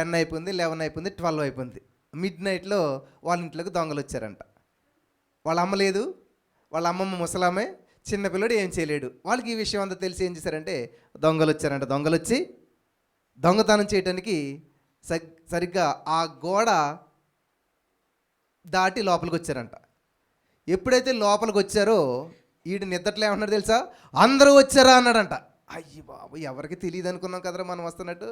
10 అయిపోయింది, 11 అయిపోయింది, 12 అయిపోయింది. మిడ్ నైట్లో వాళ్ళ ఇంట్లోకి దొంగలు వచ్చారంట. వాళ్ళ అమ్మ లేదు, వాళ్ళ అమ్మమ్మ ముసలామే, చిన్నపిల్లడు ఏం చేయలేడు. వాళ్ళకి ఈ విషయం అంతా తెలిసి ఏం చేశారంటే దొంగలు వచ్చారంట. దొంగలు వచ్చి దొంగతనం చేయడానికి సరిగ్గా ఆ గోడ దాటి లోపలికి వచ్చారంట. ఎప్పుడైతే లోపలికి వచ్చారో ఈడు నిద్రలో ఏమన్నాడు తెలుసా? అందరూ వచ్చారా అన్నాడంట. అయ్యి బాబు, ఎవరికి తెలియదు అనుకున్నాం కదరా మనం వస్తున్నట్టు.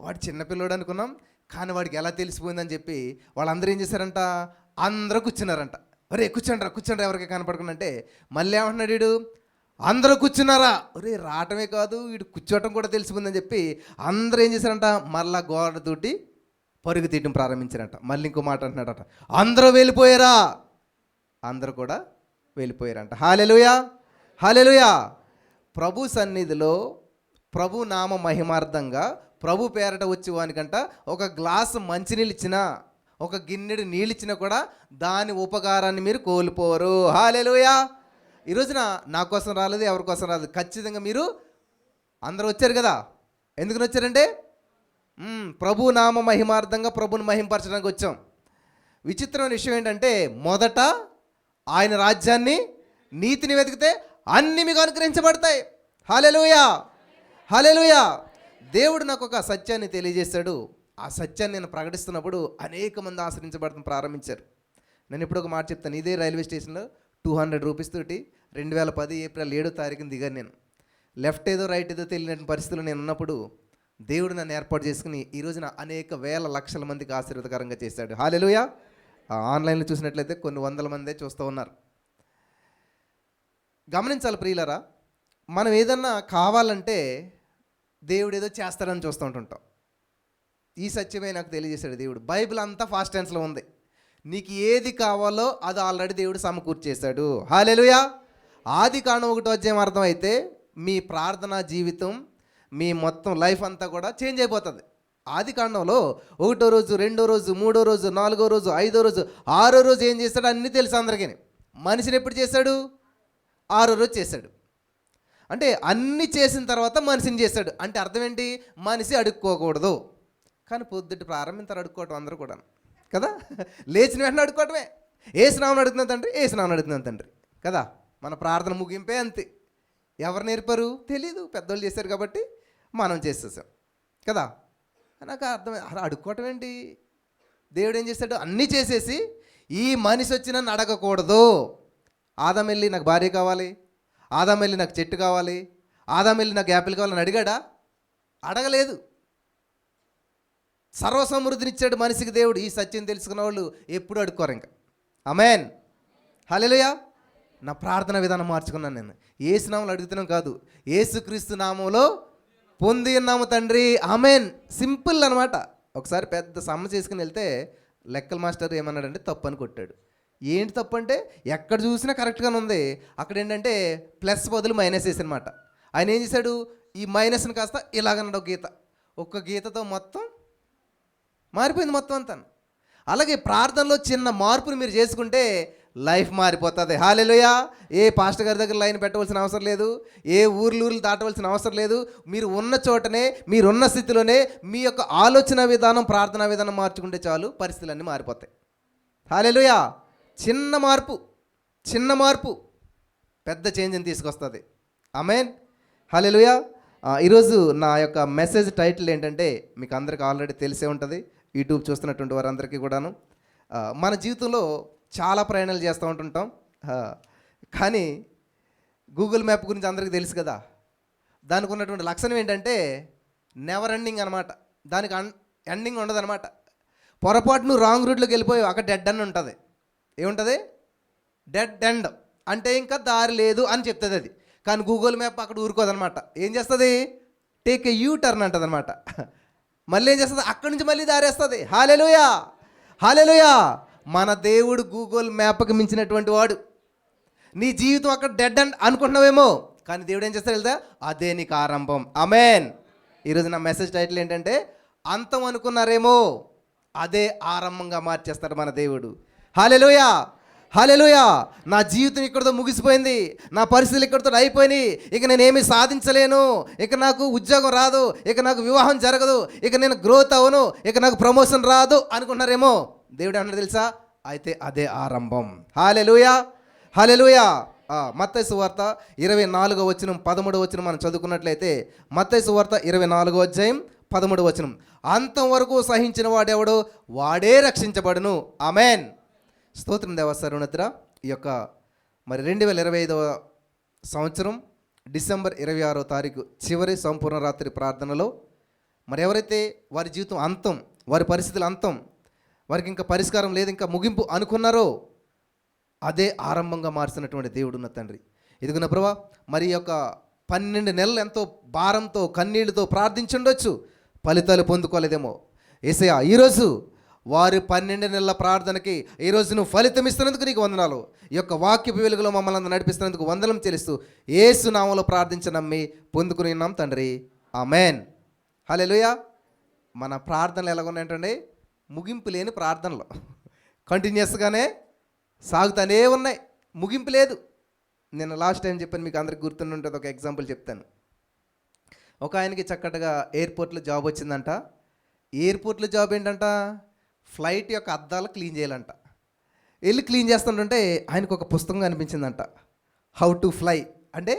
వాడు చిన్నపిల్లోడు అనుకున్నాం, కానీ వాడికి ఎలా తెలిసిపోయిందని చెప్పి వాళ్ళందరూ ఏం చేశారంట, అందరూ కూర్చున్నారంట. ఒరే కూర్చోండి ఎవరికి కనపడకుండా అంటే మళ్ళీ ఏమంటున్నాడు వీడు, అందరూ కూర్చున్నారా? ఒరే రావటమే కాదు వీడు కూర్చోవటం కూడా తెలిసిపోయిందని చెప్పి అందరూ ఏం చేశారంట, మళ్ళా గోడ తోటి పరుగు తీయటం ప్రారంభించారంట. మళ్ళీ ఇంకో మాట అంటున్నాడట, అందరూ వెళ్ళిపోయారా? అందరూ కూడా వెళ్ళిపోయారంట. హల్లెలూయా, హల్లెలూయా. ప్రభు సన్నిధిలో ప్రభు నామ మహిమార్థంగా ప్రభు పేరట వచ్చి వానికంట ఒక గ్లాసు మంచినీళ్ళు ఇచ్చినా, ఒక గిన్నెడు నీళ్ళు ఇచ్చినా కూడా దాని ఉపకారాన్ని మీరు కోల్పోరు. హల్లెలూయా. ఈ రోజున నా కోసం రాలేదు, ఎవరి కోసం రాలేదు, ఖచ్చితంగా మీరు అందరూ వచ్చారు కదా. ఎందుకని వచ్చారంటే ప్రభు నామ మహిమార్థంగా ప్రభుని మహింపరచడానికి వచ్చాం. విచిత్రమైన విషయం ఏంటంటే మొదట ఆయన రాజ్యాన్ని నీతిని వెతికితే అన్నీ మీకు అనుగ్రహించబడతాయి. హల్లెలూయా, హల్లెలూయా. దేవుడు నాకు ఒక సత్యాన్ని తెలియజేశాడు. ఆ సత్యాన్ని నేను ప్రకటిస్తున్నప్పుడు అనేక మంది ఆశ్రయించబడటం ప్రారంభించారు. నేను ఇప్పుడు ఒక మాట చెప్తాను. ఇదే రైల్వే స్టేషన్లో 200 రూపీస్ తోటి 2010 ఏప్రిల్ 7వ తారీఖున దిగాను నేను. లెఫ్ట్ ఏదో రైట్ ఏదో తెలియని పరిస్థితుల్లో నేను ఉన్నప్పుడు దేవుడు నన్ను ఏర్పాటు చేసుకుని ఈ రోజున అనేక వేల లక్షల మందికి ఆశీర్వాదకరంగా చేశాడు. హల్లెలూయా. ఆన్లైన్లో చూసినట్లయితే కొన్ని వందల మందే చూస్తూ ఉన్నారు. గమనించాలి ప్రియులరా, మనం ఏదన్నా కావాలంటే దేవుడు ఏదో చేస్తాడని చూస్తూ ఉంటుంటాం. ఈ సత్యమే నాకు తెలియజేశాడు దేవుడు. బైబిల్ అంతా ఫాస్ట్ టెన్స్లో ఉంది. నీకు ఏది కావాలో అది ఆల్రెడీ దేవుడు సమకూర్చేశాడు. హల్లెలూయా. ఆదికాండం 1వ అధ్యాయం అర్థమైతే మీ ప్రార్థనా జీవితం, మీ మొత్తం లైఫ్ అంతా కూడా చేంజ్ అయిపోతుంది. ఆదికాండంలో 1వ రోజు, 2వ రోజు, 3వ రోజు, 4వ రోజు, 5వ రోజు, 6వ రోజు ఏం చేస్తాడు అన్నీ తెలుసు అందరికీ. మనిషిని ఎప్పుడు చేశాడు? 6వ రోజు చేశాడు. అంటే అన్నీ చేసిన తర్వాత మనిషిని చేశాడు. అంటే అర్థం ఏంటి? మనిషి అడుక్కోకూడదు. కానీ పొద్దుటి ప్రారంభించారు అడుక్కోవటం అందరూ కూడా కదా. లేచిన వెంటనే అడుక్కోవటమే. ఏ స్నామం అడుగుతున్నాను తండ్రి, ఏ స్నామం అడుగుతున్నాను తండ్రి కదా. మన ప్రార్థన ముగింపే అంతే. ఎవరు నేర్పారు? తెలీదు, పెద్దోళ్ళు చేశారు కాబట్టి మనం చేసేసాం కదా. నాకు అర్థం అడుక్కోవటం ఏంటి? దేవుడు ఏం చేశాడు? అన్నీ చేసేసి ఈ మనిషి వచ్చి నన్ను అడగకూడదు. ఆదాం వెళ్ళి నాకు భార్య కావాలి, ఆదాం వెళ్ళి నాకు చెట్టు కావాలి, ఆదాం వెళ్ళి నాకు యాపిల్ కావాలని అడిగాడా? అడగలేదు. సర్వసమృద్ధినిచ్చాడు మనిషికి దేవుడు. ఈ సత్యం తెలుసుకున్న వాళ్ళు ఎప్పుడు అడుక్కోరు ఇంకా. ఆమేన్, హల్లెలూయా. నా ప్రార్థన విధానం మార్చుకున్నాను నేను. యేసు నామములో అడుగుతున్నాం కాదు, యేసుక్రీస్తు నామములో పొంది ఉన్నాము తండ్రి. ఆమేన్. సింపుల్ అనమాట. ఒకసారి పెద్ద సమ్మ చేసుకుని వెళ్తే లెక్కల మాస్టర్ ఏమన్నాడంటే తప్పు అని కొట్టాడు. ఏంటి తప్పు అంటే ఎక్కడ చూసినా కరెక్ట్గానే ఉంది, అక్కడ ఏంటంటే ప్లస్ బదులు మైనస్ వేసనమాట. ఆయన ఏం చేశాడు? ఈ మైనస్ని కాస్త ఇలాగన్నాడు, ఒక గీత. ఒక్క గీతతో మొత్తం మారిపోయింది మొత్తం అంతా. అలాగే ప్రార్థనలో చిన్న మార్పుని మీరు చేసుకుంటే లైఫ్ మారిపోతుంది. హల్లెలూయా. ఏ పాస్టర్ గారి దగ్గర లైన్ పెట్టవలసిన అవసరం లేదు, ఏ ఊర్లు దాటవలసిన అవసరం లేదు. మీరు ఉన్న చోటనే, మీరున్న స్థితిలోనే మీ యొక్క ఆలోచన విధానం, ప్రార్థనా విధానం మార్చుకుంటే చాలు, పరిస్థితులన్నీ మారిపోతాయి. హల్లెలూయా. చిన్న మార్పు పెద్ద చేంజ్ని తీసుకొస్తుంది. ఆమేన్, హల్లెలూయా. ఈరోజు నా యొక్క మెసేజ్ టైటిల్ ఏంటంటే మీకు అందరికీ ఆల్రెడీ తెలిసే ఉంటుంది, యూట్యూబ్ చూస్తున్నటువంటి వారందరికీ కూడాను. మన జీవితంలో చాలా ప్రయాణాలు చేస్తూ ఉంటుంటాం. కానీ గూగుల్ మ్యాప్ గురించి అందరికీ తెలుసు కదా. దానికి ఉన్నటువంటి లక్షణం ఏంటంటే నెవర్ ఎండింగ్ అనమాట. దానికి ఎండింగ్ ఉండదు అనమాట. పొరపాటు నువ్వు రాంగ్ రూట్లోకి వెళ్ళిపోయి అక్కడ డెడ్ అని ఉంటుంది. ఏముంటుంది? డెడ్ ఎండ్ అంటే ఇంకా దారి లేదు అని చెప్తుంది అది. కానీ గూగుల్ మ్యాప్ అక్కడ ఊరుకోదనమాట. ఏం చేస్తుంది? టేక్ ఏ యూ టర్న్ అంటుంది అనమాట. మళ్ళీ ఏం చేస్తుంది? అక్కడి నుంచి మళ్ళీ దారేస్తుంది. హల్లెలూయా, హల్లెలూయా. మన దేవుడు గూగుల్ మ్యాప్కి మించినటువంటి వాడు. నీ జీవితం అక్కడ డెడ్ అండ్ అనుకుంటున్నావేమో, కానీ దేవుడు ఏం చేస్తాడు తెలుసా? అదే నీకు ఆరంభం. ఆమేన్. ఈరోజు నా మెసేజ్ టైటిల్ ఏంటంటే అంతం అనుకున్నారేమో, అదే ఆరంభంగా మార్చేస్తాడు మన దేవుడు. హల్లెలూయా. హల్లెలూయా. నా జీవితం ఇక్కడితో ముగిసిపోయింది, నా పరిస్థితులు ఇక్కడితో అయిపోయినాయి, ఇక నేనేమీ సాధించలేను, ఇక నాకు ఉద్యోగం రాదు, ఇక నాకు వివాహం జరగదు, ఇక నేను గ్రోత్ అవను, ఇక నాకు ప్రమోషన్ రాదు అనుకున్నారేమో. దేవుడు అన్నాడు తెలుసా, అయితే అదే ఆరంభం. హల్లెలూయా, హల్లెలూయా. మత్తయి సువార్త 24వ వచనం 13వ వచనం మనం చదువుకున్నట్లయితే, మత్తయి సువార్త 24వ అధ్యాయం 13వ వచనం, అంతం వరకు సహించిన వాడెవడో వాడే రక్షించబడును. ఆమెన్. స్తోత్రం దేవా. సర్వోన్నతుడా, ఈ యొక్క మరి 2025వ సంవత్సరం డిసెంబర్ 26వ తారీఖు చివరి సంపూర్ణ రాత్రి ప్రార్థనలో మరి ఎవరైతే వారి జీవితం అంతం, వారి పరిస్థితులు అంతం, వారికి ఇంకా పరిష్కారం లేదు, ఇంకా ముగింపు అనుకున్నారో అదే ఆరంభంగా మార్చినటువంటి దేవుడు ఉన్న తండ్రి. ఇదిగున్న ప్రభా, మరి యొక్క 12 నెలలు ఎంతో భారంతో కన్నీళ్లతో ప్రార్థించుండొచ్చు, ఫలితాలు పొందుకోలేదేమో. యేసయ్యా, ఈరోజు వారి 12 నెలల ప్రార్థనకి ఈరోజు నువ్వు ఫలితం ఇస్తున్నందుకు నీకు వందనాలు. ఈ యొక్క వాక్యపు వెలుగులో మమ్మల్ని నడిపిస్తున్నందుకు వందనం చెల్లిస్తూ యేసు నామములో ప్రార్థించి నమ్మి పొందుకుని ఉన్నాం తండ్రి. ఆమెన్. హల్లెలూయా. మన ప్రార్థనలు ఎలాగున్నాయంటే ముగింపు లేని ప్రార్థనలు, కంటిన్యూస్గానే సాగుతానే ఉన్నాయి, ముగింపు లేదు. నేను లాస్ట్ టైం చెప్పాను, మీకు అందరికి గుర్తుండి ఉంటుంది. ఒక ఎగ్జాంపుల్ చెప్తాను. ఒక ఆయనకి చక్కటగా ఎయిర్పోర్ట్లో జాబ్ వచ్చిందంట. ఎయిర్పోర్ట్లో జాబ్ ఏంటంట, ఫ్లైట్ యొక్క అద్దాలు క్లీన్ చేయాలంట. వెళ్ళి క్లీన్ చేస్తుంటే ఆయనకు ఒక పుస్తకం కనిపించిందంట, హౌ టు ఫ్లై, అంటే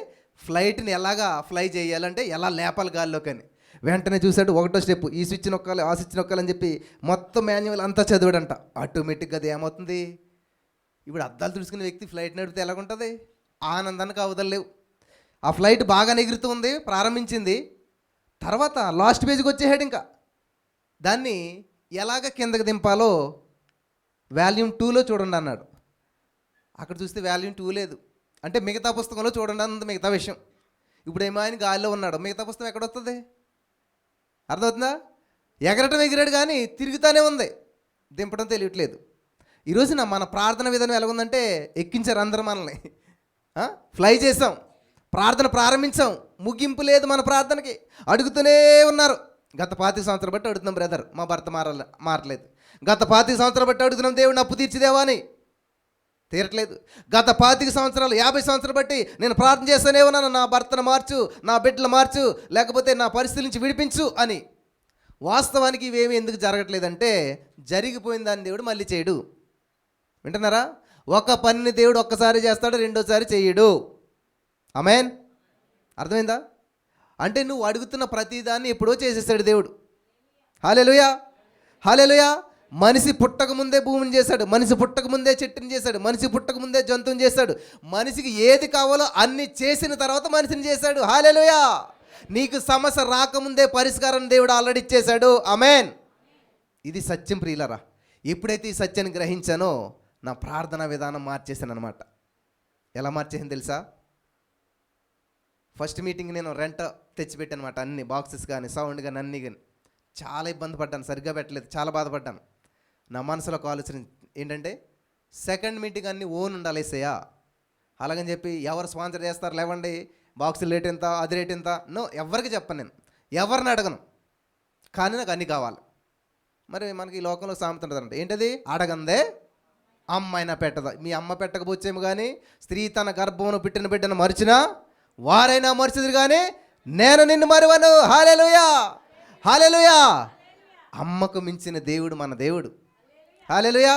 ఫ్లైట్ని ఎలాగా ఫ్లై చేయాలంటే ఎలా లేపాలి గాల్లోకని. వెంటనే చూశాడు, ఒకటో స్టెప్ ఈ స్విచ్ నొక్కాలి, ఆ స్విచ్ నొక్కాలని చెప్పి మొత్తం మాన్యువల్ అంతా చదివాడంట. ఆటోమేటిక్గా అది ఏమవుతుంది, ఇప్పుడు అద్దాలు తుడుచుకునే వ్యక్తి ఫ్లైట్ నడిపితే ఎలాగుంటుంది, ఆనందానికి అవదలేవు. ఆ ఫ్లైట్ బాగా ఎగురుతూ ఉంది, ప్రారంభించింది. తర్వాత లాస్ట్ పేజ్కి వచ్చేసాడు. ఇంకా దాన్ని ఎలాగ కిందకి దింపాలో వాల్యూమ్ 2లో చూడండి అన్నాడు. అక్కడ చూస్తే వాల్యూమ్ 2 లేదు, అంటే మిగతా పుస్తకంలో చూడండి అన్నది మిగతా విషయం. ఇప్పుడు ఏమో ఆయన గాలిలో ఉన్నాడు, మిగతా పుస్తకం ఎక్కడ వస్తుంది, అర్థమవుతుందా? ఎగరటం ఎగిరాడు కానీ తిరుగుతూనే ఉంది, దింపడం తెలియట్లేదు. ఈరోజున మన ప్రార్థన విధానం ఎలాగుందంటే, ఎక్కించారు అందరూ మనల్ని, ఫ్లై చేసాం, ప్రార్థన ప్రారంభించాం, ముగింపు లేదు మన ప్రార్థనకి, అడుగుతూనే ఉన్నారు. గత 25 సంవత్సరాలు బట్టి అడుగుతున్నాం, బ్రదర్ మా భర్త మారలేదు. గత 25 సంవత్సరాలు బట్టి అడుగుతున్నాం, దేవుడిని అప్పు తీర్చిదేవా అని, తీరట్లేదు. గత 25 సంవత్సరాలు 50 సంవత్సరాలు బట్టి నేను ప్రార్థన చేస్తూనే ఉన్నాను, నా భర్తను మార్చు, నా బిడ్డలు మార్చు, లేకపోతే నా పరిస్థితి నుంచి విడిపించు అని. వాస్తవానికి ఇవేమి ఎందుకు జరగట్లేదంటే, జరిగిపోయిన దాన్ని దేవుడు మళ్ళీ చేయడు. వింటున్నారా? ఒక పనిని దేవుడు ఒక్కసారి చేస్తాడు, రెండోసారి చేయడు. ఆమేన్. అర్థమైందా? అంటే నువ్వు అడుగుతున్న ప్రతిదాన్ని ఎప్పుడో చేసేసాడు దేవుడు. హల్లెలూయా, హల్లెలూయా. మనిషి పుట్టక ముందే భూమిని చేశాడు, మనిషి పుట్టక ముందే చెట్టుని చేశాడు, మనిషి పుట్టక ముందే జంతువుని చేశాడు. మనిషికి ఏది కావాలో అన్ని చేసిన తర్వాత మనిషిని చేశాడు. హల్లెలూయా. నీకు సమస్య రాకముందే పరిష్కారం దేవుడు ఆల్రెడీ ఇచ్చేశాడు. ఆమేన్. ఇది సత్యం ప్రియులరా. ఎప్పుడైతే ఈ సత్యాన్ని గ్రహించానో నా ప్రార్థనా విధానం మార్చేశాను అనమాట. ఎలా మార్చేసింది తెలుసా? ఫస్ట్ మీటింగ్ నేను రెంట్ తెచ్చిపెట్టాను అనమాట, అన్ని బాక్సెస్ కానీ సౌండ్ కానీ అన్నీ కానీ. చాలా ఇబ్బంది పడ్డాను, సరిగ్గా పెట్టలేదు, చాలా బాధపడ్డాను. నా మనసులో ఒక ఆలోచన ఏంటంటే, సెకండ్ మీటింగ్ అన్నీ ఓన్ ఉండాలి ఏసయ్యా. అలాగని చెప్పి ఎవరు స్పాన్సర్ చేస్తారు లేవండి, బాక్సులు రేట్ ఎంత, అది రేట్ ఎంత, నో, ఎవరికి చెప్పను, నేను ఎవరిని అడగను, కానీ నాకు అన్నీ కావాలి. మరి మనకి ఈ లోకంలో సామెత ఉంటుందంట, ఏంటది, అడగందే అమ్మైనా పెట్టదా. మీ అమ్మ పెట్టకపోవచ్చేమో కానీ, స్త్రీ తన గర్భమును పుట్టిన బిడ్డను మరిచినా వారైనా మరిచిదురు కానీ నేను నిన్ను మరువను. హల్లెలూయా, హల్లెలూయా. అమ్మకు మించిన దేవుడు మన దేవుడు. హల్లెలూయా.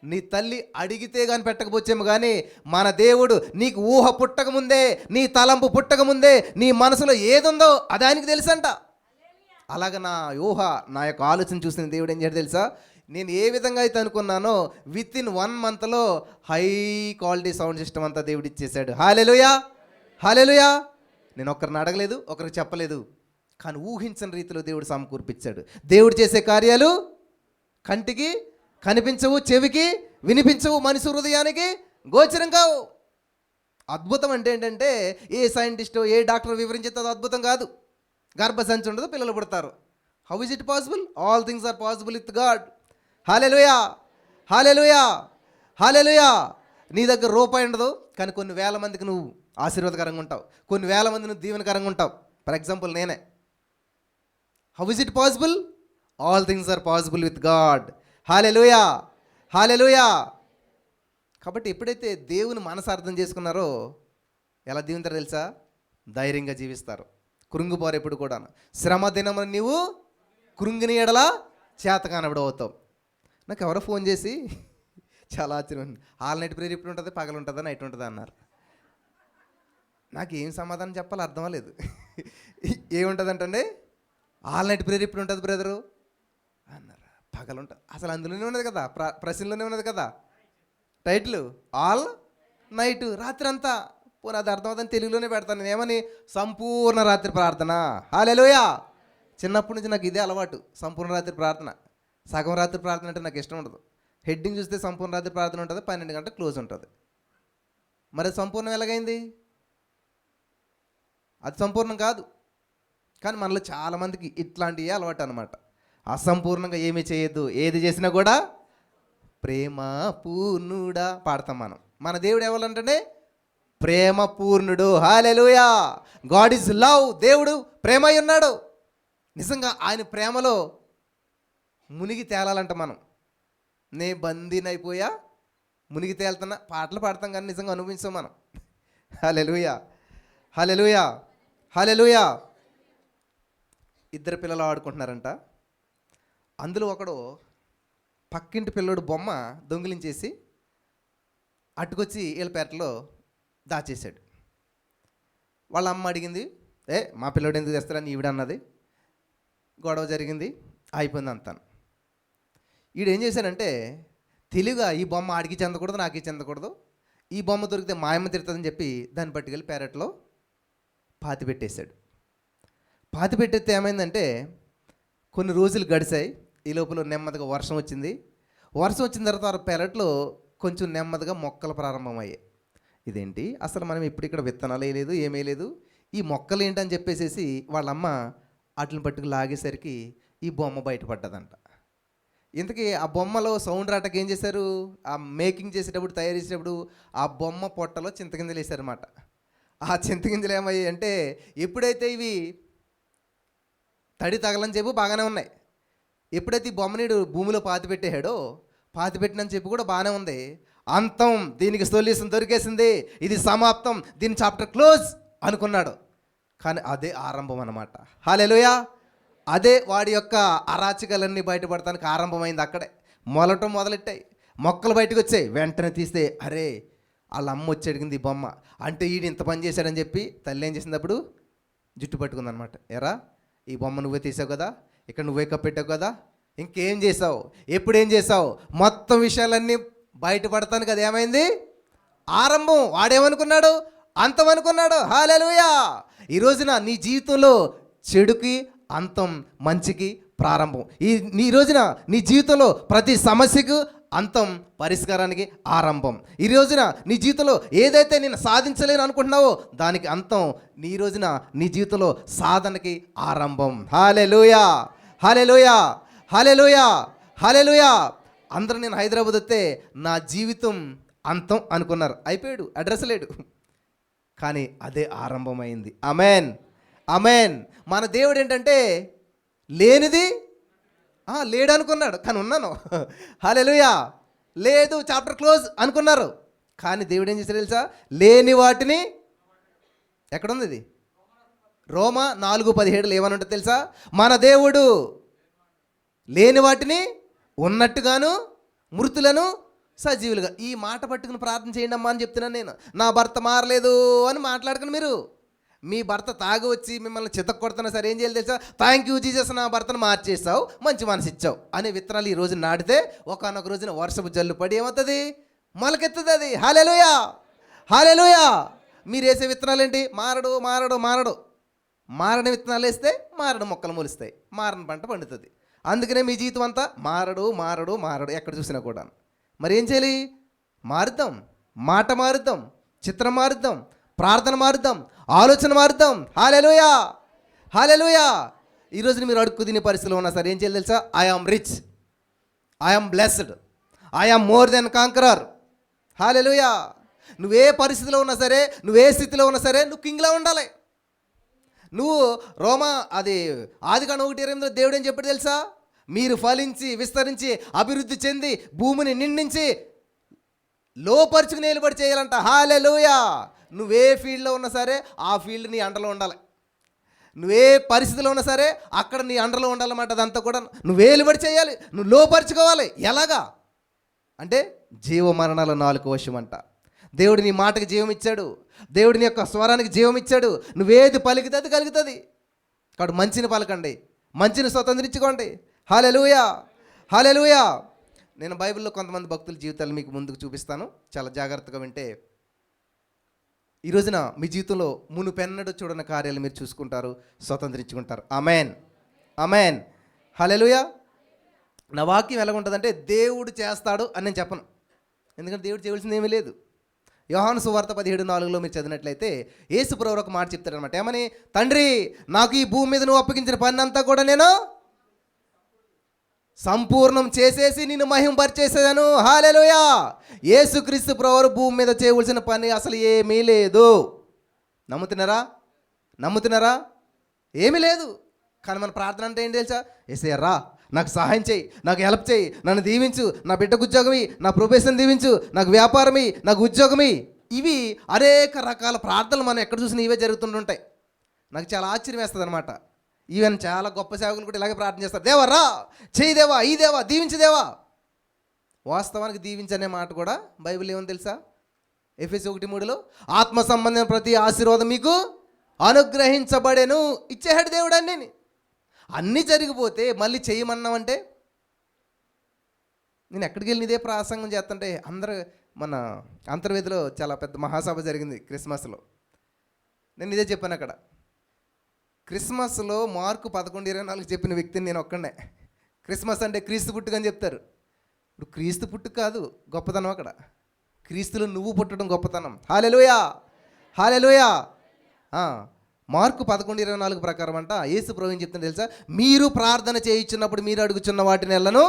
నీ తల్లి అడిగితే కానీ పెట్టకపోవచ్చేమో కానీ, మన దేవుడు నీకు ఊహ పుట్టకముందే, నీ తలంపు పుట్టకముందే నీ మనసులో ఏదుందో అది ఆయనకి తెలుసంట. అలాగ నా ఊహ, నా యొక్క ఆలోచన చూసిన దేవుడు ఏం చేయడు తెలుసా? నేను ఏ విధంగా అయితే అనుకున్నానో విత్ ఇన్ 1 మంత్లో హై క్వాలిటీ సౌండ్ సిస్టమ్ అంతా దేవుడు ఇచ్చేసాడు. హల్లెలూయా, హల్లెలూయా. నేను ఒకరిని అడగలేదు, ఒకరికి చెప్పలేదు, కానీ ఊహించని రీతిలో దేవుడు సమకూర్పించాడు. దేవుడు చేసే కార్యాలు కంటికి కనిపించవు, చెవికి వినిపించవు, మనిషి హృదయానికి గోచరం కావు. అద్భుతం అంటే ఏంటంటే, ఏ సైంటిస్టో ఏ డాక్టర్ వివరించేది అది అద్భుతం కాదు. గర్భసంచి ఉండదు, పిల్లలు పుడతారు. How is it possible? All things are possible with God. Hallelujah, hallelujah, hallelujah. నీ దగ్గర రూపాయి ఉండదు, కానీ కొన్ని వేల మందికి నువ్వు ఆశీర్వాదకరంగా ఉంటావు, కొన్ని వేల మంది నువ్వు దీవెనకరంగా ఉంటావు. ఫర్ ఎగ్జాంపుల్ నేనే. How is it possible? All things are possible with God. Hallelujah, hallelujah. కాబట్టి ఎప్పుడైతే దేవుని మనసు అర్థం చేసుకున్నారో ఎలా దీవింతారో తెలుసా? ధైర్యంగా జీవిస్తారు. కృంగిపోరు ఎప్పుడు కూడా. శ్రమ దినమున నీవు కృంగిని ఎడలా చేత కానబడవుతావు. నాకు ఎవరో ఫోన్ చేసి చాలా ఆశ్చర్యం, ఆల్ నైట్ ప్రేయర్ ఎప్పుడు ఉంటుంది, పగలు ఉంటుందా నైట్ ఉంటుందా అన్నారు. నాకు ఏం సమాధానం చెప్పాలో అర్థం లేదు. ఏముంటుందంటే ఆల్ నైట్ ప్రేయర్ ఎప్పుడు ఉంటుంది బ్రదరు అన్నారు. పగలు ఉంటుంది. అసలు అందులోనే ఉన్నది కదా, ప్రశ్నలోనే ఉన్నది కదా టైటిల్, ఆల్ నైట్, రాత్రి అంతా. పోనీ అది అర్థమవుతుందని తెలుగులోనే పెడతాను నేను. ఏమని? సంపూర్ణ రాత్రి ప్రార్థన. హల్లెలూయా. చిన్నప్పటి నుంచి నాకు ఇదే అలవాటు, సంపూర్ణ రాత్రి ప్రార్థన. సగం రాత్రి ప్రార్థన అంటే నాకు ఇష్టం ఉండదు. హెడ్డింగ్ చూస్తే సంపూర్ణ రాత్రి ప్రార్థన ఉంటుంది, 12 గంటలకు క్లోజ్ ఉంటుంది. మరి అది సంపూర్ణం ఎలాగైంది? అది సంపూర్ణం కాదు. కానీ మనలో చాలామందికి ఇట్లాంటివి అలవాటు అనమాట. అసంపూర్ణంగా ఏమీ చేయొద్దు, ఏది చేసినా కూడా ప్రేమ పూర్ణుడా పాడతాం మనం. మన దేవుడు ఎవరంటే ప్రేమ పూర్ణుడు. హల్లెలూయా. God is love. దేవుడు ప్రేమ అయి ఉన్నాడు. నిజంగా ఆయన ప్రేమలో మునిగి తేలాలంట మనం. నే బందీనైపోయా మునిగి తేలుతున్నా పాటలు పాడతాం కానీ నిజంగా అనుభవించాం మనం. హల్లెలూయా, హల్లెలూయా, హల్లెలూయా. 2 పిల్లలు ఆడుకుంటున్నారంట. అందులో ఒకడు పక్కింటి పిల్లడు బొమ్మ దొంగిలించేసి అట్టుకొచ్చి వీళ్ళ పేటలో దాచేశాడు. వాళ్ళ అమ్మ అడిగింది, మా పిల్లడు ఎందుకు తెస్తారని ఈవిడన్నది. గొడవ జరిగింది, అయిపోయింది అంతాను. ఈడేం చేశాడంటే తెలివిగా ఈ బొమ్మ ఆడికి చెందకూడదు, నాకే చెందకూడదు, ఈ బొమ్మ దొరికితే మాయమ్మ తిరుగుతుందని చెప్పి దాన్ని పట్టుకెళ్ళి పేరట్లో పాతి పెట్టేశాడు. పాతి పెట్టేస్తే ఏమైందంటే కొన్ని రోజులు గడిచాయి. ఈ లోపల నెమ్మదిగా వర్షం వచ్చింది. వర్షం వచ్చిన తర్వాత ఆ పెరట్లో కొంచెం నెమ్మదిగా మొక్కలు ప్రారంభమయ్యాయి. ఇదేంటి అసలు మనం ఇప్పుడు ఇక్కడ విత్తనాలు వేయలేదు, ఏమీ లేదు, ఈ మొక్కలు ఏంటని చెప్పేసి వాళ్ళమ్మ వాటిని పట్టుకు లాగేసరికి ఈ బొమ్మ బయటపడ్డదంట. ఇంతకీ ఆ బొమ్మలో సౌండ్ రాటకి ఏం చేశారు? ఆ మేకింగ్ చేసేటప్పుడు, తయారు చేసేటప్పుడు ఆ బొమ్మ పొట్టలో చింతగింజలు వేశారన్నమాట. ఆ చింతగింజలు ఏమయ్యాయి అంటే ఎప్పుడైతే ఇవి తడి తగలని చెప్పి బాగానే ఉన్నాయి, ఎప్పుడైతే ఈ బొమ్మనీడు భూమిలో పాతి పెట్టాడో, పాతి పెట్టినని చెప్పి కూడా బాగానే ఉంది. అంతం, దీనికి సొల్యూషన్ దొరికేసింది, ఇది సమాప్తం, దీని చాప్టర్ క్లోజ్ అనుకున్నాడు. కానీ అదే ఆరంభం అన్నమాట. హల్లెలూయా. అదే వాడి యొక్క అరాచకాలన్నీ బయటపడటానికి ఆరంభమైంది. అక్కడే మొలటం మొదలెట్టాయి, మొక్కలు బయటకు వచ్చాయి. వెంటనే తీస్తే అరే వాళ్ళ అమ్మ వచ్చి అడిగింది ఈ బొమ్మ అంటే ఈడు ఇంత పని చేశాడని చెప్పి తల్లి ఏం చేసింది? అప్పుడు జుట్టు పట్టుకుందనమాట. ఎరా ఈ బొమ్మ నువ్వే తీసావు కదా, ఇక్కడ నువ్వే కప్పెట్టావు కదా, ఇంకేం చేసావు, ఎప్పుడేం చేసావు, మొత్తం విషయాలన్నీ బయటపడతానికి అది ఏమైంది? ఆరంభం. వాడేమనుకున్నాడు? అంతం అనుకున్నాడు. హల్లెలూయా. ఈ రోజున నీ జీవితంలో చెడుకి అంతం, మంచికి ప్రారంభం. ఈ రోజున నీ జీవితంలో ప్రతి సమస్యకు అంతం, పరిష్కారానికి ఆరంభం. ఈ రోజున నీ జీవితంలో ఏదైతే నేను సాధించలేను అనుకుంటున్నావో దానికి అంతం, ఈ రోజున నీ జీవితంలో సాధనకి ఆరంభం. హల్లెలూయా, హల్లెలూయా, హల్లెలూయా, హల్లెలూయా. అందరూ నేను హైదరాబాద్ వస్తే నా జీవితం అంతం అనుకున్నారు, అయిపోయాడు, అడ్రస్ లేడు. కానీ అదే ఆరంభమైంది. Amen, amen. మన దేవుడు ఏంటంటే లేనిది లేడు అనుకున్నాడు, కానీ ఉన్నాను. హల్లెలూయా. లేదు, చాప్టర్ క్లోజ్ అనుకున్నారు. కానీ దేవుడు ఏం చేశాడు తెలుసా? లేని వాటిని, ఎక్కడుంది ఇది? రోమా 4:17 ఏమని ఉంటుంది తెలుసా? మన దేవుడు లేని వాటిని ఉన్నట్టుగాను, మృతులను సజీవులుగా. ఈ మాట పట్టుకుని ప్రార్థన చేయండి అమ్మా అని చెప్తున్నాను నేను. నా భర్త మారలేదు అని మాట్లాడుకుని మీరు, మీ భర్త తాగి వచ్చి మిమ్మల్ని చితక్ కొడుతున్నా సరే ఏం చేయాలి తెలుసా? థ్యాంక్ యూ జీసస్, నా భర్తను మార్చేసావు, మంచి మనసు ఇచ్చావు అనే విత్తనాలు ఈ రోజు నాటితే ఒకనొక రోజున వర్షపు జల్లు పడి ఏమవుతుంది? మొలకెత్తుంది అది. హల్లెలూయా, హల్లెలూయా. మీరు వేసే విత్తనాలు ఏంటి? మారడు, మారడు, మారడు. మారని విత్తనాలు వేస్తే మారడు మొక్కలు మొలుస్తాయి, మారని పంట పండుతుంది. అందుకనే మీ జీవితం అంతా మారడు, మారడు, మారడు, ఎక్కడ చూసినా కూడా. మరి ఏం చేయాలి? మారుద్దాం, మాట మారుద్దాం, చిత్రం మారుద్దాం, ప్రార్థన మారుద్దాం, ఆలోచన మారుద్దాం. హల్లెలూయా, హల్లెలూయా. ఈరోజు మీరు అడుక్కు తినే పరిస్థితిలో ఉన్నా సరే ఏం చేయాలి తెలుసా? I am rich, I am blessed, I am more than conqueror. Hallelujah. నువ్వే పరిస్థితిలో ఉన్నా సరే, నువ్వే స్థితిలో ఉన్నా సరే, నువ్వు కింగ్లా ఉండాలి. నువ్వు ఆదికాండం 1:28 దేవుడు ఏం చెప్పాడు తెలుసా? మీరు ఫలించి విస్తరించి అభివృద్ధి చెంది భూమిని నిండించి లోపరుచుకుని నిలబడి చేయాలంట. హల్లెలూయా. నువ్వే ఫీల్డ్లో ఉన్నా సరే ఆ ఫీల్డ్ నీ అండలో ఉండాలి. నువ్వే పరిస్థితిలో ఉన్నా సరే అక్కడ నీ అండలో ఉండాలన్నమాట. అదంతా కూడా నువ్వే నిలబడి చేయాలి, నువ్వు లోపరుచుకోవాలి. ఎలాగా అంటే జీవ మరణాల నాలుగు వశం అంట. దేవుడు నీ మాటకి జీవం ఇచ్చాడు, దేవుడిని యొక్క స్వరానికి జీవం ఇచ్చాడు. నువ్వేది పలికితే అది కలుగుతుంది. కాబట్టి మంచిని పలకండి, మంచిని స్వతంత్రించుకోండి. హల్లెలూయా, హల్లెలూయా. నేను బైబిల్లో కొంతమంది భక్తుల జీవితాలు మీకు ముందుకు చూపిస్తాను, చాలా జాగ్రత్తగా వింటే ఈ రోజున మీ జీవితంలో మునుపెన్నడూ చూడని కార్యాలు మీరు చూసుకుంటారు, స్వతంత్రించుకుంటారు. ఆమెన్, ఆమెన్, హల్లెలూయా. నా వాక్యం ఎలా ఉంటుందంటే దేవుడు చేస్తాడు అని నేను చెప్పను, ఎందుకంటే దేవుడు చేయవలసింది ఏమీ లేదు. యోహాను సువార్త 17:4 మీరు చదివినట్లయితే యేసు ప్రభువు ఒక మాట చెప్తాడనమాట. ఏమని? తండ్రి, నాకు ఈ భూమి మీద నువ్వు అప్పగించిన పని అంతా కూడా నేను సంపూర్ణం చేసేసి నిన్ను మహింపరిచేసేదాను. హల్లెలూయా. యేసుక్రీస్తు ప్రభువు భూమి మీద చేయవలసిన పని అసలు ఏమీ లేదు. నమ్ముతున్నారా? నమ్ముతున్నారా? ఏమీ లేదు. కానీ మన ప్రార్థన అంటే ఏంటి తెలుసా? యేసయ్యా రా, నాకు సహాయం చేయి, నాకు హెల్ప్ చేయి, నన్ను దీవించు, నా బిడ్డకు ఉద్యోగమి, నా ప్రొఫెషన్ దీవించు, నాకు వ్యాపారమి, నాకు ఉద్యోగమి. ఇవి అనేక రకాల ప్రార్థనలు మనం ఎక్కడ చూసినా ఇవే జరుగుతుంటుంటాయి. నాకు చాలా ఆశ్చర్యం వేస్తుంది అనమాట. ఈవెన్ చాలా గొప్ప సేవకులు కూడా ఇలాగే ప్రార్థన చేస్తారు. దేవా రా, చేయి దేవా, ఈ దేవా, దీవించు దేవా. వాస్తవానికి దీవించనే మాట కూడా బైబిల్ ఏమని తెలుసా? ఎఫెసీ 1:3 ఆత్మ సంబంధమైన ప్రతి ఆశీర్వాదం మీకు అనుగ్రహించబడేను. ఇచ్చేహాడు దేవుడు అన్నీ జరిగిపోతే మళ్ళీ చేయమన్నామంటే, నేను ఎక్కడికి వెళ్ళి ఇదే ప్రాసంగం చేస్తుంటే అందరూ మన అంతర్వేదిలో చాలా పెద్ద మహాసభ జరిగింది క్రిస్మస్లో. నేను ఇదే చెప్పాను అక్కడ. క్రిస్మస్లో మార్కు 11:24 చెప్పిన వ్యక్తిని నేను ఒక్కడే. క్రిస్మస్ అంటే క్రీస్తు పుట్టుక అని చెప్తారు. ఇప్పుడు క్రీస్తు పుట్టుక కాదు గొప్పతనం, అక్కడ క్రీస్తులో నువ్వు పుట్టడం గొప్పతనం. హల్లెలూయా, హల్లెలూయా. మార్కు 11:24 ప్రకారం అంట యేసు ప్రభువు ఏం చెప్తుందో తెలుసా? మీరు ప్రార్థన చేయించున్నప్పుడు మీరు అడుగుచున్న వాటిని ఎల్లను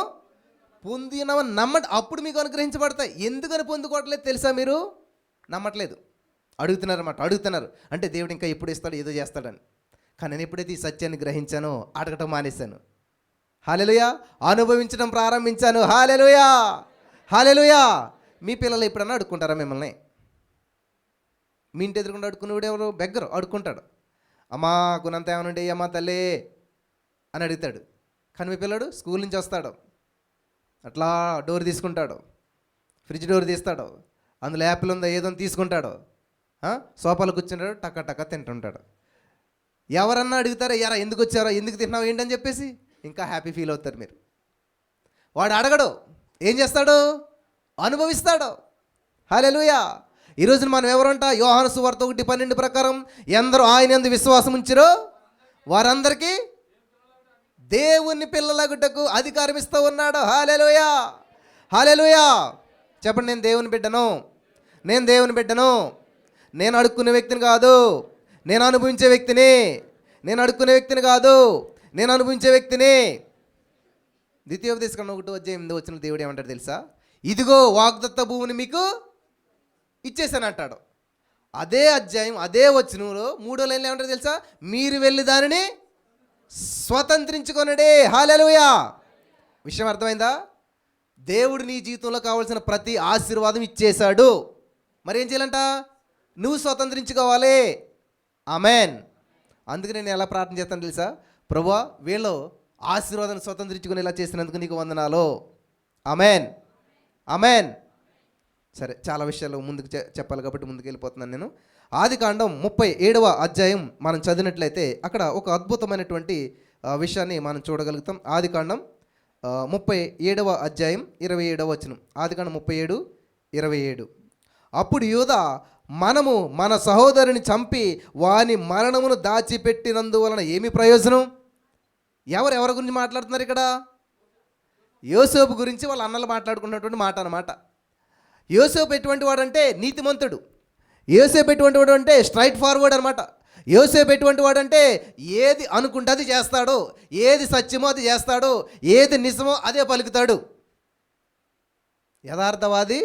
పొందినవని నమ్మండి, అప్పుడు మీకు అనుగ్రహించబడతాయి. ఎందుకని పొందుకోవట్లేదు తెలుసా? మీరు నమ్మట్లేదు, అడుగుతున్నారు అన్నమాట. అడుగుతున్నారు అంటే దేవుడు ఇంకా ఎప్పుడు ఇస్తాడు, ఏదో చేస్తాడని. కానీ నేను ఎప్పుడైతే ఈ సత్యాన్ని గ్రహించానో అడగటం మానేశాను. హల్లెలూయా. అనుభవించడం ప్రారంభించాను. హల్లెలూయా, హల్లెలూయా. మీ పిల్లలు ఎప్పుడన్నా అడుక్కుంటారా మిమ్మల్ని? మీ ఇంటి ఎదురుకుండా అడుక్కునేవాడు ఎవరు? బెగ్గరు అడుక్కుంటాడు. అమ్మా గుణంత ఏమనండి, అమ్మా తల్లి అని అడుగుతాడు. కానీ మీ పిల్లడు స్కూల్ నుంచి వస్తాడు, అట్లా డోర్ తీసుకుంటాడు, ఫ్రిడ్జ్ డోర్ తీస్తాడు, అందులో యాపిల్ ఉందా ఏదో తీసుకుంటాడు, సోఫాలో కూర్చుంటాడు, టక్క టక్క తింటుంటాడు. ఎవరన్నా అడుగుతారా ఎరా ఎందుకు వచ్చారో, ఎందుకు తిన్నావు ఏంటని చెప్పేసి ఇంకా హ్యాపీ ఫీల్ అవుతారు మీరు. వాడు అడగడు, ఏం చేస్తాడు? అనుభవిస్తాడు. హల్లెలూయా. ఈరోజు మనం ఎవరంట? యోహాను సువార్త 1:12 ప్రకారం ఎందరూ ఆయన యందు విశ్వాసం ఉంచిరో వారందరికీ దేవుని పిల్లలగుటకు అధికారం ఇస్తూ ఉన్నాడు. హల్లెలూయా, హల్లెలూయా. చెప్పండి, నేను దేవుని బిడ్డను, నేను దేవుని బిడ్డను. నేను అడుక్కునే వ్యక్తిని కాదు, నేను అనుభవించే వ్యక్తిని. నేను అడుక్కునే వ్యక్తిని కాదు, నేను అనుభవించే వ్యక్తిని. ద్వితీయోపదేశకాండం 1:8 దేవుడు ఏమంటాడు తెలుసా? ఇదిగో వాగ్దత్త భూమిని మీకు ఇచ్చేసాను అంటాడు. అదే అధ్యాయం అదే వచనంలో 3వ లైన్లో ఏమంటారు తెలుసా? మీరు వెళ్ళి దానిని స్వతంత్రించుకొనడే. హల్లెలూయా. విషయం అర్థమైందా? దేవుడు నీ జీవితంలో కావాల్సిన ప్రతి ఆశీర్వాదం ఇచ్చేశాడు. మరి ఏం చేయాలంట? నువ్వు స్వతంత్రించుకోవాలి. ఆమెన్. అందుకే నేను ఎలా ప్రార్థన చేస్తాను తెలుసా? ప్రభువా, వీళ్ళు ఆశీర్వాదాన్ని స్వతంత్రించుకుని ఇలా చేసినందుకు నీకు వందనాలు. Amen, amen. సరే, చాలా విషయాలు ముందుకు చెప్పాలి కాబట్టి ముందుకు వెళ్ళిపోతున్నాను నేను. ఆదికాండం 37వ అధ్యాయం మనం చదివినట్లయితే అక్కడ ఒక అద్భుతమైనటువంటి విషయాన్ని మనం చూడగలుగుతాం. ఆదికాండం 37వ అధ్యాయం 27వ వచనం. ఆదికాండం 37:27. అప్పుడు యూదా, మనము మన సహోదరుని చంపి వాని మరణమును దాచిపెట్టినందువలన ఏమి ప్రయోజనం? ఎవరి గురించి మాట్లాడుతున్నారు ఇక్కడ? యోసేపు గురించి వాళ్ళ అన్నలు మాట్లాడుకున్నటువంటి మాట అన్నమాట. యోసేపు ఎటువంటి వాడు అంటే నీతిమంతుడు. యోసేపు ఎటువంటి వాడు అంటే స్ట్రైట్ ఫార్వర్డ్ అనమాట. యోసేపు ఎటువంటి వాడు అంటే ఏది అనుకుంటే అది చేస్తాడు, ఏది సత్యమో అది చేస్తాడు, ఏది నిజమో అదే పలుకుతాడు. యథార్థవాది,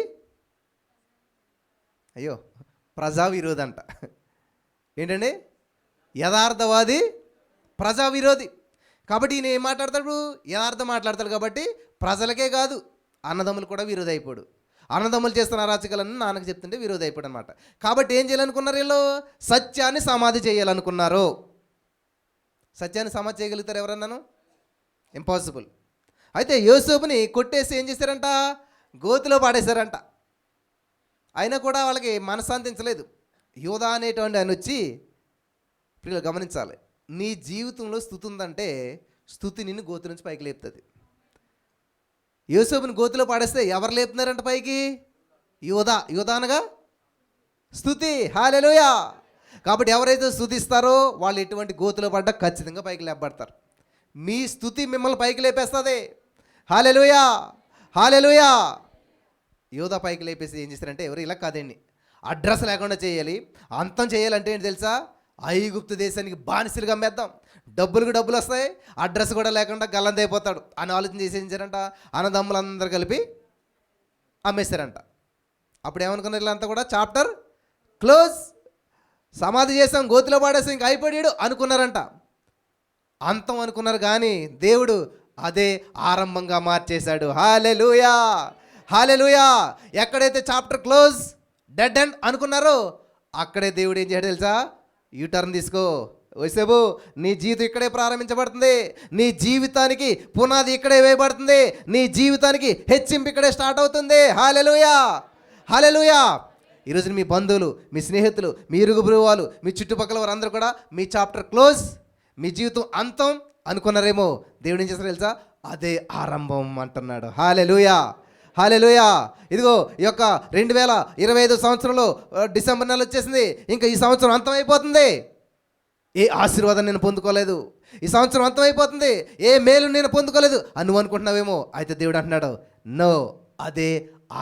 అయ్యో ప్రజా విరోధి అంట. ఏంటండి? యథార్థవాది ప్రజా విరోధి. కాబట్టి ఈయన ఏం మాట్లాడతాడు? యథార్థం మాట్లాడతాడు. కాబట్టి ప్రజలకే కాదు, అన్నదమ్ములు కూడా విరోధి అయిపోడు. అన్నదమ్ములు చేస్తున్న అరాచకాలని నాన్నకు చెప్తుంటే విరోధి అయిపోయాడు అనమాట. కాబట్టి ఏం చేయాలనుకున్నారు వీళ్ళు? సత్యాన్ని సమాధి చేయాలనుకున్నారు. సత్యాన్ని సమాధి చేయగలుగుతారు ఎవరన్నాను? ఇంపాసిబుల్. అయితే యోసేపుని కొట్టేసి ఏం చేశారంట? గోతిలో పాడేశారంట. అయినా కూడా వాళ్ళకి మనశాంతించలేదు. యోధా అనేటువంటి ఆయన వచ్చి, ప్రియులు గమనించాలి, నీ జీవితంలో స్తుతి ఉందంటే స్తుతి నిన్ను గోతి నుంచి పైకి లేపుతుంది. యోసేపుని గోతిలో పాడేస్తే ఎవరు లేపుతున్నారంట పైకి? యోధా. యోధా అనగా స్తుతి. హల్లెలూయా. కాబట్టి ఎవరైతే స్తుతిస్తారో వాళ్ళు ఎటువంటి గోతిలో పడ్డా ఖచ్చితంగా పైకి లేపబడతారు. మీ స్తుతి మిమ్మల్ని పైకి లేపేస్తుంది. హల్లెలూయా, హల్లెలూయా. యోధా పైకి లేపేసి ఏం చేస్తారంటే, ఎవరు ఇలా కాదండి, అడ్రస్ లేకుండా చేయాలి. అంతం చేయాలంటే ఏంటి తెలుసా? ఐగుప్తు దేశానికి బానిసలుగా అమ్మేద్దాం, డబ్బులు వస్తాయి, అడ్రస్ కూడా లేకుండా గల్లందైపోతాడు అని ఆలోచన చేసి ఏం చేశారంట? అన్నదమ్ములందరూ కలిపి అమ్మేశారంట. అప్పుడు ఏమనుకున్నారు వీళ్ళంతా కూడా? చాప్టర్ క్లోజ్, సమాధి చేసాం, గోతిలో పాడేసాం, ఇంక అయిపోయాడు అనుకున్నారంట. అంతం అనుకున్నారు, కానీ దేవుడు అదే ఆరంభంగా మార్చేశాడు. హల్లెలూయా, హల్లెలూయా. ఎక్కడైతే చాప్టర్ క్లోజ్, డెడ్ ఎండ్ అనుకున్నారో అక్కడే దేవుడు ఏం చేయడం తెలుసా? యూటర్న్ తీసుకో యోసేపు, నీ జీవితం ఇక్కడే ప్రారంభించబడుతుంది. నీ జీవితానికి పునాది ఇక్కడే వేయబడుతుంది. నీ జీవితానికి హెచ్చింపు ఇక్కడే స్టార్ట్ అవుతుంది. హల్లెలూయా, హల్లెలూయా. ఈరోజు మీ బంధువులు, మీ స్నేహితులు, మీ ఇరుగు పొరుగు, మీ చుట్టుపక్కల వారందరూ కూడా మీ చాప్టర్ క్లోజ్, మీ జీవితం అంతం అనుకున్నారేమో. దేవుడు ఏం చేస్తారో తెలుసా? అదే ఆరంభం అంటున్నాడు. హల్లెలూయా, హల్లెలూయా. ఇదిగో ఈ యొక్క 2025 సంవత్సరంలో డిసెంబర్ నెల వచ్చేసింది. ఇంకా ఈ సంవత్సరం అంతం అయిపోతుంది. ఏ ఆశీర్వాదం నేను పొందుకోలేదు, ఈ సంవత్సరం అంతం అయిపోతుంది, ఏ మేలు నేను పొందుకోలేదు అని నువ్వు అనుకుంటున్నావేమో. అయితే దేవుడు అంటున్నాడు, నో, అదే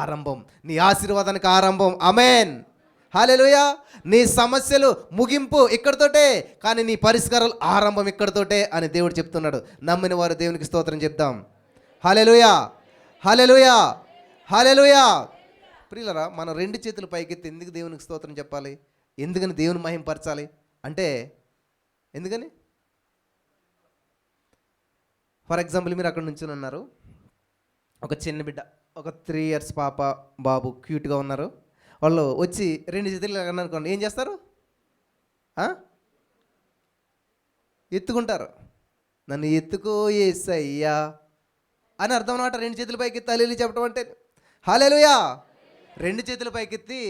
ఆరంభం, నీ ఆశీర్వాదానికి ఆరంభం. ఆమేన్, హల్లెలూయా. నీ సమస్యలు ముగింపు ఇక్కడితోటే, కానీ నీ పరిష్కారాలు ఆరంభం ఇక్కడితోటే అని దేవుడు చెప్తున్నాడు. నమ్మిన వారు దేవునికి స్తోత్రం చెప్దాం. హల్లెలూయా, హల్లెలూయా, హల్లెలూయా. ప్రియులరా, మనం 2 చేతులు పైకెత్తి ఎందుకు దేవునికి స్తోత్రం చెప్పాలి? ఎందుకని దేవుని మహింపరచాలి అంటే, ఎందుకని? ఫర్ ఎగ్జాంపుల్, మీరు అక్కడ నుంచి ఉన్నారు, ఒక చిన్న బిడ్డ, ఒక 3 years పాప బాబు క్యూట్గా ఉన్నారు. వాళ్ళు వచ్చి 2 చేతులు అనుకోండి, ఏం చేస్తారు? ఎత్తుకుంటారు. నన్ను ఎత్తుకో యేసయ్యా అని అర్థం అన్నమాట. 2 చేతుల పైకెత్తి హల్లెలూయా చెప్పడం అంటే. హల్లెలూయా. 2 చేతుల పైకెత్తి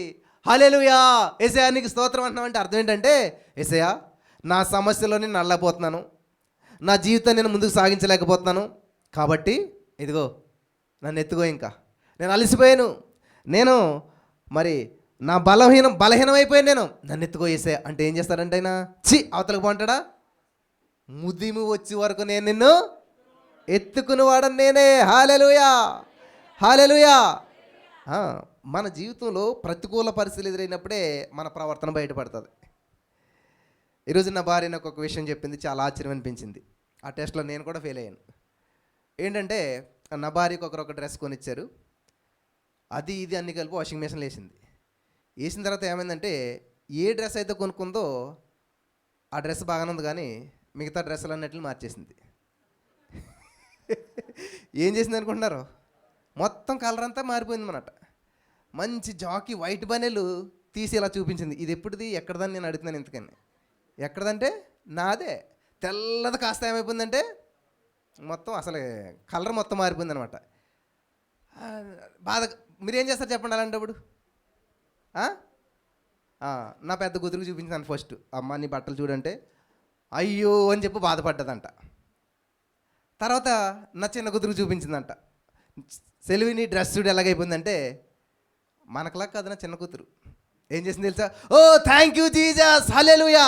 హల్లెలూయా యేసయ్యా నీకు స్తోత్రం అంటున్నామంటే అర్థం ఏంటంటే, యేసయ్యా నా సమస్యలో నేను నల్లపోతున్నాను, నా జీవితాన్ని నేను ముందుకు సాగించలేకపోతున్నాను, కాబట్టి ఇదిగో నన్ను ఎత్తుకో, ఇంకా నేను అలసిపోయాను, నేను మరి నా బలహీనమైపోయాను, నేను నన్ను ఎత్తుకో యేసయ్యా అంటే ఏం చేస్తారంటే ఆయన అవతలకు బాగుంటాడా? ముదిమి వచ్చే వరకు నేను నిన్ను ఎత్తుకునేవాడని నేనే. హల్లెలూయా, హల్లెలూయా. మన జీవితంలో ప్రతికూల పరిస్థితులు ఎదురైనప్పుడే మన ప్రవర్తన బయటపడుతుంది. ఈరోజు నా భార్య నాకు ఒక విషయం చెప్పింది, చాలా ఆశ్చర్యం అనిపించింది. ఆ టెస్ట్లో నేను కూడా ఫెయిల్ అయ్యాను. ఏంటంటే, నా భార్యకు ఒక డ్రెస్ కొనిచ్చారు, అది ఇది అన్ని కలిపి వాషింగ్ మెషిన్లో వేసింది. వేసిన తర్వాత ఏమైందంటే, ఏ డ్రెస్ అయితే కొనుక్కుందో ఆ డ్రెస్ బాగానే ఉంది, కానీ మిగతా డ్రెస్సులు అన్నిటిని మార్చేసింది. ఏం చేసింది అనుకుంటున్నారు? మొత్తం కలర్ అంతా మారిపోయింది అన్నమాట. మంచి జాకీ వైట్ బనీలు తీసి ఇలా చూపించింది. ఇది ఎప్పుడుది, ఎక్కడదని నేను అడుగుతున్నాను. ఇంతకని ఎక్కడదంటే నాదే. తెల్లది కాస్త ఏమైపోయిందంటే మొత్తం అసలు కలర్ మొత్తం మారిపోయింది అనమాట. బాధ. మీరేం చేస్తారు చెప్పండి అలాంటప్పుడు? నా పెద్ద కూతురికి చూపించాను ఫస్ట్, అమ్మ నీ బట్టలు చూడంటే అయ్యో అని చెప్పి బాధపడ్డదంట. తర్వాత నా చిన్న కూతురికి చూపించిందంట, సెలవి నీ డ్రెస్ చూడు ఎలాగైపోయిందంటే, మనకులా కాదు నా చిన్న కూతురు ఏం చేసింది తెలుసా? ఓ థ్యాంక్ యూ జీసస్, హల్లెలూయా,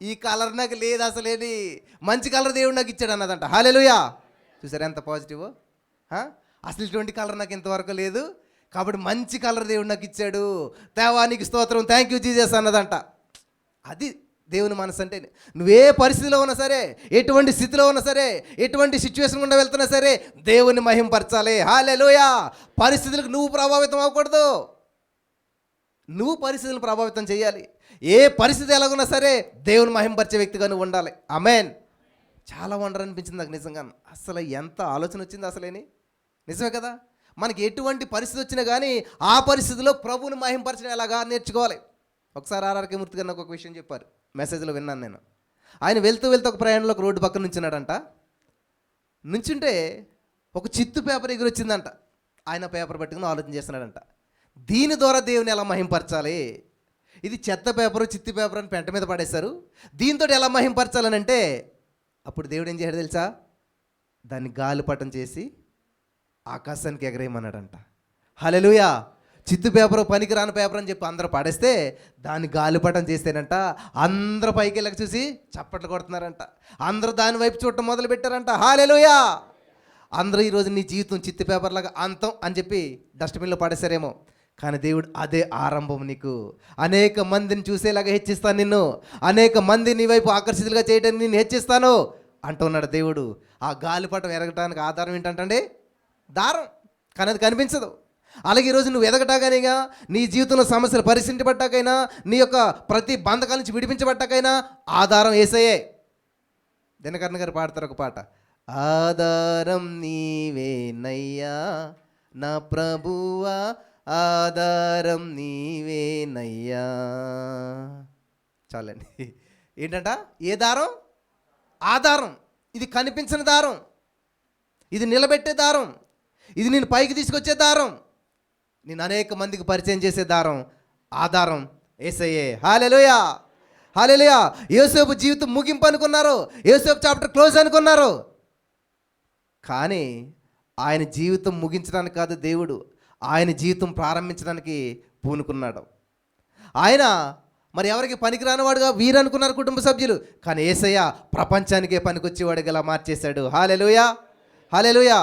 ఈ కలర్ నాకు లేదు అసలేని, మంచి కలర్ దేవుడు నాకు ఇచ్చాడు అన్నదంట. హల్లెలూయా. చూసారా ఎంత పాజిటివ్? అసలు ఇటువంటి కలర్ నాకు ఇంతవరకు లేదు, కాబట్టి మంచి కలర్ దేవుడు నాకు ఇచ్చాడు, దేవానికి స్తోత్రం, థ్యాంక్ యూ జీసస్ అన్నదంట. అది దేవుని మనసు అంటే. నువ్వే పరిస్థితిలో ఉన్నా సరే, ఎటువంటి స్థితిలో ఉన్నా సరే, ఎటువంటి సిచ్యువేషన్ గుండా వెళ్తున్నా సరే, దేవుని మహింపరచాలి. హల్లెలూయా. పరిస్థితులకు నువ్వు ప్రభావితం అవ్వకూడదు, నువ్వు పరిస్థితులను ప్రభావితం చేయాలి. ఏ పరిస్థితి ఎలాగున్నా సరే దేవుని మహింపరిచే వ్యక్తిగా నువ్వు ఉండాలి. ఆమేన్. చాలా వండర్ అనిపించింది నాకు నిజంగా. అసలు ఎంత ఆలోచన వచ్చింది అసలేని, నిజమే కదా. మనకి ఎటువంటి పరిస్థితి వచ్చినా కానీ ఆ పరిస్థితిలో ప్రభువుని మహింపరచడం ఎలాగా నేర్చుకోవాలి. ఒకసారి ఆర్ఆర్కే మూర్తి గారు నాకు ఒక విషయం చెప్పారు, మెసేజ్లో విన్నాను నేను. ఆయన వెళ్తూ వెళ్తూ ఒక ప్రయాణంలో ఒక రోడ్డు పక్కన నుంచున్నాడంట. నుంచుంటే ఒక చిత్తు పేపర్ ఎగురొచ్చిందంట. ఆయన పేపర్ పట్టుకుని ఆలోచన చేస్తున్నాడంట, దీని ద్వారా దేవుని ఎలా మహింపరచాలి, ఇది చెత్త పేపరు చిత్తు పేపర్ అని పెంట మీద పడేశారు, దీంతో ఎలా మహింపరచాలని అంటే అప్పుడు దేవుడు ఏం చేశాడు తెలుసా, దాన్ని గాలిపటం చేసి ఆకాశానికి ఎగరేయమన్నాడంట. హల్లెలూయా. చిత్తు పేపరు పనికిరాని పేపర్ అని చెప్పి అందరూ పడేస్తే దాన్ని గాలిపటం చేస్తేనంట అందరూ పైకి వెళ్ళక చూసి చప్పట్లు కొడుతున్నారంట. అందరూ దాని వైపు చూడటం మొదలు పెట్టారంట. హల్లెలూయా. అందరూ ఈరోజు నీ జీవితం చిత్తు పేపర్ లాగా అంతం అని చెప్పి డస్ట్బిన్లో పడేశారేమో, కానీ దేవుడు అదే ఆరంభం, నీకు అనేక మందిని చూసేలాగా హెచ్చిస్తాను, నిన్ను అనేక మంది నీ వైపు ఆకర్షితులుగా చేయడానికి నేను హెచ్చిస్తాను అంటున్నాడు దేవుడు. ఆ గాలిపటం ఎరగటానికి ఆధారం ఏంటంటే దారం, కానీ అది కనిపించదు. అలాగే ఈరోజు నువ్వు ఎదగటాకైనా, నీ జీవితంలో సమస్యలు పరిశీలించబట్టాకైనా, నీ యొక్క ప్రతి బంధకాల నుంచి విడిపించబట్టాకైనా ఆధారం యేసయ్యే. దినకరణ గారు పాడతారు ఒక పాట, ఆధారం నీవేనయ్యా నా ప్రభువా, ఆధారం నీవేనయ్యా. చాలండి. ఏంటంట, ఏ దారం? ఆధారం. ఇది కనిపించిన దారం, ఇది నిలబెట్టే దారం, ఇది నేను పైకి తీసుకొచ్చే దారం, నేను అనేక మందికి పరిచయం చేసే దారం, ఆధారం యేసయ్యే. హల్లెలూయా, హల్లెలూయా. యోసేపు జీవితం ముగింపు అనుకున్నారు, యోసేపు చాప్టర్ క్లోజ్ అనుకున్నారు, కానీ ఆయన జీవితం ముగించడానికి కాదు దేవుడు, ఆయన జీవితం ప్రారంభించడానికి పూనుకున్నాడు. ఆయన మరి ఎవరికి పనికిరానివాడుగా వీరు అనుకున్నారు కుటుంబ సభ్యులు, కానీ యేసయ్య ప్రపంచానికే పనికొచ్చేవాడిగా ఇలా మార్చేశాడు. హల్లెలూయా, హల్లెలూయా.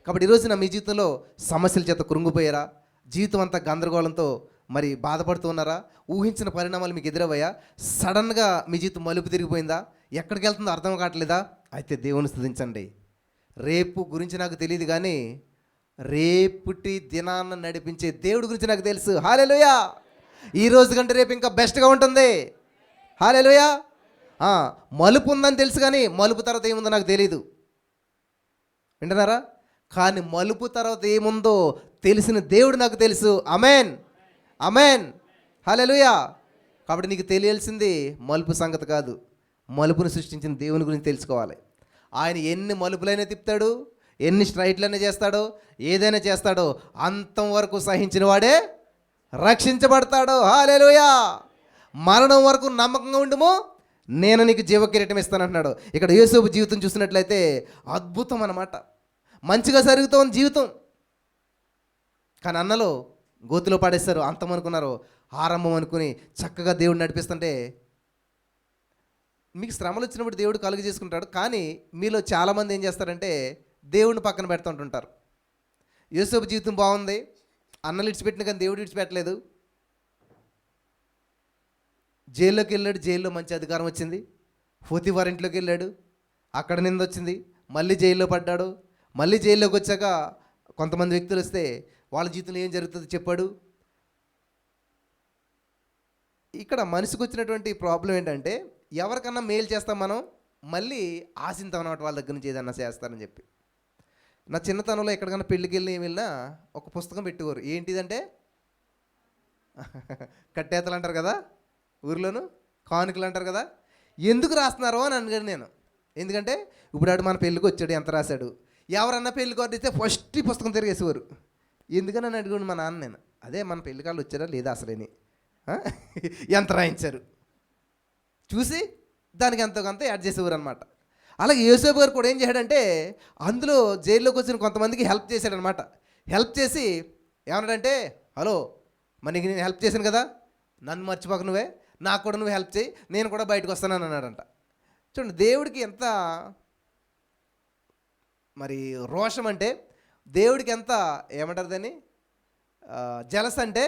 కాబట్టి ఈరోజున మీ జీవితంలో సమస్యల చేత కృంగిపోయారా, జీవితం అంతా గందరగోళంతో మరి బాధపడుతూ ఉన్నారా, ఊహించిన పరిణామాలు మీకు ఎదురవయ్యా, సడన్గా మీ జీవితం మలుపు తిరిగిపోయిందా, ఎక్కడికి వెళ్తుందో అర్థం కావట్లేదా, అయితే దేవుని స్తుతించండి. రేపు గురించి నాకు తెలియదు, కానీ రేపుటి దినాన్ని నడిపించే దేవుడి గురించి నాకు తెలుసు. హల్లెలూయా. ఈ రోజు కంటే రేపు ఇంకా బెస్ట్గా ఉంటుంది. హల్లెలూయా. మలుపు ఉందని తెలుసు, కానీ మలుపు తర్వాత ఏముందో నాకు తెలీదు. వింటున్నారా? కానీ మలుపు తర్వాత ఏముందో తెలిసిన దేవుడు నాకు తెలుసు. ఆమేన్, ఆమేన్, హల్లెలూయా. కాబట్టి నీకు తెలియాల్సింది మలుపు సంగతి కాదు, మలుపును సృష్టించిన దేవుని గురించి తెలుసుకోవాలి. ఆయన ఎన్ని మలుపులైనా తిప్పుతాడు, ఎన్ని స్ట్రైట్లైనా చేస్తాడో, ఏదైనా చేస్తాడో, అంతం వరకు సహించిన వాడే రక్షించబడతాడు. హల్లెలూయా. మరణం వరకు నమ్మకంగా ఉండుము, నేను నీకు జీవకిరీటం ఇస్తానంటున్నాడు. ఇక్కడ యోసేపు జీవితం చూసినట్లయితే అద్భుతం అన్నమాట. మంచిగా జరుగుతోంది జీవితం, కానీ అన్నలో గోతిలో పడేస్తారు. అంతం అనుకున్నారు, ఆరంభం అనుకుని చక్కగా దేవుడు నడిపిస్తుంటే, మీకు శ్రమలు వచ్చినప్పుడు దేవుడు కలుగు చేసుకుంటాడు, కానీ మీలో చాలామంది ఏం చేస్తారంటే దేవుడిని పక్కన పెడుతుంటుంటారు. యోసేపు జీవితం బాగుంది, అన్నలు ఇడిచిపెట్టిన కానీ దేవుడు ఇడిచిపెట్టలేదు. జైల్లోకి వెళ్ళాడు, జైల్లో మంచి అధికారం వచ్చింది. పోతీఫర్ ఇంట్లోకి వెళ్ళాడు, అక్కడ నింద వచ్చింది, మళ్ళీ జైల్లో పడ్డాడు. మళ్ళీ జైల్లోకి వచ్చాక కొంతమంది వ్యక్తులు వస్తే వాళ్ళ జీవితంలో ఏం జరుగుతుందో చెప్పాడు. ఇక్కడ మనిషికి వచ్చినటువంటి ప్రాబ్లం ఏంటంటే, ఎవరికన్నా మేలు చేస్తాం మనం, మళ్ళీ ఆశింతాం అన్నమాట వాళ్ళ దగ్గర నుంచి ఏదన్నా చేస్తారని చెప్పి. నా చిన్నతనంలో ఎక్కడికన్నా పెళ్ళికి వెళ్ళినా ఒక పుస్తకం పెట్టేవారు. ఏంటిదంటే కట్టేతలు అంటారు కదా, ఊరిలోను కానుకలు అంటారు కదా. ఎందుకు రాస్తున్నారో అని అడిగాను నేను. ఎందుకంటే ఇప్పుడు ఆడు మన పెళ్ళికి వచ్చాడు, ఎంత రాశాడు, ఎవరన్నా పెళ్ళికి వదిలితే ఫస్ట్ ఈ పుస్తకం తిరిగేసేవారు. ఎందుకని అని అడిగాడు మా నాన్న. నేను అదే మన పెళ్ళికాళ్ళు వచ్చారా లేదా అసలేని, ఎంత రాయించారు చూసి దానికి ఎంతో కొంత యాడ్ చేసేవారు అనమాట. అలాగే యోసేపు గారు కూడా ఏం చేశాడంటే, అందులో జైల్లోకి వచ్చిన కొంతమందికి హెల్ప్ చేశాడనమాట. హెల్ప్ చేసి ఏమన్నాడంటే, హలో మరి నీకు నేను హెల్ప్ చేశాను కదా, నన్ను మర్చిపోక నువ్వే, నాకు కూడా నువ్వు హెల్ప్ చేయి, నేను కూడా బయటకు వస్తానని అన్నాడంట. చూడండి దేవుడికి ఎంత మరి రోషం అంటే, దేవుడికి ఎంత ఏమంటారు దాన్ని, జలస్ అంటే,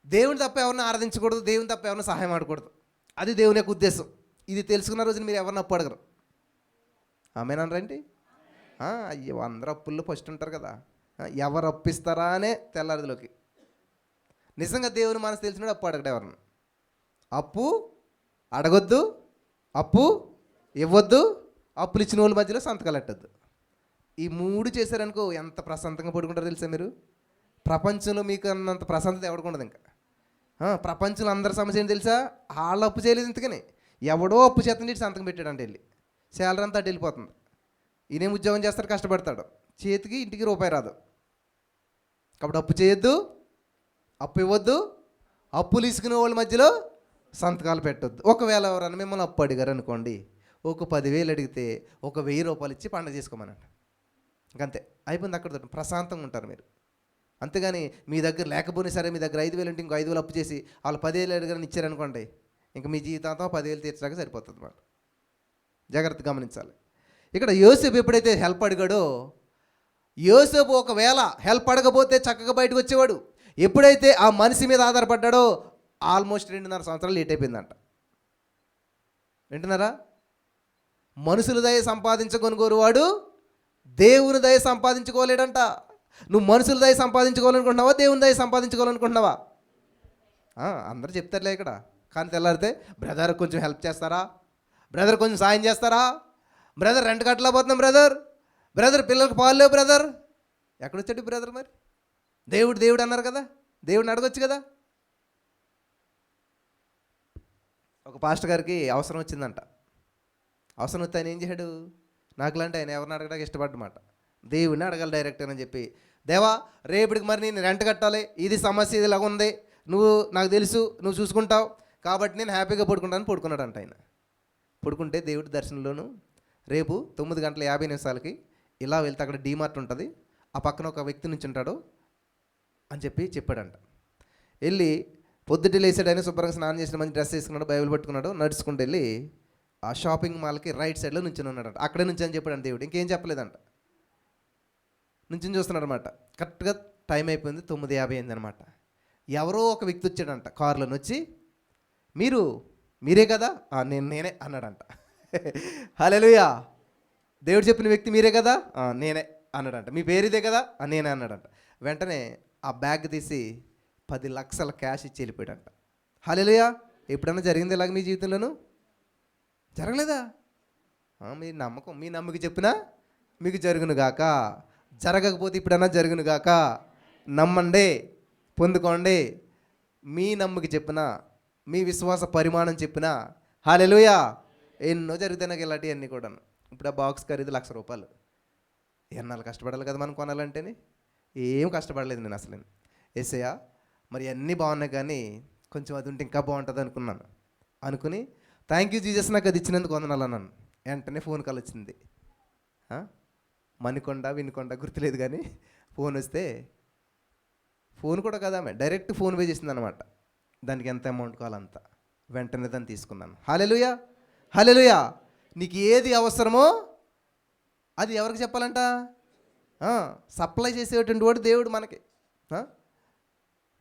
దేవుని తప్ప ఎవరిని ఆరాధించకూడదు, దేవుని తప్ప ఎవరిని సహాయం ఆడకూడదు. అది దేవుని యొక్క ఉద్దేశం. ఇది తెలుసుకున్న రోజున మీరు ఎవరిని అప్పు అడగరు. ఆమేనన్నారేంటి? అయ్యో అందరూ అప్పుల్లో ఫస్ట్ ఉంటారు కదా, ఎవరు అప్పిస్తారా అనే తెల్లారిలోకి. నిజంగా దేవుని మనసు తెలిసినాడు అప్పు అడగడు ఎవరిని. అప్పు అడగొద్దు, అప్పు ఇవ్వద్దు, అప్పులు ఇచ్చిన వాళ్ళ మధ్యలో సంతకాలు పెట్టద్దు. ఈ 3 చేశారనుకో ఎంత ప్రశాంతంగా పడుకుంటారో తెలుసా మీరు? ప్రపంచంలో మీకు అన్నంత ప్రశాంతత ఎవరికి ఉండదు ఇంకా. ప్రపంచంలో అందరి సమస్య ఏంటి తెలుసా? వాళ్ళు అప్పు చేయలేదు ఇంతకని, ఎవడో అప్పు చేతండి సంతకం పెట్టాడంటే వెళ్ళి శాలరీ అంతా అటు వెళ్ళిపోతుంది. ఈయనేం ఉద్యోగం చేస్తాడు, కష్టపడతాడు, చేతికి ఇంటికి రూపాయి రాదు. కాబట్టి అప్పు చేయొద్దు, అప్పు ఇవ్వద్దు, అప్పులు తీసుకునే వాళ్ళ మధ్యలో సంతకాలు పెట్టొద్దు. ఒకవేళ ఎవరన్నా మిమ్మల్ని అప్పు అడిగారు అనుకోండి, ఒక 10,000 అడిగితే ఒక 1,000 రూపాయలు ఇచ్చి పండగ చేసుకోమనండి. ఇంకంతే, అయిపోయింది. అక్కడ ప్రశాంతంగా ఉంటారు మీరు. అంతేగాని మీ దగ్గర లేకపోయినా సరే, మీ దగ్గర 5,000 ఉంటే ఇంకో 5,000 అప్పు చేసి వాళ్ళు 10,000 అడిగారని ఇచ్చారనుకోండి, ఇంకా మీ జీవితాంతం 10,000 తీర్చడానికి సరిపోతుంది అన్నమాట. జాగ్రత్త గమనించాలి. ఇక్కడ యోసేపు ఎప్పుడైతే హెల్ప్ అడిగాడో, యోసేపు ఒకవేళ హెల్ప్ అడగపోతే చక్కగా బయటకు వచ్చేవాడు. ఎప్పుడైతే ఆ మనిషి మీద ఆధారపడ్డాడో ఆల్మోస్ట్ 2.5 సంవత్సరాలు లేట్ అయిపోయిందంట. వింటున్నారా? మనుషుల దయ సంపాదించగొనుగోరువాడు దేవుని దయ సంపాదించుకోలేడంట. నువ్వు మనుషుల దయ సంపాదించుకోవాలనుకుంటున్నావా, దేవుని దయ సంపాదించుకోవాలనుకుంటున్నావా? అందరూ చెప్తారులే ఇక్కడ. కానీ తెల్లారితే బ్రదర్ కొంచెం హెల్ప్ చేస్తారా, బ్రదర్ కొంచెం సాయం చేస్తారా, బ్రదర్ రెంట్ కట్టలేకపోతున్నాం బ్రదర్ పిల్లలకు పాలు లేవు బ్రదర్. ఎక్కడొచ్చాడు బ్రదర్? మరి దేవుడు అన్నారు కదా, దేవుడిని అడగొచ్చు కదా. ఒక పాస్టర్ గారికి అవసరం వచ్చిందంట. అవసరం వస్తే ఆయన ఏం చేశాడు? నాకులాంటి ఆయన ఎవరిని అడగడానికి ఇష్టపడ్డమాట. దేవుడిని అడగాలి డైరెక్ట్ అని చెప్పి, దేవా రేపటికి మరి నేను రెంట్ కట్టాలి, ఇది సమస్య, ఇది ఇలాగ ఉంది, నువ్వు నాకు తెలుసు, నువ్వు చూసుకుంటావు, కాబట్టి నేను హ్యాపీగా పడుకుంటాను పడుకున్నాడంట. ఆయన పడుకుంటే దేవుడి దర్శనంలోను రేపు 9:50 ఇలా వెళ్తే అక్కడ డీమార్ట్ ఉంటుంది, ఆ పక్కన ఒక వ్యక్తి నుంచి ఉంటాడు అని చెప్పాడంట. వెళ్ళి పొద్దుటే లేసాడు, ఆయన శుభ్రంగా స్నానం చేసిన మంచి డ్రెస్ వేసుకున్నాడు, బైబిల్ పట్టుకున్నాడు, నడుచుకుంటూ వెళ్ళి ఆ షాపింగ్ మాల్కి రైట్ సైడ్లో నుంచుని ఉన్నాడంట. అక్కడే నుంచి అని చెప్పాడు దేవుడు, ఇంకేం చెప్పలేదంట. నుంచి చూస్తున్నాడు అనమాట. కరెక్ట్గా టైం అయిపోయింది, 9:50 అయింది అనమాట. ఎవరో ఒక వ్యక్తి వచ్చాడంట, కారులోని వచ్చి, మీరే కదా? నేనే అన్నాడంట. హల్లెలూయా. దేవుడు చెప్పిన వ్యక్తి మీరే కదా? నేనే అన్నాడంట. మీ పేరు ఇదే కదా? నేనే అన్నాడంట. వెంటనే ఆ బ్యాగ్ తీసి 10 లక్షల క్యాష్ ఇచ్చి వెళ్ళిపోయాడంట. హల్లెలూయా. ఎప్పుడన్నా జరిగింది ఇలాగ మీ జీవితంలోనూ? జరగలేదా? మీ నమ్మకం చెప్పినా మీకు జరుగునుగాక. జరగకపోతే ఇప్పుడన్నా జరుగునుగాక. నమ్మండి, పొందుకోండి. మీ నమ్మక చెప్పినా, మీ విశ్వాస పరిమాణం చెప్పినా, హల్లెలూయా, ఎన్నో జరుగుతాయి నాకు ఇలాంటివన్నీ కూడా. ఇప్పుడు ఆ బాక్స్ ఖరీదు ₹1,00,000. ఎన్నాళ్ళు కష్టపడాలి కదా మనం కొనాలంటేనే. ఏం కష్టపడలేదు నేను అసలు. యేసయ్యా మరి అన్నీ బాగున్నాయి కానీ కొంచెం అది ఉంటే ఇంకా బాగుంటుంది అనుకుని థ్యాంక్ యూ జీసస్ నాకు అది ఇచ్చినందుకు వందనాలు అన్నాను. వెంటనే ఫోన్ కాల్ వచ్చింది. వినుకొండ గుర్తులేదు కానీ ఫోన్ వస్తే, ఫోన్ కూడా కదా ఆమె డైరెక్ట్ ఫోన్ పే చేసింది అనమాట. దానికి ఎంత అమౌంట్ కావాలంత వెంటనే దాన్ని తీసుకున్నాను. హల్లెలూయా, హల్లెలూయా. నీకు ఏది అవసరమో అది ఎవరికి చెప్పాలంట? సప్లై చేసేటువంటి వాడు దేవుడు మనకి.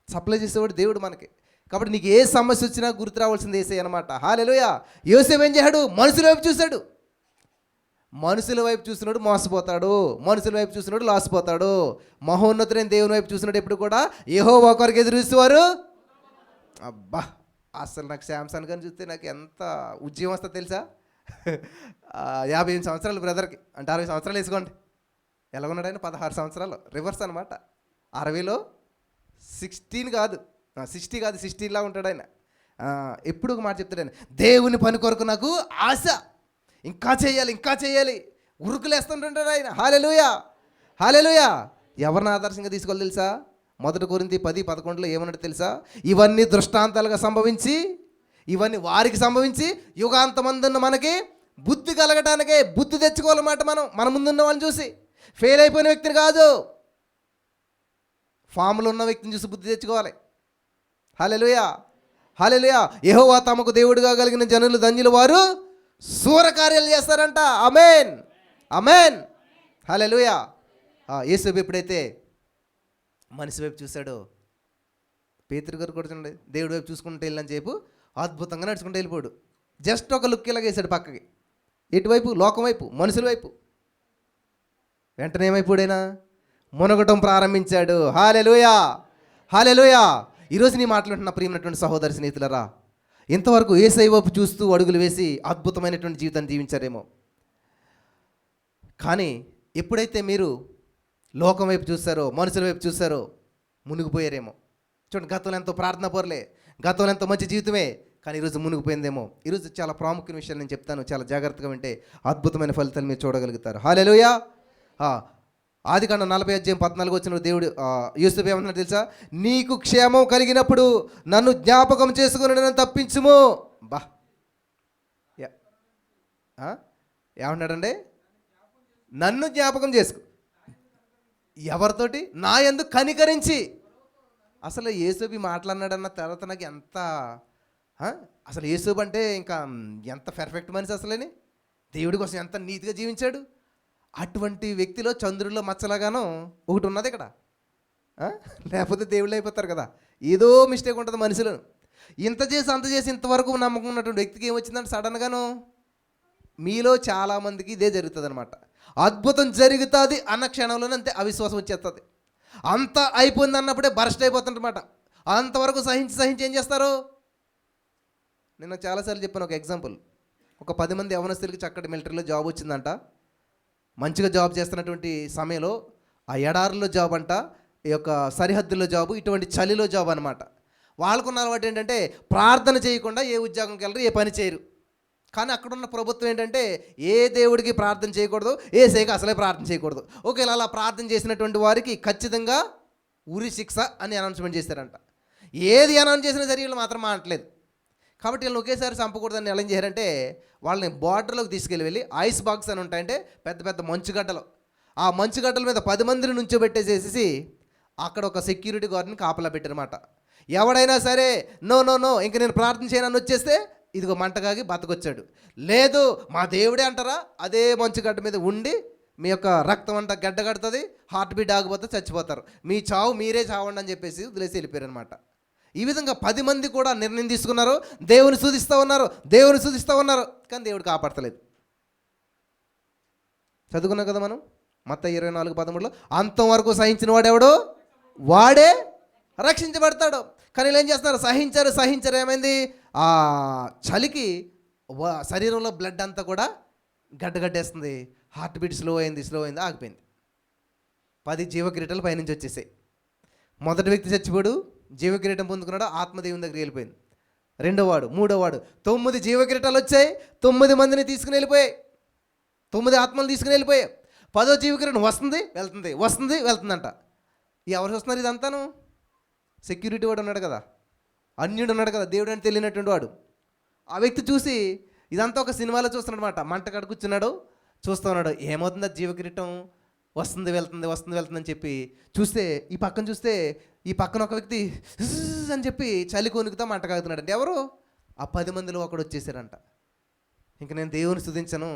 సప్లై చేసేవాడు దేవుడు మనకి. కాబట్టి నీకు ఏ సమస్య వచ్చినా గుర్తు రావాల్సింది యేసయ్య అనమాట. హల్లెలూయా. యోసేపు ఏం చేశాడు? మనుషుల వైపు చూశాడు. మనుషుల వైపు చూసినాడు మోసపోతాడు, మనుషుల వైపు చూసినాడు లాసిపోతాడు. మహోన్నతుడైన దేవుని వైపు చూసినాడు ఎప్పుడు కూడా యెహోవా కొరకు ఎదురు చూసేవారు. అబ్బా, అసలు నాకు శాంసంగ్ అని చూస్తే నాకు ఎంత ఉద్యమం వస్తుందో తెలుసా? 58 సంవత్సరాలు బ్రదర్కి, అంటే 60 సంవత్సరాలు వేసుకోండి. ఎలా ఉన్నాడు ఆయన? 16 సంవత్సరాలు, రివర్స్ అనమాట. 60లో 16 కాదు, 60 కాదు, 16లా ఉంటాడు ఆయన. ఎప్పుడు ఒక మాట చెప్తాడు ఆయన, దేవుని పని కొరకు నాకు ఆశ, ఇంకా చేయాలి ఉరుకులేస్తుంటాడు ఆయన. హల్లెలూయా, హల్లెలూయా. ఎవరిని ఆదర్శంగా తీసుకోవాలి తెలుసా? 1 కొరింథీ 10:11 ఏమన్నాడు తెలుసా? ఇవన్నీ దృష్టాంతాలుగా సంభవించి, ఇవన్నీ వారికి సంభవించి యుగాంతమందున్న మనకి బుద్ధి కలగటానికే. బుద్ధి తెచ్చుకోవాలన్నమాట మన ముందున్న వాళ్ళని చూసి. ఫెయిల్ అయిపోయిన వ్యక్తిని కాదు, ఫామ్లో ఉన్న వ్యక్తిని చూసి బుద్ధి తెచ్చుకోవాలి. హల్లెలూయా, హల్లెలూయా. యెహోవా తమకు దేవుడిగా కలిగిన జనులు ధన్యులు, వారు సూరకార్యాలు చేస్తారంట. ఆమేన్, ఆమేన్, హల్లెలూయా. యేసు ఎప్పుడైతే మనిషి వైపు చూశాడో, పేతురు గారు కూడా చూడండి, దేవుడి వైపు చూసుకుంటూ వెళ్ళని చెప్పు అద్భుతంగా నడుచుకుంటూ వెళ్ళిపోయాడు. జస్ట్ ఒక లుక్ ఇలాగ వేసాడు పక్కకి. ఎటువైపు? లోకం వైపు, మనుషుల వైపు. వెంటనే ఏమైపోయాడైనా? మునగటం ప్రారంభించాడు. హల్లెలూయా, హల్లెలూయా. ఈరోజు నీ మాట్లాడుతున్న ప్రియమైనటువంటి సహోదరి స్నేహితులరా, ఇంతవరకు యేసయ్య వైపు చూస్తూ అడుగులు వేసి అద్భుతమైనటువంటి జీవితాన్ని జీవించారేమో, కానీ ఎప్పుడైతే మీరు లోకం వైపు చూస్తారో, మనుషుల వైపు చూస్తారో మునిగిపోయారేమో. చూడండి, గతంలో ఎంతో ప్రార్థన పరులే, గతంలో ఎంతో మంచి జీవితమే, కానీ ఈరోజు మునిగిపోయిందేమో. ఈరోజు చాలా ప్రాముఖ్యమైన విషయాలు నేను చెప్తాను, చాలా జాగ్రత్తగా వింటే అద్భుతమైన ఫలితాలు మీరు చూడగలుగుతారు. హల్లెలూయా. ఆదికాండం 40:14 వచ్చిన దేవుడు యూసుఫ్ ఏమన్నాడు తెలుసా? నీకు క్షేమం కలిగినప్పుడు నన్ను జ్ఞాపకం చేసుకుని నన్ను తప్పించుము. బా ఏమన్నాడండి? నన్ను జ్ఞాపకం చేసుకో. ఎవరితోటి? నా యందు కనికరించి. అసలు యేసోబు మాట్లాడినాడన్న తర్వాత నాకు ఎంత అసలు యేసోబు అంటే ఇంకా ఎంత పర్ఫెక్ట్ మనిషి అసలేని, దేవుడి కోసం ఎంత నీతిగా జీవించాడు. అటువంటి వ్యక్తిలో చంద్రుల్లో మచ్చలాగానో ఒకటి ఉన్నది ఇక్కడ. లేకపోతే దేవుళ్ళు అయిపోతారు కదా, ఏదో మిస్టేక్ ఉంటుంది మనుషులు. ఇంత చేసి అంత చేసి ఇంతవరకు నమ్మకం ఉన్నటువంటి వ్యక్తికి ఏమొచ్చిందంటే సడన్గాను మీలో చాలామందికి ఇదే జరుగుతుంది అనమాట. అద్భుతం జరుగుతుంది అన్న క్షణంలోనే అంతే అవిశ్వాసం వచ్చేస్తుంది. అంత అయిపోయింది అన్నప్పుడే బర్స్ట్ అయిపోతుందన్నమాట. అంతవరకు సహించి ఏం చేస్తారు? నేను చాలాసార్లు చెప్పాను ఒక ఎగ్జాంపుల్. ఒక 10 మంది యవనస్తులకి చక్కటి మిలిటరీలో జాబ్ వచ్చిందంట. మంచిగా జాబ్ చేస్తున్నటువంటి సమయంలో ఆ ఎడారుల్లో జాబ్ అంట, ఈ యొక్క సరిహద్దుల్లో జాబు, ఇటువంటి చలిలో జాబ్ అనమాట. వాళ్ళకున్న అలవాటు ఏంటంటే ప్రార్థన చేయకుండా ఏ ఉద్యోగంకి వెళ్ళరు, ఏ పని చేయరు. కానీ అక్కడున్న ప్రభుత్వం ఏంటంటే ఏ దేవుడికి ప్రార్థన చేయకూడదు, ఏ సేక అసలే ప్రార్థన చేయకూడదు. ఒకవేళ అలా ప్రార్థన చేసినటువంటి వారికి ఖచ్చితంగా ఉరి శిక్ష అని అనౌన్స్మెంట్ చేశారంట. ఏది అనౌన్స్ చేసినా సరే వీళ్ళు మాత్రం మానట్లేదు. కాబట్టి వీళ్ళని ఒకేసారి చంపకూడదని ఎలా చేశారంటే వాళ్ళని బార్డర్లోకి తీసుకెళ్ళి ఐస్ బాక్స్ అని ఉంటాయంటే పెద్ద పెద్ద మంచుగడ్డలు, ఆ మంచుగడ్డల మీద 10 మందిని నుంచోబెట్టేసేసి అక్కడ ఒక సెక్యూరిటీ గార్డ్ని కాపలా పెట్టారన్నమాట. ఎవడైనా సరే నో నో నో ఇంక నేను ప్రార్థన చేయనని వచ్చేస్తే ఇదిగో మంటగాగి బతకొచ్చాడు, లేదు మా దేవుడే అంటారా, అదే మంచుగడ్డ మీద ఉండి మీ యొక్క రక్తం అంతా గడ్డ కడుతుంది, హార్ట్ బీట్ ఆగిపోతే చచ్చిపోతారు, మీ చావు మీరే చావండి అని చెప్పేసి వదిలేసి వెళ్ళిపోయారు అనమాట. ఈ విధంగా 10 మంది కూడా నిర్ణయం తీసుకున్నారు, దేవుని స్తుతిస్తూ ఉన్నారు, కానీ దేవుడు కాపాడతలేదు. చదువుకున్నాం కదా మనం మత్తయి 24:13 అంతం వరకు సహించిన వాడెవడో వాడే రక్షించబడతాడు. కానీ వీళ్ళు ఏం చేస్తున్నారు? సహించారు. ఏమైంది? ఆ చలికి శరీరంలో బ్లడ్ అంతా కూడా గడ్డగడ్డేస్తుంది, హార్ట్ బీట్ స్లో అయింది, ఆగిపోయింది. 10 జీవకిరీటాలు పైనుంచి వచ్చేసాయి. మొదటి వ్యక్తి చచ్చిపోడు, జీవకిరీటం పొందుకున్నాడు, ఆత్మదేవుని దగ్గరికి వెళ్ళిపోయింది. రెండోవాడు, మూడోవాడు, 9 జీవకిరీటాలు వచ్చాయి, 9 మందిని తీసుకుని వెళ్ళిపోయాయి, 9 ఆత్మలు తీసుకుని వెళ్ళిపోయాయి. 10వ జీవకిరీటం వస్తుంది వెళ్తుందంట. ఎవరు చూస్తున్నారు ఇదంతాను? సెక్యూరిటీ వాడు ఉన్నాడు కదా, అన్యుడు ఉన్నాడు కదా, దేవుడు అని తెలియనటువంటి వాడు. ఆ వ్యక్తి చూసి ఇదంతా ఒక సినిమాలో చూస్తున్నాడు అనమాట. మంట కాడ కూర్చున్నాడు, చూస్తూ ఉన్నాడు. ఏమవుతుంది? జీవకిరీటం వస్తుంది వెళ్తుంది అని చెప్పి చూస్తే ఈ పక్కన ఒక వ్యక్తి అని చెప్పి చలి కొనుకుతా మంట కాగుతున్నాడు. అంటే ఎవరు? ఆ 10 మందిలో ఒకడు వచ్చేసారంట. ఇంక నేను దేవుని స్తుతించను,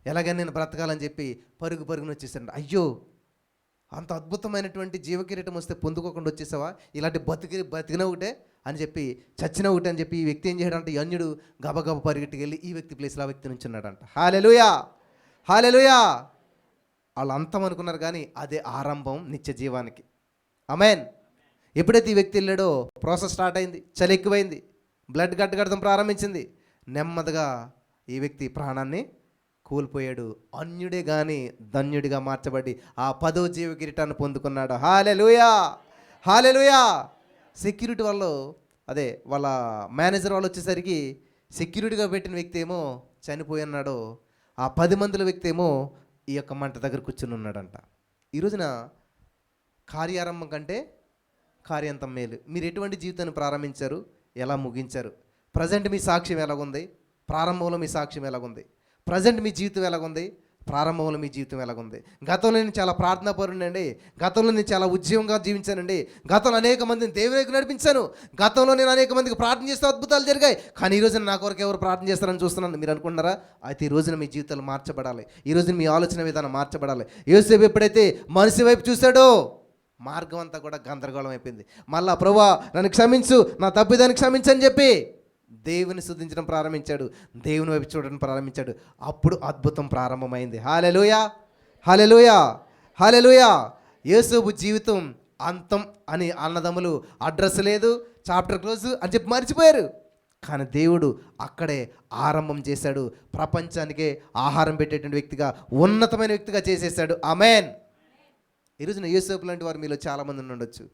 ఎలాగైనా నేను బ్రతకాలని చెప్పి పరుగున వచ్చేసారంట. అయ్యో, అంత అద్భుతమైనటువంటి జీవకిరీటం వస్తే పొందుకోకుండా వచ్చేసావా, ఇలాంటి బతికిన ఒకటే అని చెప్పి చచ్చిన ఒకటే అని చెప్పి ఈ వ్యక్తి ఏం చేయడంటే అన్యుడు గబగబ పరిగెట్టుకు వెళ్ళి ఈ వ్యక్తి ప్లేస్లో ఆ వ్యక్తి నుంచి ఉన్నాడంట. హల్లెలూయా. వాళ్ళు అంతం అనుకున్నారు, కానీ అదే ఆరంభం నిత్య జీవానికి. ఆమేన్. ఎప్పుడైతే ఈ వ్యక్తి వెళ్ళాడో ప్రాసెస్ స్టార్ట్ అయింది, చలి ఎక్కువైంది, బ్లడ్ గడ్డగడతం ప్రారంభించింది. నెమ్మదిగా ఈ వ్యక్తి ప్రాణాన్ని కోల్పోయాడు. అన్యుడే కానీ ధన్యుడిగా మార్చబడి ఆ 10వ జీవ కిరీటాన్ని పొందుకున్నాడు. హల్లెలూయా. సెక్యూరిటీ వాళ్ళు వాళ్ళ మేనేజర్ వాళ్ళు వచ్చేసరికి సెక్యూరిటీగా పెట్టిన వ్యక్తి ఏమో చనిపోయి ఉన్నాడు, ఆ 10 మందిల వ్యక్తి ఏమో ఈ యొక్క మంట దగ్గర కూర్చుని ఉన్నాడంట. ఈ రోజున కార్యారంభం కంటే కార్యాంతం మేలు. మీరు ఎటువంటి జీవితాన్ని ప్రారంభించారు, ఎలా ముగించారు? ప్రజెంట్ మీ సాక్ష్యం ఎలాగుంది, ప్రారంభంలో మీ సాక్ష్యం ఎలాగుంది? ప్రజెంట్ మీ జీవితం ఎలాగుంది, ప్రారంభంలో మీ జీవితం ఎలాగుంది? గతంలో నేను చాలా ప్రార్థనాపరుడండి, గతంలో నేను చాలా ఉద్యమంగా జీవించానండి, గతంలో అనేక మందిని దేవునికి నడిపించాను, గతంలో నేను అనేక మందికి ప్రార్థన చేస్తే అద్భుతాలు జరిగాయి, కానీ ఈ రోజున నా కొరకు ఎవరు ప్రార్థన చేస్తారని చూస్తున్నాను మీరు అనుకుంటున్నారా? అయితే ఈ రోజున మీ జీవితాలు మార్చబడాలి, ఈ రోజున మీ ఆలోచన విధానం మార్చబడాలి. యోసేపు ఎప్పుడైతే మనిషి వైపు చూశాడో మార్గం అంతా కూడా గందరగోళం అయిపోయింది. మళ్ళా ప్రభువా నన్ను క్షమించు, నా తప్పిదాన్ని క్షమించని చెప్పి దేవుని స్తుతించడం ప్రారంభించాడు, దేవుని వైపు చూడడం ప్రారంభించాడు. అప్పుడు అద్భుతం ప్రారంభమైంది. హల్లెలూయా. యోసేపు జీవితం అంతం అని అన్నదమ్ములు అడ్రస్ లేదు, చాప్టర్ క్లోజ్ అని చెప్పి మర్చిపోయారు. కానీ దేవుడు అక్కడే ఆరంభం చేశాడు. ప్రపంచానికే ఆహారం పెట్టేటువంటి వ్యక్తిగా, ఉన్నతమైన వ్యక్తిగా చేసేసాడు. ఆమేన్. ఈరోజున యోసేపు లాంటి వారు మీలో చాలామంది ఉండొచ్చు.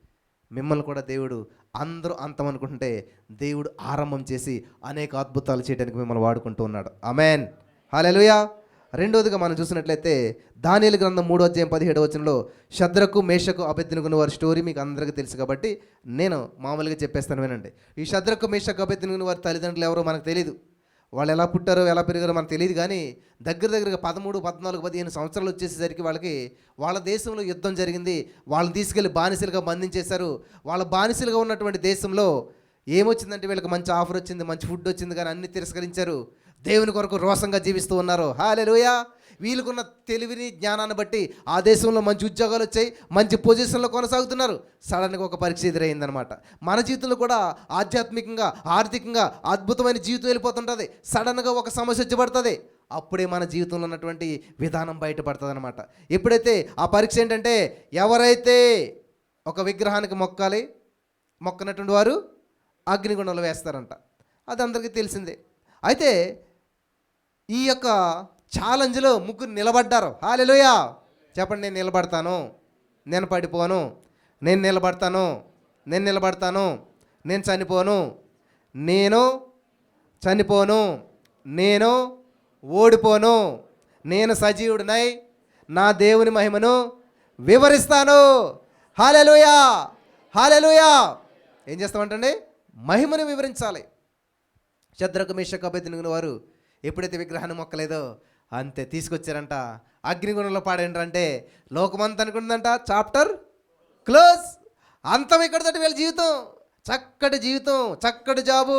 మిమ్మల్ని కూడా దేవుడు అందరూ అంతం అనుకుంటుంటే దేవుడు ఆరంభం చేసి అనేక అద్భుతాలు చేయడానికి మిమ్మల్ని వాడుకుంటూ ఉన్నాడు. ఆమేన్. హల్లెలూయా. రెండోదిగా మనం చూసినట్లయితే దానియేలు గ్రంథం 3:17 షద్రకు మేషకు అబేద్నెగో వారి స్టోరీ మీకు అందరికీ తెలుసు కాబట్టి నేను మామూలుగా చెప్పేస్తాను, వినండి. ఈ షద్రకు మేషకు అబేద్నెగో వారి తల్లిదండ్రులు ఎవరో మనకు తెలియదు. వాళ్ళు ఎలా పుట్టారో ఎలా పెరిగారో మనకు తెలియదు. కానీ దగ్గరగా 13, 14, 15 సంవత్సరాలు వచ్చేసరికి వాళ్ళ దేశంలో యుద్ధం జరిగింది. వాళ్ళని తీసుకెళ్ళి బానిసలుగా బంధించేశారు. వాళ్ళ బానిసలుగా ఉన్నటువంటి దేశంలో ఏమొచ్చిందంటే వీళ్ళకి మంచి ఆఫర్ వచ్చింది, మంచి ఫుడ్ వచ్చింది, కానీ అన్ని తిరస్కరించారు. దేవుని కొరకు రోషంగా జీవిస్తూ ఉన్నారు. హల్లెలూయా. వీళ్ళకున్న తెలివిని జ్ఞానాన్ని బట్టి ఆ దేశంలో మంచి ఉద్యోగాలు వచ్చాయి, మంచి పొజిషన్లో కొనసాగుతున్నారు. సడన్గా ఒక పరీక్ష ఎదురైందనమాట. మన జీవితంలో కూడా ఆధ్యాత్మికంగా, ఆర్థికంగా అద్భుతమైన జీవితం వెళ్ళిపోతుంటుంది. సడన్గా ఒక సమస్య వచ్చి పడుతుంది. అప్పుడే మన జీవితంలో ఉన్నటువంటి విధానం బయటపడుతుంది అనమాట. ఎప్పుడైతే ఆ పరీక్ష ఏంటంటే, ఎవరైతే ఒక విగ్రహానికి మొక్కనటువంటి వారు అగ్నిగుండంలో వేస్తారంట. అది అందరికీ తెలిసిందే. అయితే ఈ యొక్క ఛాలెంజ్లో ముగ్గురు నిలబడ్డారు. హల్లెలూయా. చెప్పండి, నేను నిలబడతాను, నేను పడిపోను, నేను నిలబడతాను, నేను నిలబడతాను, నేను చనిపోను, నేను చనిపోను, నేను ఓడిపోను, నేను సజీవుడినై నా దేవుని మహిమను వివరిస్తాను. హల్లెలూయా. హల్లెలూయా. ఏం చేస్తామంటండి? మహిమను వివరించాలి. షద్రకు మేషకు అబేద్నెగో వారు ఎప్పుడైతే విగ్రహాన్ని మొక్కలేదో అంతే తీసుకొచ్చారంట, అగ్నిగుణంలో పాడేంటారంటే లోకమంతా అనుకుంటుందంట చాప్టర్ క్లోజ్, అంతం ఇక్కడితోటి వీళ్ళ జీవితం. చక్కటి జీవితం, చక్కటి జాబు,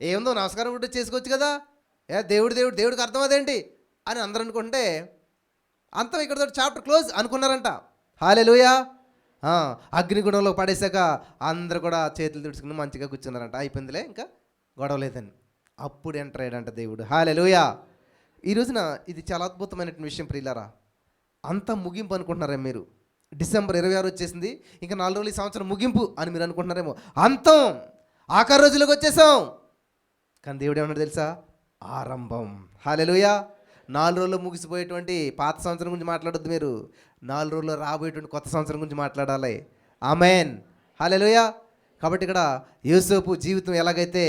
ఏముందో నమస్కారం కూడా చేసుకోవచ్చు కదా, దేవుడికి అర్థం అదేంటి అని అందరూ అనుకుంటే అంతం ఇక్కడితో చాప్టర్ క్లోజ్ అనుకున్నారంట. హల్లెలూయా. అగ్నిగుణంలో పడేశాక అందరూ కూడా చేతులు తుడుచుకుని మంచిగా కూర్చున్నారంట. అయిపోయిందిలే, ఇంకా గొడవ లేదని. అప్పుడు ఎంటర్ అయ్యాడంట దేవుడు. హల్లెలూయా. ఈ రోజున ఇది చాలా అద్భుతమైనటువంటి విషయం ప్రియులారా. అంతా ముగింపు అనుకుంటున్నారేమో మీరు. డిసెంబర్ 26 వచ్చేసింది, ఇంకా 4 రోజులు ఈ సంవత్సరం ముగింపు అని మీరు అనుకుంటున్నారేమో. అంతం, ఆఖరి రోజులకు వచ్చేసాం. కానీ దేవుడు ఏమన్నాడు తెలుసా? ఆరంభం. హల్లెలూయా. 4 రోజుల్లో ముగిసిపోయేటువంటి పాత సంవత్సరం గురించి మాట్లాడొద్దు మీరు. 4 రోజుల్లో రాబోయేటువంటి కొత్త సంవత్సరం గురించి మాట్లాడాలి. ఆమేన్. హల్లెలూయా. కాబట్టి ఇక్కడ యోసేపు జీవితం ఎలాగైతే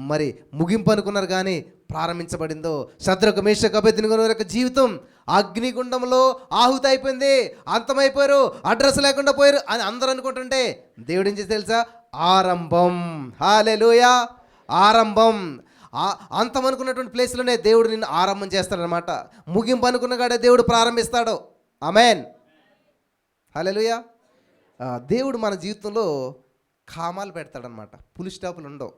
మరి ముగింపు అనుకున్నారు కానీ ప్రారంభించబడిందో, షద్రకు మేషకు అబేద్నెగో యొక్క జీవితం అగ్నిగుండంలో ఆహుతి అయిపోయింది, అంతమైపోయారు, అడ్రస్ లేకుండా పోయారు అని అందరూ అనుకుంటుంటే దేవుడు ఏం చేసి తెలుసా? ఆరంభం. హల్లెలూయా. ఆరంభం. అంతం అనుకున్నటువంటి ప్లేస్లోనే దేవుడు నిన్ను ఆరంభం చేస్తాడనమాట. ముగింపు అనుకున్న కాడే దేవుడు ప్రారంభిస్తాడు. ఆమేన్. హల్లెలూయా. దేవుడు మన జీవితంలో కామాలు పెడతాడనమాట. పులి స్టాపులు ఉండవు.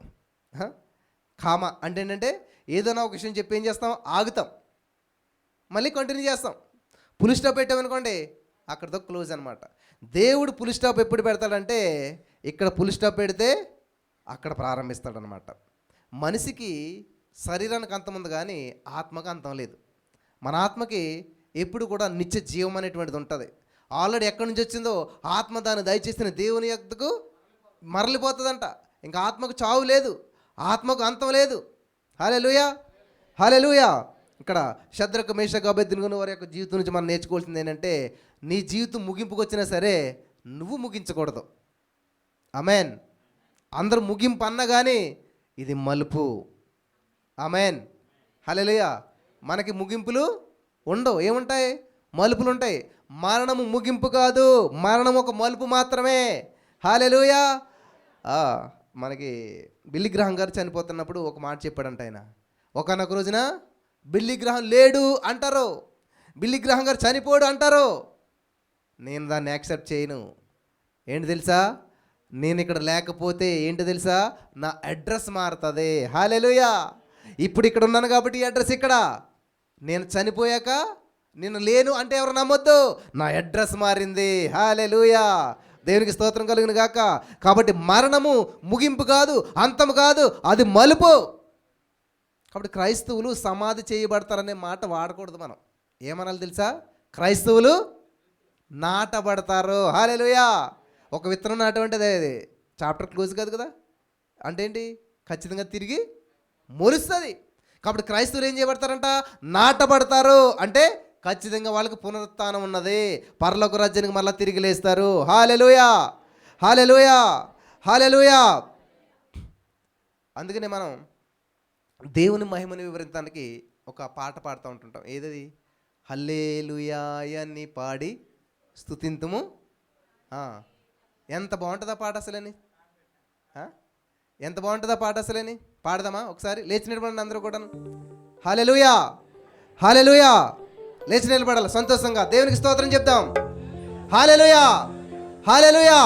కామా అంటే ఏంటంటే ఏదైనా ఒక విషయం చెప్పి ఏం చేస్తాం? ఆగుతాం, మళ్ళీ కంటిన్యూ చేస్తాం. పులి స్టాప్ పెట్టామనుకోండి అక్కడితో క్లోజ్ అనమాట. దేవుడు పులి స్టాప్ ఎప్పుడు పెడతాడంటే ఇక్కడ పులి స్టాప్ పెడితే అక్కడ ప్రారంభిస్తాడనమాట. మనిషికి శరీరానికి అంతం ఉంది కానీ ఆత్మకు అంతం లేదు. మన ఆత్మకి ఎప్పుడు కూడా నిత్య జీవం అనేటువంటిది ఉంటుంది. ఆల్రెడీ ఎక్కడి నుంచి వచ్చిందో ఆత్మ దాన్ని దయచేసిన దేవుని యొద్దకు మరలిపోతుందంట. ఇంకా ఆత్మకు చావు లేదు, ఆత్మకు అంతం లేదు. హల్లెలూయా. హల్లెలూయా. ఇక్కడ షద్రకు మేషకు అబేద్నెగో వారి యొక్క జీవితం నుంచి మనం నేర్చుకోవాల్సింది ఏంటంటే, నీ జీవితం ముగింపుకు వచ్చినా సరే నువ్వు ముగించకూడదు. ఆమేన్. అందరూ ముగింపు అన్న కానీ ఇది మలుపు. ఆమేన్. హల్లెలూయా. మనకి ముగింపులు ఉండవు. ఏముంటాయి? మలుపులు ఉంటాయి. మరణము ముగింపు కాదు, మరణం ఒక మలుపు మాత్రమే. హల్లెలూయా. మనకి బిల్లీ గ్రహాం గారు చనిపోతున్నప్పుడు ఒక మాట చెప్పాడంట ఆయన. ఒకనొక రోజున బిల్లీ గ్రహాం లేడు అంటారు, బిల్లీ గ్రహాం గారు చనిపోడు అంటారు. నేను దాన్ని యాక్సెప్ట్ చేయను. ఏంటి తెలుసా? నేను ఇక్కడ లేకపోతే ఏంటి తెలుసా? నా అడ్రస్ మారుతుంది. హల్లెలూయా. ఇప్పుడు ఇక్కడ ఉన్నాను కాబట్టి ఈ అడ్రస్ ఇక్కడ. నేను చనిపోయాక నేను లేను అంటే ఎవరు నమ్మొద్దు. నా అడ్రస్ మారింది. హల్లెలూయా. దేవునికి స్తోత్రం కలుగును గాక. కాబట్టి మరణము ముగింపు కాదు, అంతము కాదు, అది మలుపు. కాబట్టి క్రైస్తవులు సమాధి చేయబడతారనే మాట వాడకూడదు. మనం ఏమనాలి తెలుసా? క్రైస్తవులు నాటబడతారు. హల్లెలూయా. ఒక విత్తనం నాటమంటే అదే చాప్టర్ క్లోజ్ కాదు కదా. అంటే ఏంటి? ఖచ్చితంగా తిరిగి మొలుస్తుంది. కాబట్టి క్రైస్తవులు ఏం చేయబడతారంట? నాటబడతారు. అంటే ఖచ్చితంగా వాళ్ళకి పునరుత్థానం ఉన్నది, పరలోక రాజ్యానికి మళ్ళీ తిరిగి లేస్తారు. హల్లెలూయా, హల్లెలూయా, హల్లెలూయా. అందుకనే మనం దేవుని మహిమని వివరించడానికి ఒక పాట పాడుతూ ఉంటుంటాం. ఏదది? హల్లెలూయా అని పాడి స్తుతింతుము. ఎంత బాగుంటుందా పాట అసలని? ఎంత బాగుంటుందా పాట అసలని? పాడదామా ఒకసారి? లేచి నిలబడండి అందరూ కూడా. హల్లెలూయా, హల్లెలూయా. లేచి నిలబడాలి, సంతోషంగా దేవునికి స్తోత్రం చెప్దాం. హల్లెలూయా, హల్లెలూయా.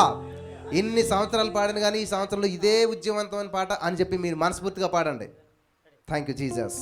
ఇన్ని సంవత్సరాలు పాడాను కానీ ఈ సంవత్సరంలో ఇదే ఉద్యమవంతమైన పాట అని చెప్పి మీరు మనస్ఫూర్తిగా పాడండి. Thank you Jesus.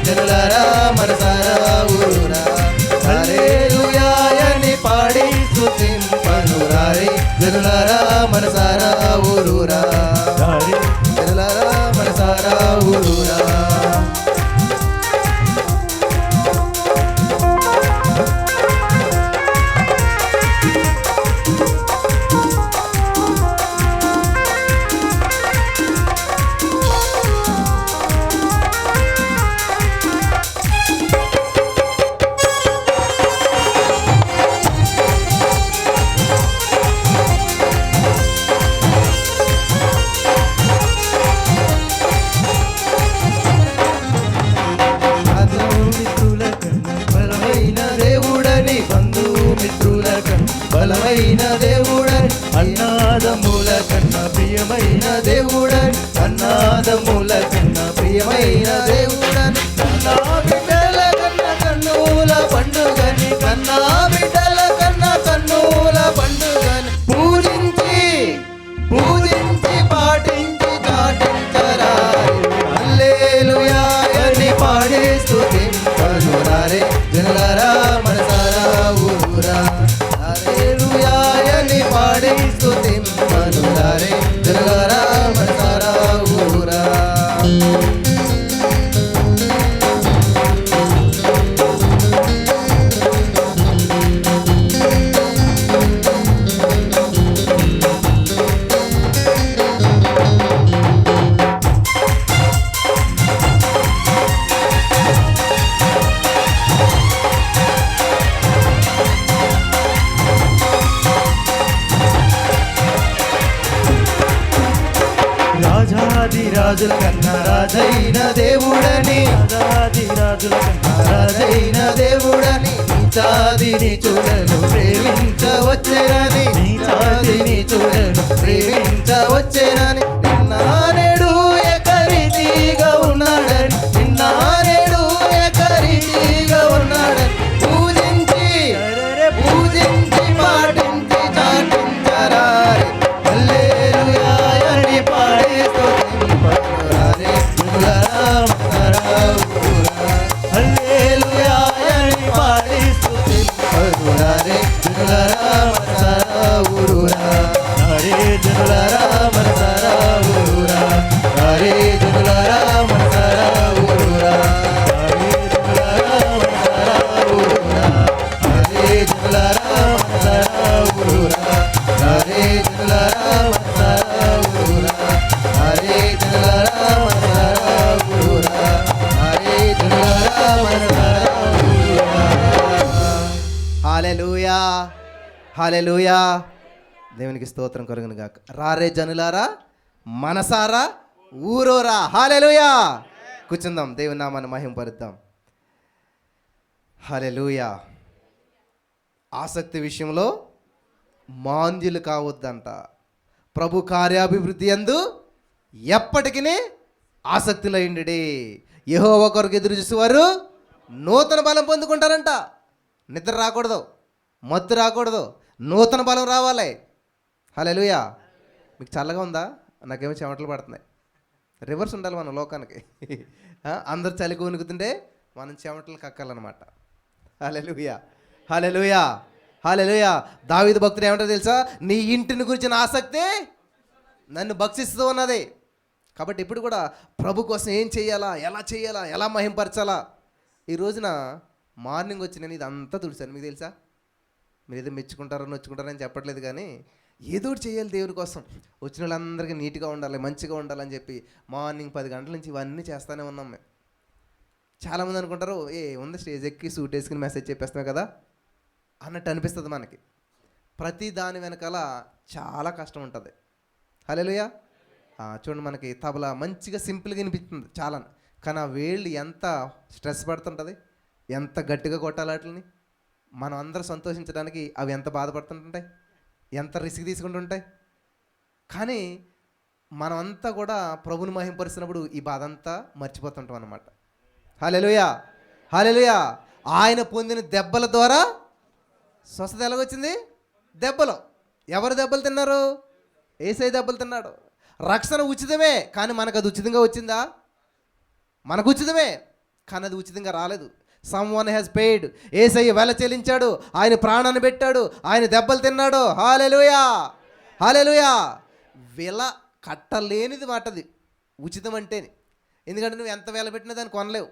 జనులారా మనసారా ఊరురా హల్లెలూయా అని పాడి స్తుతింపనురారే. జనులారా మనసారా ఊరురా, జనులారా మనసారా ఊరురా. బలమైన దేవుడని అన్నాదముల కన్నా ప్రియమైన దేవుడని, అన్నాదముల కన్నా ప్రియమైన దేవుడని, కన్నా బిడ్డల కన్నా కన్నుల పండుగని, కన్నా బిడ్డల కన్నా కన్నుల పండుగని పూజించి పూజించి పాటించి చాటించరారే. హల్లెలూయా అని పాడి స్తుతింపనురారే. జనులారా మనసారా ఊరురా హల్లెలూయా అని పాడి స్తుతింపనురారే. జనులారా మనసారా ఊరురా. రాజుల కన్నా రాజైన దేవుడని, రాజుల కన్నా రాజైన దేవుడని, నీచాదిని చూడను ప్రేమించవచ్చేనని, నీచాదిని చూడను ప్రేమించవచ్చేనని, నిన్నానేడు ఏకరీతిగా ఉన్నాడని, నిన్నానేడు ఏకరీతిగా ఉన్నాడని, పూజించి పాటించి చాటించరారే, హల్లెలూయా అని పాడి స్తుతింపరారే, హల్లెలూయా అని పాడి స్తుతింపరారే, ఊరురా హరే జనులారా మనసారా ఊరురా, హరే జనులారా మనసారా ఊరురా, హరే జనులారా మనసారా ఊరురా, హరే జనులారా మనసారా ఊరురా, హరే జనులారా మనసారా ఊరురా, హరే జనులారా మనసారా ఊరురా, హరే జనులారా మనసారా ఊరురా. హల్లెలూయా, హల్లెలూయా. దేవునికి స్తోత్రం కలుగును గాక. రారే జనులారా మనసారా ఊరోరా. హల్లెలూయా. కూర్చుందాం, దేవుని నామాన్ని మహింపరుద్దాం. హల్లెలూయా. ఆసక్తి విషయంలో మాంద్యులు కావద్దంట. ప్రభు కార్యాభివృద్ధి యందు ఎప్పటికీ ఆసక్తిలో ఉండి యెహోవా కొరకు ఎదురు చూసేవారు నూతన బలం పొందుకుంటారంట. నిద్ర రాకూడదు, మత్తు రాకూడదు, నూతన బలం రావాలి. హల్లెలూయా. మీకు చల్లగా ఉందా? నాకేమో చెమటలు పడుతున్నాయి. రివర్స్ ఉండాలి మన లోకానికి. అందరు చలి కొనుకుతుంటే మనం చెమటలు కక్కాలన్నమాట. హల్లెలూయా, హల్లెలూయా, హల్లెలూయా. దావీదు భక్తుడు ఏమంటారు తెలుసా? నీ ఇంటిని గురించిన ఆసక్తి నన్ను భక్షిస్తూ ఉన్నది. కాబట్టి ఇప్పుడు కూడా ప్రభు కోసం ఏం చేయాలా, ఎలా చేయాలా, ఎలా మహింపరచాలా. ఈ రోజున మార్నింగ్ వచ్చి నేను ఇదంతా తుడిచాను. మీకు తెలుసా? మీరు ఏదో మెచ్చుకుంటారో నొచ్చుకుంటారని చెప్పట్లేదు, కానీ ఏదో ఒకటి చేయాలి దేవుని కోసం. వచ్చిన వాళ్ళందరికీ నీట్గా ఉండాలి, మంచిగా ఉండాలని చెప్పి మార్నింగ్ 10 గంటల నుంచి ఇవన్నీ చేస్తూనే ఉన్నాం మేము. చాలామంది అనుకుంటారు ఉంది స్టేజ్ ఎక్కి సూట్ వేసుకుని మెసేజ్ చెప్పేస్తాం కదా అన్నట్టు అనిపిస్తుంది మనకి. ప్రతి దాని వెనకాల చాలా కష్టం ఉంటుంది. హల్లెలూయా. చూడండి, మనకి తబలా మంచిగా సింపుల్గా వినిపిస్తుంది చాలా, కానీ ఆ వేళ్ళు ఎంత స్ట్రెస్ పడుతుంటుంది, ఎంత గట్టిగా కొట్టాలి వాటిని. మనం అందరూ సంతోషించడానికి అవి ఎంత బాధపడుతుంటాయి, ఎంత రిస్క్ తీసుకుంటుంటాయి. కానీ మనమంతా కూడా ప్రభుని మహింపరుస్తున్నప్పుడు ఈ బాధ అంతా మర్చిపోతుంటాం అన్నమాట. హల్లెలూయా, హల్లెలూయా. ఆయన పొందిన దెబ్బల ద్వారా స్వస్థత ఎలాగొచ్చింది? దెబ్బలు. ఎవరు దెబ్బలు తిన్నారు? యేసయ్య దెబ్బలు తిన్నాడు. రక్షణ ఉచితమే, కానీ మనకు అది ఉచితంగా వచ్చిందా? మనకు ఉచితమే, కానీ అది ఉచితంగా రాలేదు. Someone has paid. యేసయ్య వెల చెల్లించాడు, ఆయన ప్రాణాన్ని పెట్టాడు, ఆయన దెబ్బలు తిన్నాడు. హల్లెలూయా, హల్లెలూయా. వెల కట్టలేనిది మాటది ఉచితం అంటేనే. ఎందుకంటే నువ్వు ఎంత వెల పెట్టినా దాన్ని కొనలేవు.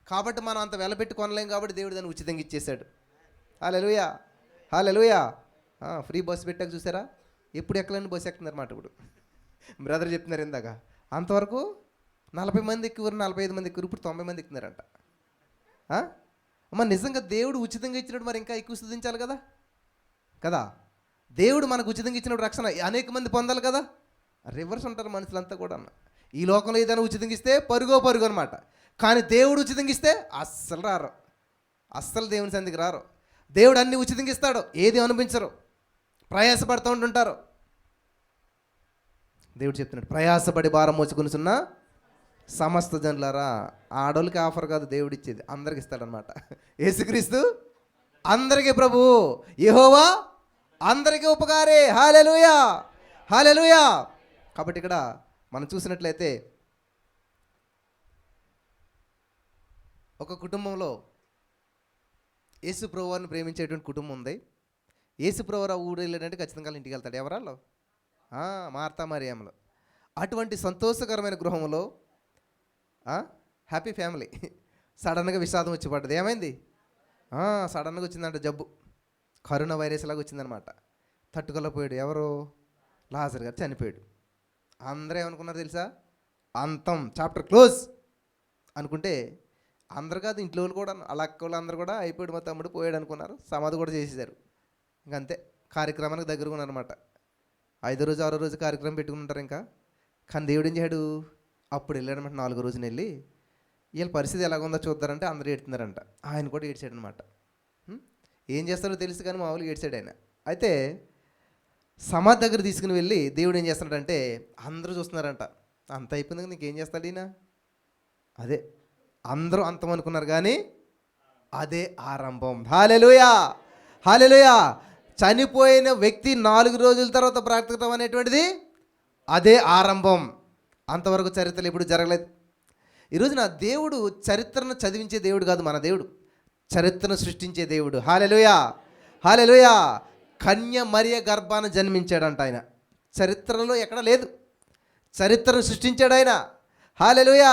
కాబట్టి మనం అంత వెల పెట్టి కొనలేం, కాబట్టి దేవుడు దాన్ని ఉచితంగా ఇచ్చేశాడు. హల్లెలూయా, హల్లెలూయా. ఫ్రీ బస్సు పెట్టాక చూసారా? ఎప్పుడు ఎక్కలేని బస్సు ఎక్కుతున్నారు మాట. ఇప్పుడు బ్రదర్ చెప్తున్నారు ఇందాక, అంతవరకు 40 మంది ఎక్కువరు, 45 మంది ఎక్కువరు, ఇప్పుడు 90 మంది ఎక్కుతున్నారంట. అమ్మ, నిజంగా దేవుడు ఉచితంగా ఇచ్చినప్పుడు మరి ఇంకా ఎక్కువ స్తుతించాలి కదా కదా. దేవుడు మనకు ఉచితంగా ఇచ్చినప్పుడు రక్షణ అనేక మంది పొందాలి కదా. రివర్స్ ఉంటారు మనుషులంతా కూడా. ఈ లోకంలో ఏదైనా ఉచితంగా ఇస్తే పరుగో పరుగు అనమాట. కానీ దేవుడు ఉచితంగా ఇస్తే అస్సలు రారు, అస్సలు దేవుని సందికి రారు. దేవుడు అన్ని ఉచితంగా ఇస్తాడు, ఏది అనిపించరు, ప్రయాసపడుతూ ఉంటుంటారు. దేవుడు చెప్తున్నాడు, ప్రయాసపడి భారం మోసుకునిచున్న సమస్త జనులారా. ఆడోళ్ళకి ఆఫర్ కాదు దేవుడు ఇచ్చేది, అందరికి ఇస్తాడనమాట. యేసుక్రీస్తు అందరికీ ప్రభు, యెహోవా అందరికీ ఉపకారి. హల్లెలూయా, హల్లెలూయా. కాబట్టి ఇక్కడ మనం చూసినట్లయితే ఒక కుటుంబంలో యేసు ప్రభువారిని ప్రేమించేటువంటి కుటుంబం ఉంది. యేసు ప్రభువారు ఊరు వెళ్ళాడంటే ఖచ్చితంగా ఇంటికి వెళ్తాడు. ఎవరాలో? మార్తా మరియమ్మలు. అటువంటి సంతోషకరమైన గృహంలో హ్యాపీ ఫ్యామిలీ సడన్గా విషాదం వచ్చి పడ్డది. ఏమైంది? సడన్గా వచ్చిందంట జబ్బు, కరోనా వైరస్ లాగా వచ్చిందనమాట. తట్టుకోలేకపోయాడు. ఎవరు? లాజర్ గారు చనిపోయాడు. అందరూ ఏమనుకున్నారు తెలుసా? అంతం, చాప్టర్ క్లోజ్ అనుకుంటే, అందరు కాదు ఇంట్లో వాళ్ళు కూడా, అలా అక్క వాళ్ళు అందరూ కూడా అయిపోయాడు, మా తమ్ముడు పోయాడు అనుకున్నారు. సమాధి కూడా చేసేసారు. ఇంకంతే, కార్యక్రమానికి దగ్గరగా ఉన్నారనమాట. 5వ రోజు 6వ రోజు కార్యక్రమం పెట్టుకుంటారు ఇంకా. కానీ దేవుడు ఏం చేయడు? అప్పుడు వెళ్ళాడనమాట. 4 రోజున వెళ్ళి వీళ్ళ పరిస్థితి ఎలాగుందో చూద్దారంటే అందరూ ఏడుతున్నారంట. ఆయన కూడా ఏడ్చాడనమాట. ఏం చేస్తారో తెలుసు కానీ మామూలుగా ఏడ్చాడు ఆయన. అయితే సమాధి దగ్గర తీసుకుని వెళ్ళి దేవుడు ఏం చేస్తున్నాడంటే అందరూ చూస్తున్నారంట. అంత అయిపోయింది, నీకేం చేస్తాడు ఈయన? అదే అందరూ అంతం అనుకున్నారు కానీ అదే ఆరంభం. హల్లెలూయా, హల్లెలూయా. చనిపోయిన వ్యక్తి 4 రోజుల తర్వాత ప్రకటించడం అనేటువంటిది అదే ఆరంభం. అంతవరకు చరిత్రలు ఎప్పుడు జరగలేదు. ఈరోజు నా దేవుడు చరిత్రను చదివించే దేవుడు కాదు, మన దేవుడు చరిత్రను సృష్టించే దేవుడు. హల్లెలూయా, హల్లెలూయా. కన్య మరియ గర్భాన జన్మించాడంట ఆయన. చరిత్రలో ఎక్కడ లేదు, చరిత్రను సృష్టించాడు ఆయన. హల్లెలూయా,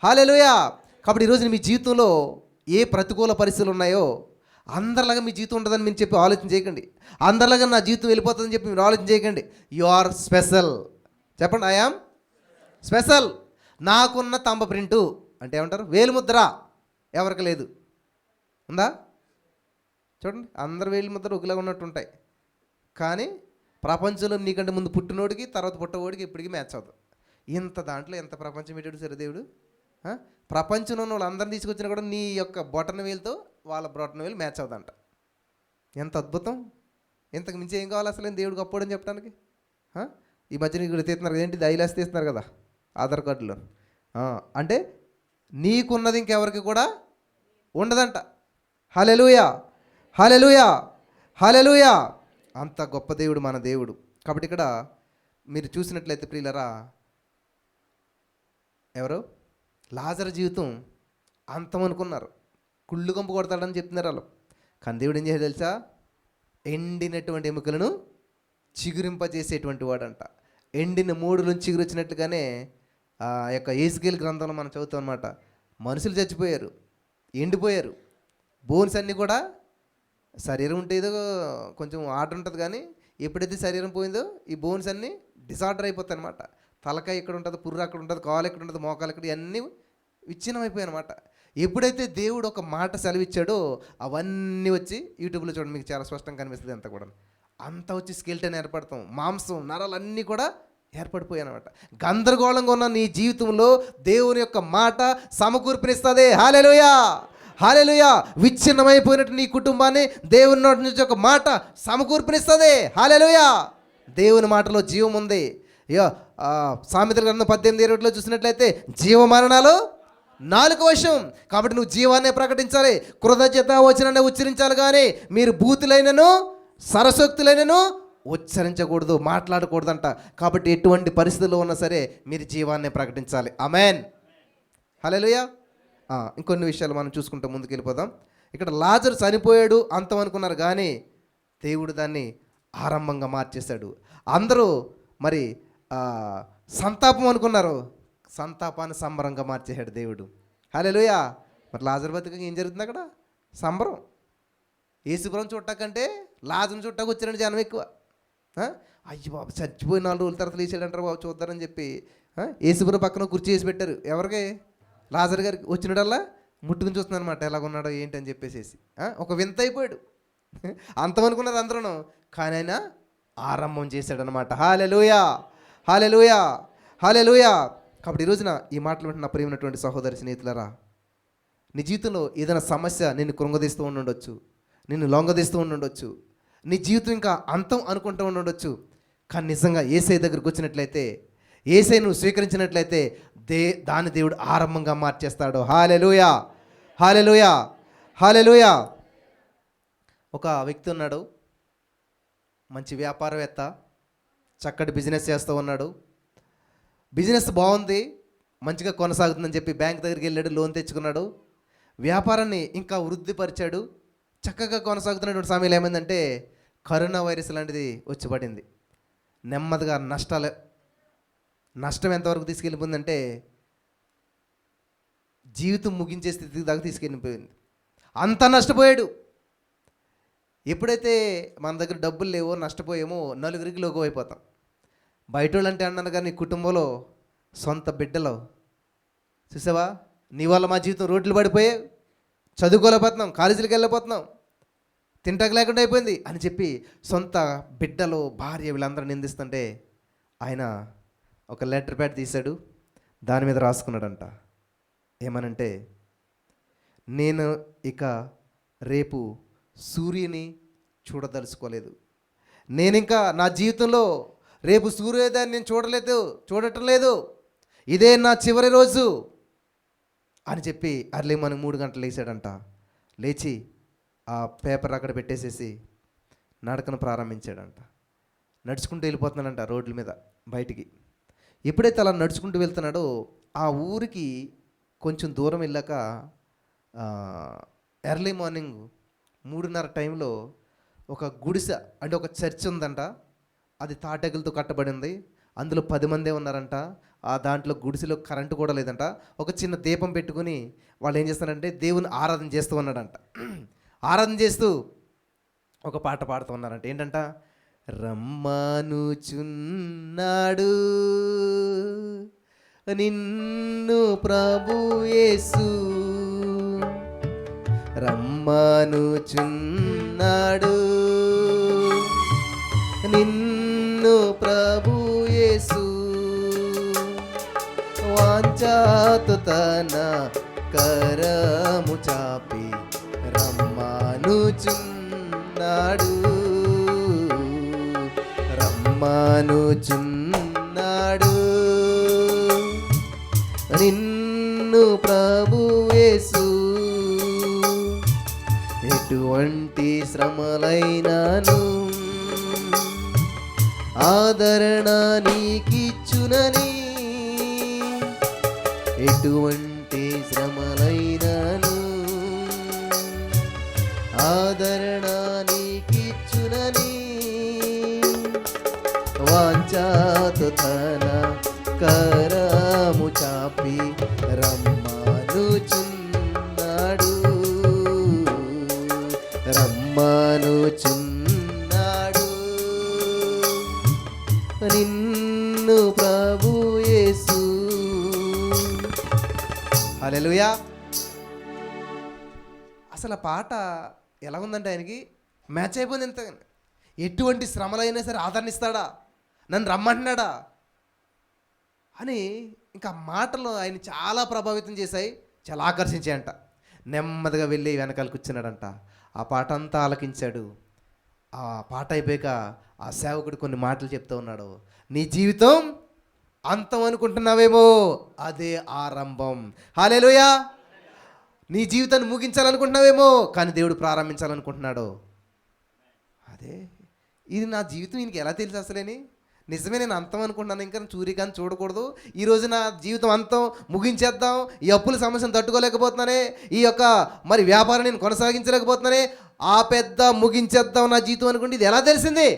హల్లెలూయా. కాబట్టి ఈరోజు మీ జీవితంలో ఏ ప్రతికూల పరిస్థితులు ఉన్నాయో అందరిలాగా మీ జీవితం ఉండదని మీరు చెప్పి ఆలోచన చేయకండి. అందరిలాగా నా జీవితం వెళ్ళిపోతుందని చెప్పి మీరు ఆలోచన చేయకండి. You are special. చెప్పండి, ఐ యామ్ స్పెషల్. నాకున్న తంబ ప్రింటు అంటే ఏమంటారు, వేలిముద్ర ఎవరికి లేదు. ఉందా? చూడండి, అందరు వేలిముద్ర ఒకలాగా ఉన్నట్టు ఉంటాయి. కానీ ప్రపంచంలో నీకంటే ముందు పుట్టినోడికి తర్వాత పుట్టవాడికి ఇప్పటికీ మ్యాచ్ అవుతుంది. ఇంత దాంట్లో ఎంత ప్రపంచం పెట్టాడు సరే దేవుడు. ప్రపంచంలో ఉన్న వాళ్ళందరినీ తీసుకొచ్చినా కూడా నీ యొక్క బొటన వేలుతో వాళ్ళ బొటన వేలు మ్యాచ్ అవుతుందంట. ఎంత అద్భుతం! ఇంతకు మించి ఏం కావాలి అసలు దేవుడు గొప్పడని చెప్పడానికి? ఈ మధ్యన ఇక్కడ తీస్తున్నారు ఏంటి, దైలాస్ తీస్తున్నారు కదా ఆధార్ కార్డులో. అంటే నీకున్నది ఇంకెవరికి కూడా ఉండదంట. హల్లెలూయా, హల్లెలూయా, హల్లెలూయా. అంత గొప్ప దేవుడు మన దేవుడు. కాబట్టి ఇక్కడ మీరు చూసినట్లయితే ప్రియులరా, ఎవరు లాజరు జీవితం అంతం అనుకున్నారు, కుళ్ళు కంపు కొడతాడని చెప్తున్నారు వాళ్ళు. కానీ దేవుడు ఏం చేయాలి తెలుసా? ఎండినటువంటి ఎముకలను చిగురింపజేసేటువంటి వాడంట. ఎండిన మూడులోంచి చిగురు వచ్చినట్లుగానే ఆ యొక్క యేసుకేలు గ్రంథంలో మనం చదువుతాం అనమాట. మనుషులు చచ్చిపోయారు, ఎండిపోయారు, బోన్స్ అన్నీ కూడా. శరీరం ఉంటే ఏదో కొంచెం ఆర్డర్ ఉంటుంది, కానీ ఎప్పుడైతే శరీరం పోయిందో ఈ బోన్స్ అన్నీ డిసార్డర్ అయిపోతాయి అనమాట. తలకాయ ఇక్కడ ఉంటుంది, పుర్రు అక్కడ ఉంటుంది, కాలు ఎక్కడ ఉంటుంది, మోకాలు ఎక్కడ, ఇవన్నీ విచ్ఛిన్నం అయిపోయాయి అనమాట. ఎప్పుడైతే దేవుడు ఒక మాట సెలవిచ్చాడో అవన్నీ వచ్చి యూట్యూబ్లో చూడండి, మీకు చాలా స్పష్టంగా కనిపిస్తుంది. అంతా కూడా అంతా వచ్చి స్కెల్టన్ ఏర్పడతాం, మాంసం నరాలు అన్నీ కూడా ఏర్పడిపోయాయి అనమాట. గందరగోళంగా ఉన్న నీ జీవితంలో దేవుని యొక్క మాట సమకూర్పునిస్తుంది. హల్లెలూయా, హల్లెలూయా. విచ్ఛిన్నమైపోయినట్టు నీ కుటుంబాన్ని దేవుని నోటి నుంచి ఒక మాట సమకూర్పునిస్తుంది. హల్లెలూయా. దేవుని మాటలో జీవం ఉంది. సామెతల గ్రంథం 18:20 చూసినట్లయితే జీవమరణాలు నాలుక వశం. కాబట్టి నువ్వు జీవాన్నే ప్రకటించాలి, కృతజ్ఞత వచనాన్ని ఉచ్చరించాలి. కానీ మీరు బూతులైనను సరసోక్తులైనను ఉచ్చరించకూడదు, మాట్లాడకూడదంట. కాబట్టి ఎటువంటి పరిస్థితుల్లో ఉన్నా సరే మీరు జీవాన్నే ప్రకటించాలి. ఆమేన్, హల్లెలూయా. ఇంకొన్ని విషయాలు మనం చూసుకుంటూ ముందుకు వెళ్ళిపోదాం. ఇక్కడ లాజరు చనిపోయాడు అంతం అనుకున్నారు, కానీ దేవుడు దాన్ని ఆరంభంగా మార్చేశాడు. అందరూ మరి సంతాపం అనుకున్నారు, సంతాపాన్ని సంబరంగా మార్చేశాడు దేవుడు. హల్లెలూయా. మరి లాజరు బతుకగా ఏం జరుగుతుంది అక్కడ? సంబరం. యేసుపురం చుట్టాకంటే లాజరు చుట్టాకు వచ్చారండి జనం ఎక్కువ. అయ్యి బాబు చచ్చిపోయి 4 రోజుల తర్వాత లేచాడంటారు బాబు చూద్దారని చెప్పి యేసుపురం పక్కన కుర్చీ వేసి పెట్టారు. ఎవరికి? లాజరు గారికి. వచ్చినడల్లా ముట్టుకుని చూస్తున్నాను అనమాట, ఎలాగున్నాడో ఏంటి అని చెప్పేసి. ఒక వింత అయిపోయాడు. అంతమనుకున్నారు అందరూ, కానీ ఆయన ఆరంభం చేశాడనమాట. హల్లెలూయా, హల్లెలూయా, హల్లెలూయా. కాబట్టి ఈ రోజున ఈ మాటలు వింటున్న ప్రియమైనటువంటి సహోదరి స్నేహితులరా, నీ జీవితంలో ఏదైనా సమస్య నిన్ను కృంగదీస్తూ ఉండొచ్చు, నిన్ను లొంగదీస్తూ ఉండొచ్చు, నీ జీవితం ఇంకా అంతం అనుకుంటూ ఉండొచ్చు. కానీ నిజంగా యేసయ్య దగ్గరికి వచ్చినట్లయితే, యేసయ్య నువ్వు స్వీకరించినట్లయితే దాని దేవుడు ఆరంభంగా మార్చేస్తాడు. హల్లెలూయా, హల్లెలూయా, హల్లెలూయా. ఒక వ్యక్తి ఉన్నాడు, మంచి వ్యాపారవేత్త, చక్కటి బిజినెస్ చేస్తూ ఉన్నాడు. బిజినెస్ బాగుంది, మంచిగా కొనసాగుతుందని చెప్పి బ్యాంక్ దగ్గరికి వెళ్ళాడు, లోన్ తెచ్చుకున్నాడు, వ్యాపారాన్ని ఇంకా వృద్ధిపరిచాడు, చక్కగా కొనసాగుతున్నటువంటి సమయంలో ఏమైందంటే కరోనా వైరస్ లాంటిది వచ్చి పడింది. నెమ్మదిగా నష్టం ఎంతవరకు తీసుకెళ్ళిపోయిందంటే జీవితం ముగించే స్థితికి దాకా తీసుకెళ్ళిపోయింది. అంతా నష్టపోయాడు. ఎప్పుడైతే మన దగ్గర డబ్బులు లేవో నష్టపోయామో నలుగురికి లోగో అయిపోతాం. బయట వాళ్ళు అంటే అన్నాను, కానీ కుటుంబంలో సొంత బిడ్డలు చూసావా, నీ వల్ల మా జీవితం రోడ్లు పడిపోయాయి, చదువుకోలేకపోతున్నాం, కాలేజీలకు వెళ్ళిపోతున్నాం, తింటకు లేకుండా అయిపోయింది అని చెప్పి సొంత బిడ్డలు, భార్య వీళ్ళందరూ నిందిస్తుంటే ఆయన ఒక లెటర్ ప్యాడ్ తీశాడు, దాని మీద రాసుకున్నాడంట. ఏమనంటే, నేను ఇక రేపు సూర్యుని చూడదలుచుకోలేదు. నేను ఇంకా నా జీవితంలో రేపు సూర్యోదయాన్ని నేను చూడటం లేదు. ఇదే నా చివరి రోజు అని చెప్పి అర్లీ మార్నింగ్ 3 గంటలు లేచాడంట. లేచి ఆ పేపర్ అక్కడ పెట్టేసేసి నడకను ప్రారంభించాడంట. నడుచుకుంటూ వెళ్ళిపోతున్నాడంట రోడ్ల మీద బయటికి. ఎప్పుడైతే అలా నడుచుకుంటూ వెళ్తున్నాడో ఆ ఊరికి కొంచెం దూరం వెళ్ళాక ఎర్లీ మార్నింగ్ 3:30 టైంలో ఒక గుడిసె అంటే ఒక చర్చ్ ఉందంట. అది తాటెగలతో కట్టబడి ఉంది. అందులో 10 మందే ఉన్నారంట. ఆ దాంట్లో గుడిసెలో కరెంటు కూడా లేదంట. ఒక చిన్న దీపం పెట్టుకుని వాళ్ళు ఏం చేస్తారంటే దేవుని ఆరాధన చేస్తూ ఉన్నాడంట. ఆరాధన చేస్తూ ఒక పాట పాడుతూ ఉన్నారంట. ఏంటంట, రమ్మానుచున్నాడు నిన్ను ప్రభు యేసు, రమ్మానుచున్నాడు నిన్ను ప్రభు యేసు, వాంఛాతో తన కరము చాపి రమ్మానుచున్నాడు, రమ్మానుచున్నాడు నిన్ను ప్రభు యేసు. ఎటువంటి శ్రమలైనాను ఆదరణ నీకిచ్చునని, ఎటువంటి శ్రమలైనాను ఆదరణ నీకిచ్చునని, వాంఛాతో తన కరము చాపి రమ్మానుచున్నాడు, రమ్మానుచున్నాడు నిన్ను ప్రభు యేసు. హల్లెలూయా. అసలు ఆ పాట ఎలా ఉందంటే ఆయనకి మ్యాచ్ అయిపోయింది. ఎంత ఎటువంటి శ్రమలైనా సరే ఆదరణిస్తాడా, నన్ను రమ్మంటున్నాడా అని ఇంకా మాటలు ఆయన చాలా ప్రభావితం చేశాయి, చాలా ఆకర్షించాయంట. నెమ్మదిగా వెళ్ళి వెనకాల కూర్చున్నాడంట. ఆ పాట అంతా ఆలకించాడు. ఆ పాట అయిపోయాక ఆ సేవకుడు కొన్ని మాటలు చెప్తూ ఉన్నాడు. నీ జీవితం అంతం అనుకుంటున్నావేమో, అదే ఆరంభం. హల్లెలూయా. నీ జీవితాన్ని ముగించాలనుకుంటున్నావేమో, కానీ దేవుడు ప్రారంభించాలనుకుంటున్నాడు. అదే ఇది నా జీవితం ఈయనకి ఎలా తెలుసు అసలేని? నిజమే, నేను అంతం అనుకుంటున్నాను, ఇంకా సూర్యకాంతి చూడకూడదు, ఈరోజు నా జీవితం అంతం ముగించేద్దాం, ఈ అప్పుల సమస్యను తట్టుకోలేకపోతున్నానే, ఈ యొక్క మరి వ్యాపారం నేను కొనసాగించలేకపోతున్నానే, ఆ పెద్ద ముగించేద్దాం నా జీవితం అనుకుంటే ఇది ఎలా తెలిసింది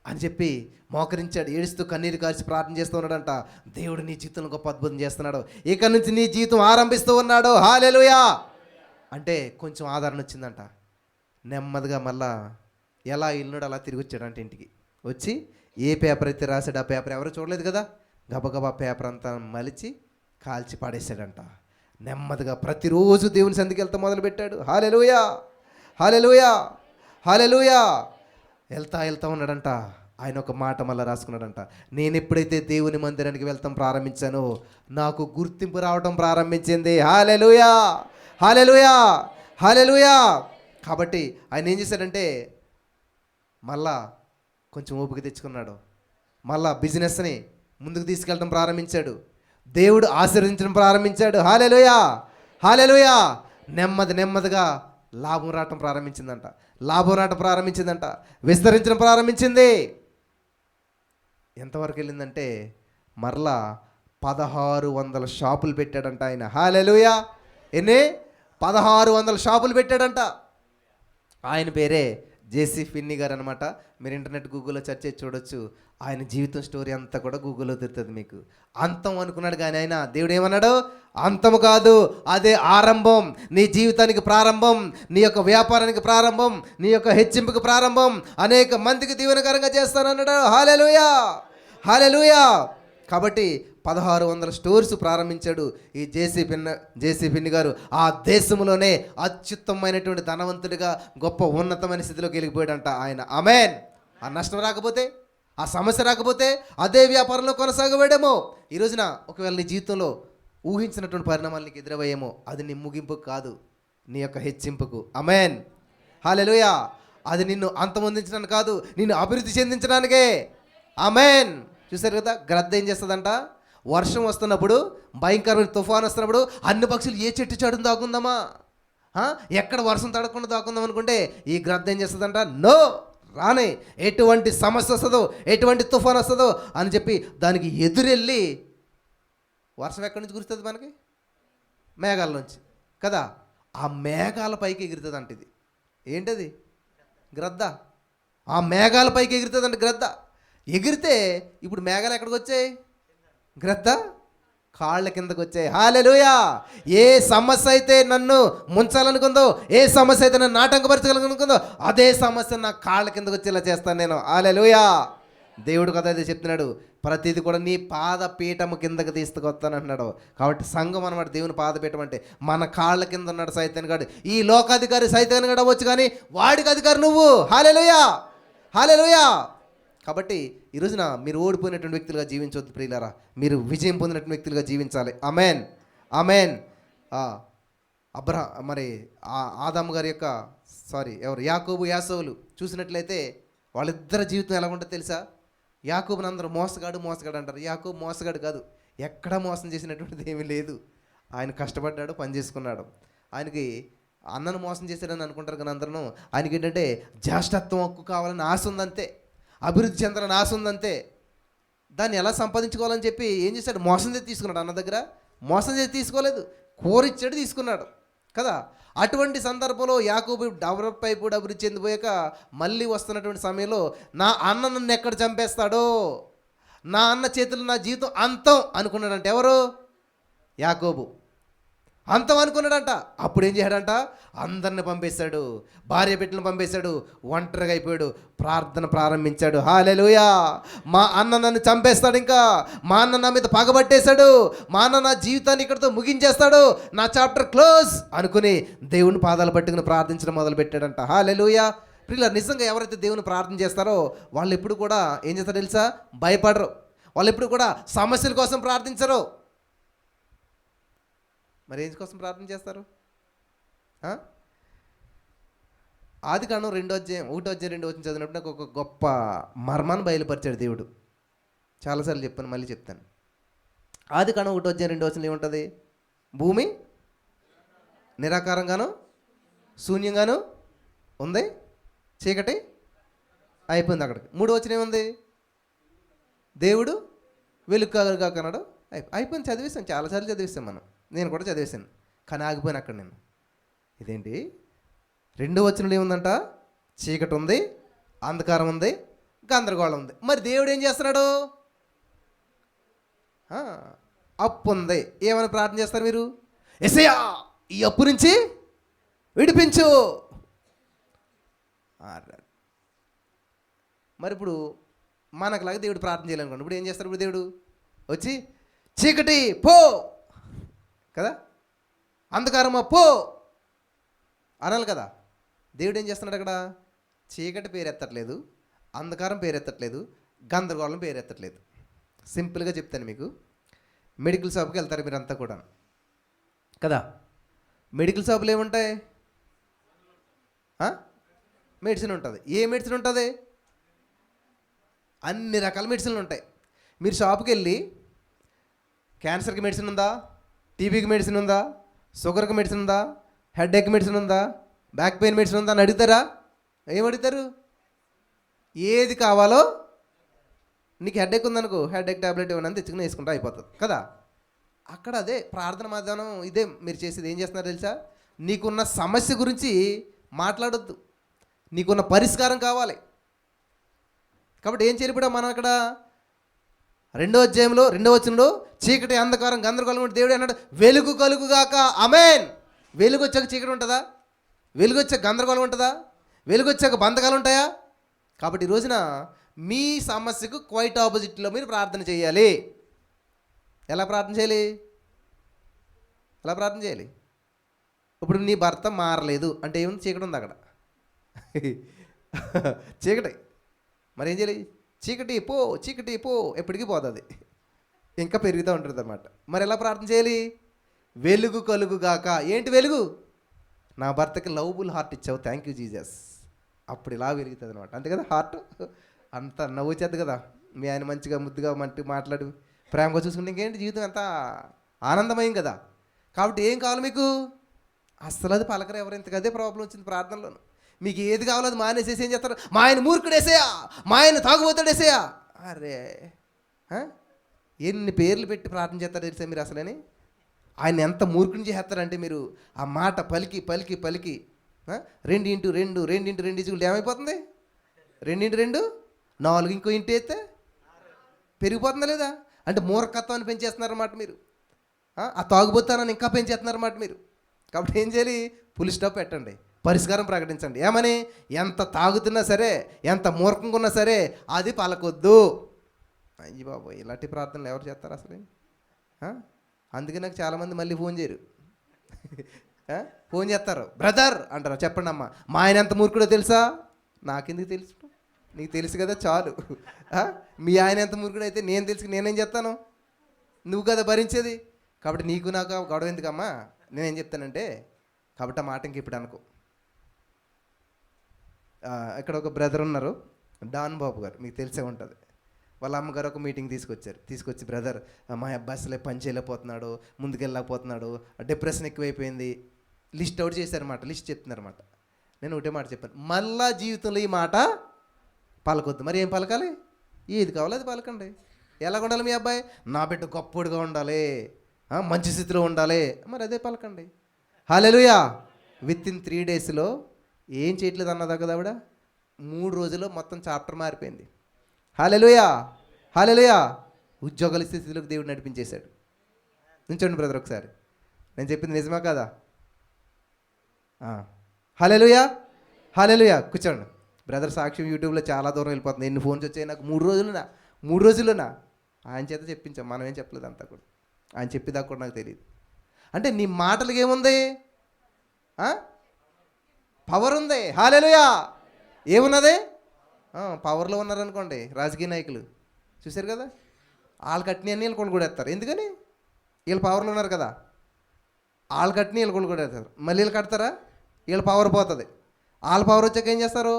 అని చెప్పి మోకరించాడు. ఏడుస్తూ కన్నీరు కార్చి ప్రార్థన చేస్తూ ఉన్నాడంట. దేవుడు నీ జీవితంలో గొప్ప అద్భుతం చేస్తున్నాడు, ఇక నుంచి నీ జీవితం ఆరంభిస్తూ ఉన్నాడు. హల్లెలూయా అంటే కొంచెం ఆదరణ వచ్చిందంట. నెమ్మదిగా మళ్ళా ఎలా ఇల్లుడు అలా తిరిగి వచ్చాడంట. ఇంటికి వచ్చి ఏ పేపర్ అయితే రాశాడు ఆ పేపర్ ఎవరు చూడలేదు కదా, గబగబా పేపర్ అంతా మలిచి కాల్చి పాడేశాడంట. నెమ్మదిగా ప్రతిరోజు దేవుని సంధికి వెళ్తా మొదలుపెట్టాడు. హల్లెలూయా, హల్లెలూయా, హల్లెలూయా. వెళ్తా ఉన్నాడంట. ఆయన ఒక మాట మళ్ళీ రాసుకున్నాడంట. నేను ఎప్పుడైతే దేవుని మందిరానికి వెళ్తాం ప్రారంభించానో నాకు గుర్తింపు రావడం ప్రారంభించింది. హల్లెలూయా, హల్లెలూయా, హల్లెలూయా. కాబట్టి ఆయన ఏం చేశాడంటే మళ్ళా కొంచెం ఓపిక తెచ్చుకున్నాడు. మళ్ళా బిజినెస్ని ముందుకు తీసుకెళ్ళడం ప్రారంభించాడు. దేవుడు ఆశీర్వదించడం ప్రారంభించాడు. హల్లెలూయా, హల్లెలూయా. నెమ్మదిగా లాభం రావటం ప్రారంభించిందంట. విస్తరించడం ప్రారంభించింది. ఎంతవరకు వెళ్ళిందంటే మరలా 1600 షాపులు పెట్టాడంట ఆయన. హల్లెలూయా. 1600 షాపులు పెట్టాడంట. ఆయన పేరే జేసీ ఫిన్నీ గారు అనమాట. మీరు ఇంటర్నెట్ గూగుల్లో సెర్చ్ చేసి చూడొచ్చు. ఆయన జీవితం స్టోరీ అంతా కూడా గూగుల్లో దొరుకుతుంది మీకు. అంతం అనుకున్నాడు కానీ ఆయన దేవుడు ఏమన్నాడు, అంతము కాదు, అదే ఆరంభం. నీ జీవితానికి ప్రారంభం, నీ యొక్క వ్యాపారానికి ప్రారంభం, నీ యొక్క హెచ్చింపుకి ప్రారంభం, అనేక మందికి దీవెనకరంగా చేస్తానన్నాడు. హల్లెలూయా, హల్లెలూయా. కాబట్టి 1600 స్టోర్స్ ప్రారంభించాడు ఈ జేసీ ఫిన్నీ గారు. ఆ దేశంలోనే అత్యుత్తమైనటువంటి ధనవంతుడిగా గొప్ప ఉన్నతమైన స్థితిలోకి వెళ్ళిపోయాడంట ఆయన. ఆమేన్. ఆ నష్టం రాకపోతే ఆ సమస్య రాకపోతే అదే వ్యాపారంలో కొనసాగబడేమో. ఈ రోజున ఒకవేళ నీ జీవితంలో ఊహించినటువంటి పరిణామాలు నీకు ఎదురయ్యేమో, అది నీ ముగింపుకు కాదు, నీ యొక్క హెచ్చింపుకు. ఆమేన్, హల్లెలూయా. అది నిన్ను అంతమొందించడానికి కాదు, నిన్ను అభివృద్ధి చెందించడానికే. ఆమేన్. చూసారు కదా, గ్రద్ద ఏం చేస్తుందంట, వర్షం వస్తున్నప్పుడు, భయంకరమైన తుఫాను వస్తున్నప్పుడు అన్ని పక్షులు ఏ చెట్టు చాటును దాక్కుందామా, ఎక్కడ వర్షం తడకుండా దాక్కుందాం అనుకుంటే ఈ గ్రద్ద ఏం చేస్తుందంట, నో, రానే, ఎటువంటి సమస్య వస్తుందో, ఎటువంటి తుఫాను వస్తుందో అని చెప్పి దానికి ఎదురెళ్ళి, వర్షం ఎక్కడి నుంచి కురుస్తుంది మనకి, మేఘాల నుంచి కదా, ఆ మేఘాల పైకి ఎగురుతుంది అంట. ఇది ఏంటది, గ్రద్ద. ఆ మేఘాల పైకి ఎగురుతుంది అంటే గ్రద్ద. ఎగిరితే ఇప్పుడు మేఘాలు ఎక్కడికి వచ్చాయి, గ్రద్ద కాళ్ళ కిందకు వచ్చాయి. హల్లెలూయా. ఏ సమస్య అయితే నన్ను ముంచాలనుకుందో, ఏ సమస్య అయితే నన్ను ఆటంకపరచాలనుకుందో, అదే సమస్య నా కాళ్ళ కిందకు వచ్చేలా చేస్తాను నేను. హల్లెలూయా. దేవుడు కదా అదే చెప్తున్నాడు, ప్రతిది కూడా నీ పాదపీఠము కిందకి తీసుకొస్తానంటున్నాడు. కాబట్టి సంఘం అన్నమాట దేవుని పాదపీఠం అంటే. మన కాళ్ళ కింద ఉన్నాడు సైతాన్ గాడు. ఈ లోకాధికారి సైతాన్ గడు అవ్వచ్చు, కానీ వాడికి అధికారి నువ్వు. హల్లెలూయా, హల్లెలూయా. కాబట్టి ఈ రోజున మీరు ఓడిపోయినటువంటి వ్యక్తులుగా జీవించవద్దు ప్రియులారా, మీరు విజయం పొందినటువంటి వ్యక్తులుగా జీవించాలి. ఆమేన్, ఆమేన్. ఆదాము గారి యొక్క యాకోబు యాసోవులు చూసినట్లయితే వాళ్ళిద్దరి జీవితం ఎలా ఉంటుందో తెలుసా? యాకోబుని అందరూ మోసగాడు అంటారు. యాకోబు మోసగాడు కాదు, ఎక్కడా మోసం చేసినటువంటిది ఏమీ లేదు. ఆయన కష్టపడ్డాడు, పని చేసుకున్నాడు. ఆయనకి అన్నను మోసం చేశాడని అనుకుంటారు కానీ అందరూ, ఆయనకి ఏంటంటే జ్యేష్ఠత్వం హక్కు కావాలని ఆశ ఉందంతే, అభివృద్ధి చెందాలని ఆశ ఉందంతే. దాన్ని ఎలా సంపాదించుకోవాలని చెప్పి ఏం చేశాడు, మోసం చేసి తీసుకున్నాడు. అన్న దగ్గర మోసం చేసి తీసుకోలేదు, కోరిచ్చాడు, తీసుకున్నాడు కదా. అటువంటి సందర్భంలో యాకోబు డెవలప్ అయిపోయి అభివృద్ధి చెందిపోయాక మళ్ళీ వస్తున్నటువంటి సమయంలో నా అన్న నన్ను ఎక్కడ చంపేస్తాడో, నా అన్న చేతులు నా జీవితం అంతం అనుకున్నాడంట. ఎవరు? యాకోబు అంతం అనుకున్నాడంట. అప్పుడు ఏం చేశాడంట, అందరిని పంపేశాడు, భార్య బిడ్డలను పంపేశాడు, ఒంటరిగా అయిపోయాడు, ప్రార్థన ప్రారంభించాడు. హల్లెలూయా. మా అన్న నన్ను చంపేస్తాడు, ఇంకా మా అన్న నా మీద పగబట్టేశాడు, మా అన్న నా జీవితాన్ని ఇక్కడితో ముగించేస్తాడు, నా చాప్టర్ క్లోజ్ అనుకుని దేవుని పాదాలు పట్టుకుని ప్రార్థించడం మొదలుపెట్టాడంట. హల్లెలూయా. ప్రియులారా, నిజంగా ఎవరైతే దేవుని ప్రార్థన చేస్తారో వాళ్ళు ఎప్పుడు కూడా ఏం చేస్తారో తెలుసా, భయపడరు. వాళ్ళు ఎప్పుడు కూడా సమస్యల కోసం ప్రార్థించరు. మరి ఏం కోసం ప్రార్థన చేస్తారు? ఆదికాండం 1:2 చదివినప్పుడు నాకు ఒక గొప్ప మర్మాన్ని బయలుపరిచాడు దేవుడు. చాలాసార్లు చెప్పాను, మళ్ళీ చెప్తాను. ఆదికాండం 1:2 ఏముంటుంది? భూమి నిరాకారంగాను శూన్యంగాను ఉంది, చీకటి అయిపోయింది. అక్కడికి 3 ఏముంది? దేవుడు వెలుగు కలగాకన్నాడు. అయిపోయింది. చదివేశాను, చాలాసార్లు చదివేశాం మనం, నేను కూడా చదివేశాను, కానీ ఆగిపోయాను అక్కడ నేను. ఇదేంటి 2 ఏముందంట? చీకటి ఉంది, అంధకారం ఉంది, గందరగోళం ఉంది. మరి దేవుడు ఏం చేస్తున్నాడు? అప్పు ఉంది. ఏమైనా ప్రార్థన చేస్తారు మీరు? యేసయ్యా ఈ అప్పు నుంచి విడిపించు. మరి ఇప్పుడు మనకులాగా దేవుడు ప్రార్థన చేయాలనుకోండి, ఇప్పుడు ఏం చేస్తారు? ఇప్పుడు దేవుడు వచ్చి చీకటి పో కదా, అంధకారమా పో అనాలి కదా. దేవుడు ఏం చేస్తున్నాడు అక్కడ? చీకటి పేరెత్తట్లేదు, అంధకారం పేరెత్తట్లేదు, గందరగోళం పేరెత్తట్లేదు. సింపుల్గా చెప్తాను మీకు. మెడికల్ షాప్కి వెళ్తారు మీరంతా కూడా కదా. మెడికల్ షాపులు ఏముంటాయి? మెడిసిన్ ఉంటుంది. ఏ మెడిసిన్ ఉంటుంది? అన్ని రకాల మెడిసిన్లు ఉంటాయి. మీరు షాప్కి వెళ్ళి క్యాన్సర్కి మెడిసిన్ ఉందా, టీబీకి మెడిసిన్ ఉందా, షుగర్కి మెడిసిన్ ఉందా, హెడేక్ మెడిసిన్ ఉందా, బ్యాక్ పెయిన్ మెడిసిన్ ఉందా అని అడుగుతారా? ఏమడుగుతారు? ఏది కావాలో, నీకు హెడేక్ ఉందనుకో, హెడేక్ ట్యాబ్లెట్ ఏమన్నా తెచ్చుకుని వేసుకుంటా అయిపోతుంది కదా. అక్కడ అదే ప్రార్థన మాధ్యాహ్నం ఇదే మీరు చేసేది. ఏం చేస్తున్నారు తెలుసా? నీకున్న సమస్య గురించి మాట్లాడొద్దు, నీకున్న పరిష్కారం కావాలి. కాబట్టి ఏం చేయబడా మనం అక్కడ 2 చీకటి అంధకారం గందరగోళం దేవుడు అన్నాడు వెలుగు కలుగుగాక. ఆమేన్. వెలుగు వచ్చాక చీకటి ఉంటుందా? వెలుగు వచ్చాక గందరగోళం ఉంటుందా? వెలుగు వచ్చాక బంధకాలు ఉంటాయా? కాబట్టి ఈ రోజున మీ సమస్యకు క్వైట్ ఆపోజిట్లో మీరు ప్రార్థన చేయాలి. ఎలా ప్రార్థన చేయాలి? ఇప్పుడు నీ భర్త మారలేదు అంటే ఏముంది? చీకటి ఉంది అక్కడ, చీకటి. మరి ఏం చేయాలి? చీకటి పో, చీకటి పో, ఎప్పటికీ పోతుంది, ఇంకా పెరుగుతూ ఉంటుంది అన్నమాట. మరి ఎలా ప్రార్థన చేయాలి? వెలుగు కలుగుగాక. ఏంటి వెలుగు? నా భర్తకి లవబుల్ హార్ట్ ఇచ్చావు, థ్యాంక్ యూ జీజస్. అప్పుడు ఇలా వెలుగుతుంది అనమాట. అంతే కదా, హార్ట్ అంత నవ్వుచేద్దు కదా. మీ ఆయన మంచిగా ముద్దుగా మాట్లాడు ప్రేమగా చూసుకుంటే ఇంకేంటి జీవితం ఎంత ఆనందమయం కదా. కాబట్టి ఏం కావాలి మీకు? అస్సలు అది పలకరు ఎవరు. ఇంతకు అదే ప్రాబ్లం వచ్చింది ప్రార్థనలోను. మీకు ఏది కావాలో అది మానేసేసి ఏం చేస్తారు? మా ఆయన మూర్ఖుడేసేయా, మా ఆయన తాగుబోతాడేసేయా. అరే ఎన్ని పేర్లు పెట్టి ప్రార్థన చేస్తారు తెలిసే మీరు అసలని. ఆయన ఎంత మూర్ఖుని చేస్తారంటే మీరు ఆ మాట పలికి పలికి పలికి 2x2 2x2 ఏమైపోతుంది? 2x2 4, ఇంకో ఇంటి అయితే పెరిగిపోతుందా లేదా? అంటే మూర్ఖత్వాన్ని పెంచేస్తున్నారన్నమాట మీరు. ఆ తాగుబోతానని ఇంకా పెంచేస్తున్నారన్నమాట మీరు. కాబట్టి ఏం చేయాలి? ఫుల్ స్టాప్ పెట్టండి, పరిష్కారం ప్రకటించండి. ఏమని? ఎంత తాగుతున్నా సరే, ఎంత మూర్ఖంగా ఉన్నా సరే అది పలకొద్దు. అయ్యి బాబు, ఇలాంటి ప్రార్థనలు ఎవరు చేస్తారు అసలు? అందుకే నాకు చాలామంది మళ్ళీ ఫోన్ చేయరు. ఫోన్ చేస్తారు, బ్రదర్ అంటారు, చెప్పండి అమ్మా మా ఆయన ఎంత మూర్ఖుడో తెలుసా? నాకెందుకు తెలుసు? నీకు తెలుసు కదా చాలు. మీ ఆయన ఎంత మూర్ఖుడైతే నేను తెలుసు, నేనేం చెప్తాను? నువ్వు కదా భరించేది. కాబట్టి నీకు నాకు గొడవ ఎందుకమ్మా? నేనేం చెప్తానంటే, కాబట్టి ఆ మాట ఇంక ఇప్పుడు అనుకో. ఇక్కడ ఒక బ్రదర్ ఉన్నారు, డాన్ బాబు గారు, మీకు తెలిసే ఉంటుంది. వాళ్ళ అమ్మగారు ఒక మీటింగ్ తీసుకొచ్చి బ్రదర్ మా అబ్బాయి అసలే పని చేయలేకపోతున్నాడు, ముందుకెళ్ళలేకపోతున్నాడు, డిప్రెషన్ ఎక్కువైపోయింది, లిస్ట్ అవుట్ చేశారన్నమాట. లిస్ట్ చెప్తున్నారన్నమాట. నేను ఒకటే మాట చెప్పాను, మళ్ళా జీవితంలో ఈ మాట పలకొద్దు. మరి ఏం పలకాలి? ఏది కావాలో అది పలకండి. ఎలా ఉండాలి మీ అబ్బాయి? నా బిడ్డ గొప్పడుగా ఉండాలి, మంచి స్థితిలో ఉండాలి, మరి అదే పలకండి. హల్లెలూయా. విత్ ఇన్ 3 డేస్లో ఏం చేయట్లేదు అన్నదా కదా ఆవిడ, 3 రోజుల్లో మొత్తం చాప్టర్ మారిపోయింది. హల్లెలూయా, హల్లెలూయా. ఉద్యోగాల స్థితిలోకి దేవుడు నడిపించేశాడు. నుంచోండి బ్రదర్ ఒకసారి, నేను చెప్పింది నిజమా కదా? హల్లెలూయా, హల్లెలూయా. కూర్చోండి బ్రదర్. సాక్ష్యం యూట్యూబ్లో చాలా దూరం వెళ్ళిపోతుంది. ఎన్ని ఫోన్స్ వచ్చాయి నాకు 3 రోజుల్లోనా ఆయన చేత చెప్పించాం. మనం ఏం చెప్పలేదు అంతా కూడా, ఆయన చెప్పేదాకా కూడా నాకు తెలియదు. అంటే నీ మాటలకి ఏముంది? పవర్ ఉంది. హల్లెలూయా. ఏమున్నది? పవర్లో ఉన్నారనుకోండి రాజకీయ నాయకులు, చూశారు కదా, వాళ్ళు కట్టిన అన్నీ వీళ్ళు కొనుగోడేస్తారు. ఎందుకని? వీళ్ళు పవర్లో ఉన్నారు కదా, వాళ్ళు కట్టిన వీళ్ళు కొనుగోడేస్తారు. మళ్ళీ వీళ్ళు కడతారా? వీళ్ళ పవర్ పోతుంది. వాళ్ళ పవర్ వచ్చాక ఏం చేస్తారు?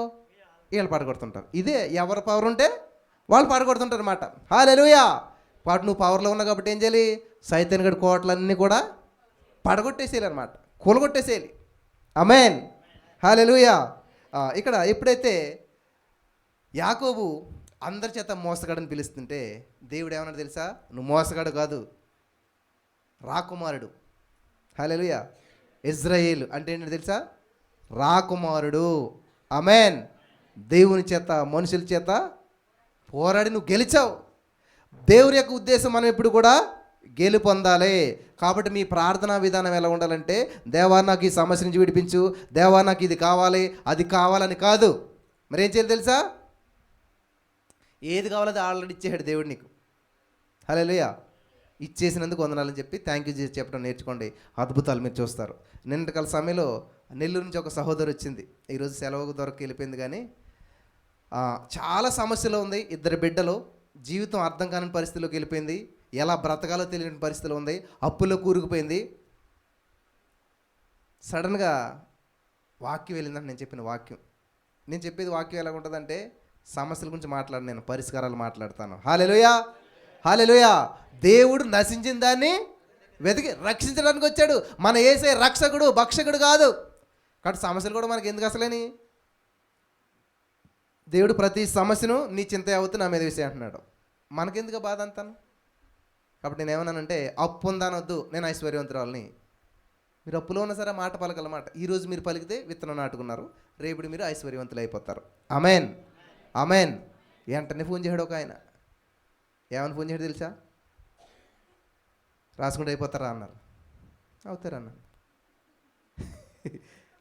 వీళ్ళు పడగొడుతుంటారు. ఇదే ఎవరి పవర్ ఉంటే వాళ్ళు పడగొడుతుంటారు అన్నమాట. హల్లెలూయా. వాటి నువ్వు పవర్లో ఉన్నావు కాబట్టి ఏం చేయాలి? సైతాన్ గడి కోటలన్నీ కూడా పడగొట్టేసేయాలి అనమాట, కూలగొట్టేసేయాలి. ఆమేన్, హల్లెలూయా. ఇక్కడ ఎప్పుడైతే యాకోబు అందరి చేత మోసగాడని పిలుస్తుంటే దేవుడు ఏమన్నాడు తెలుసా? నువ్వు మోసగాడు కాదు, రాకుమారుడు. హల్లెలూయా. ఇజ్రాయేలు అంటే ఏంటంటే తెలుసా? రాకుమారుడు. ఆమేన్. దేవుని చేత మనుషుల చేత పోరాడి నువ్వు గెలిచావు. దేవుని యొక్క ఉద్దేశం మనం ఎప్పుడు కూడా గెలుపొందాలి. కాబట్టి మీ ప్రార్థనా విధానం ఎలా ఉండాలంటే, దేవా నాకు ఈ సమస్య నుంచి విడిపించు, దేవా నాకు ఇది కావాలి అది కావాలని కాదు. మరి ఏం చేయాలి తెలుసా? ఏది కావాలో అది ఆల్రెడీ ఇచ్చేసాడు దేవుడు నీకు. హల్లెలూయా. ఇచ్చేసినందుకు వందనాలని చెప్పి థ్యాంక్ యూ చేసి చెప్పడం నేర్చుకోండి, అద్భుతాలు మీరు చూస్తారు. నిన్నటికాల సమయంలో నెల్లూరు నుంచి ఒక సహోదరు వచ్చింది, ఈరోజు సెలవు దొరక వెళ్ళిపోయింది. కానీ చాలా సమస్యలు ఉంది, 2 బిడ్డలు, జీవితం అర్థం కాని పరిస్థితిలోకి వెళ్ళిపోయింది, ఎలా బ్రతకాలో తెలియని పరిస్థితిలో ఉంది, అప్పుల్లో కూరుకుపోయింది. సడన్గా వాక్యం వెళ్ళిందంటే నేను చెప్పేది వాక్యం ఎలా ఉంటుందంటే, సమస్యల గురించి మాట్లాడి నేను పరిష్కారాలు మాట్లాడతాను. హల్లెలూయా, హల్లెలూయా. దేవుడు నశించిన దాన్ని వెతికి రక్షించడానికి వచ్చాడు. మన యేసే రక్షకుడు, భక్షకుడు కాదు. కాబట్టి సమస్యలు కూడా మనకి ఎందుకు అసలేని? దేవుడు ప్రతి సమస్యను నీ చింత అవుతూ నా మీద వేసే అంటున్నాడు. మనకెందుకు బాధ అంతాను? కాబట్టి నేను ఏమన్నానంటే, అప్పు ఉందనొద్దు, నేను ఐశ్వర్యవంతురాలని. మీరు అప్పులో ఉన్నా సరే మాట పలకలమాట. ఈరోజు మీరు పలికితే విత్తనం నాటుకున్నారు, రేపుడు మీరు ఐశ్వర్యవంతులు అయిపోతారు. ఆమేన్, ఆమేన్. వెంటనే ఫోన్ చేశాడు ఒక ఆయన. ఏమని ఫోన్ చేయడం తెలుసా? రాసుకుంటూ అయిపోతారా అన్నారు. అవుతారన్నాను.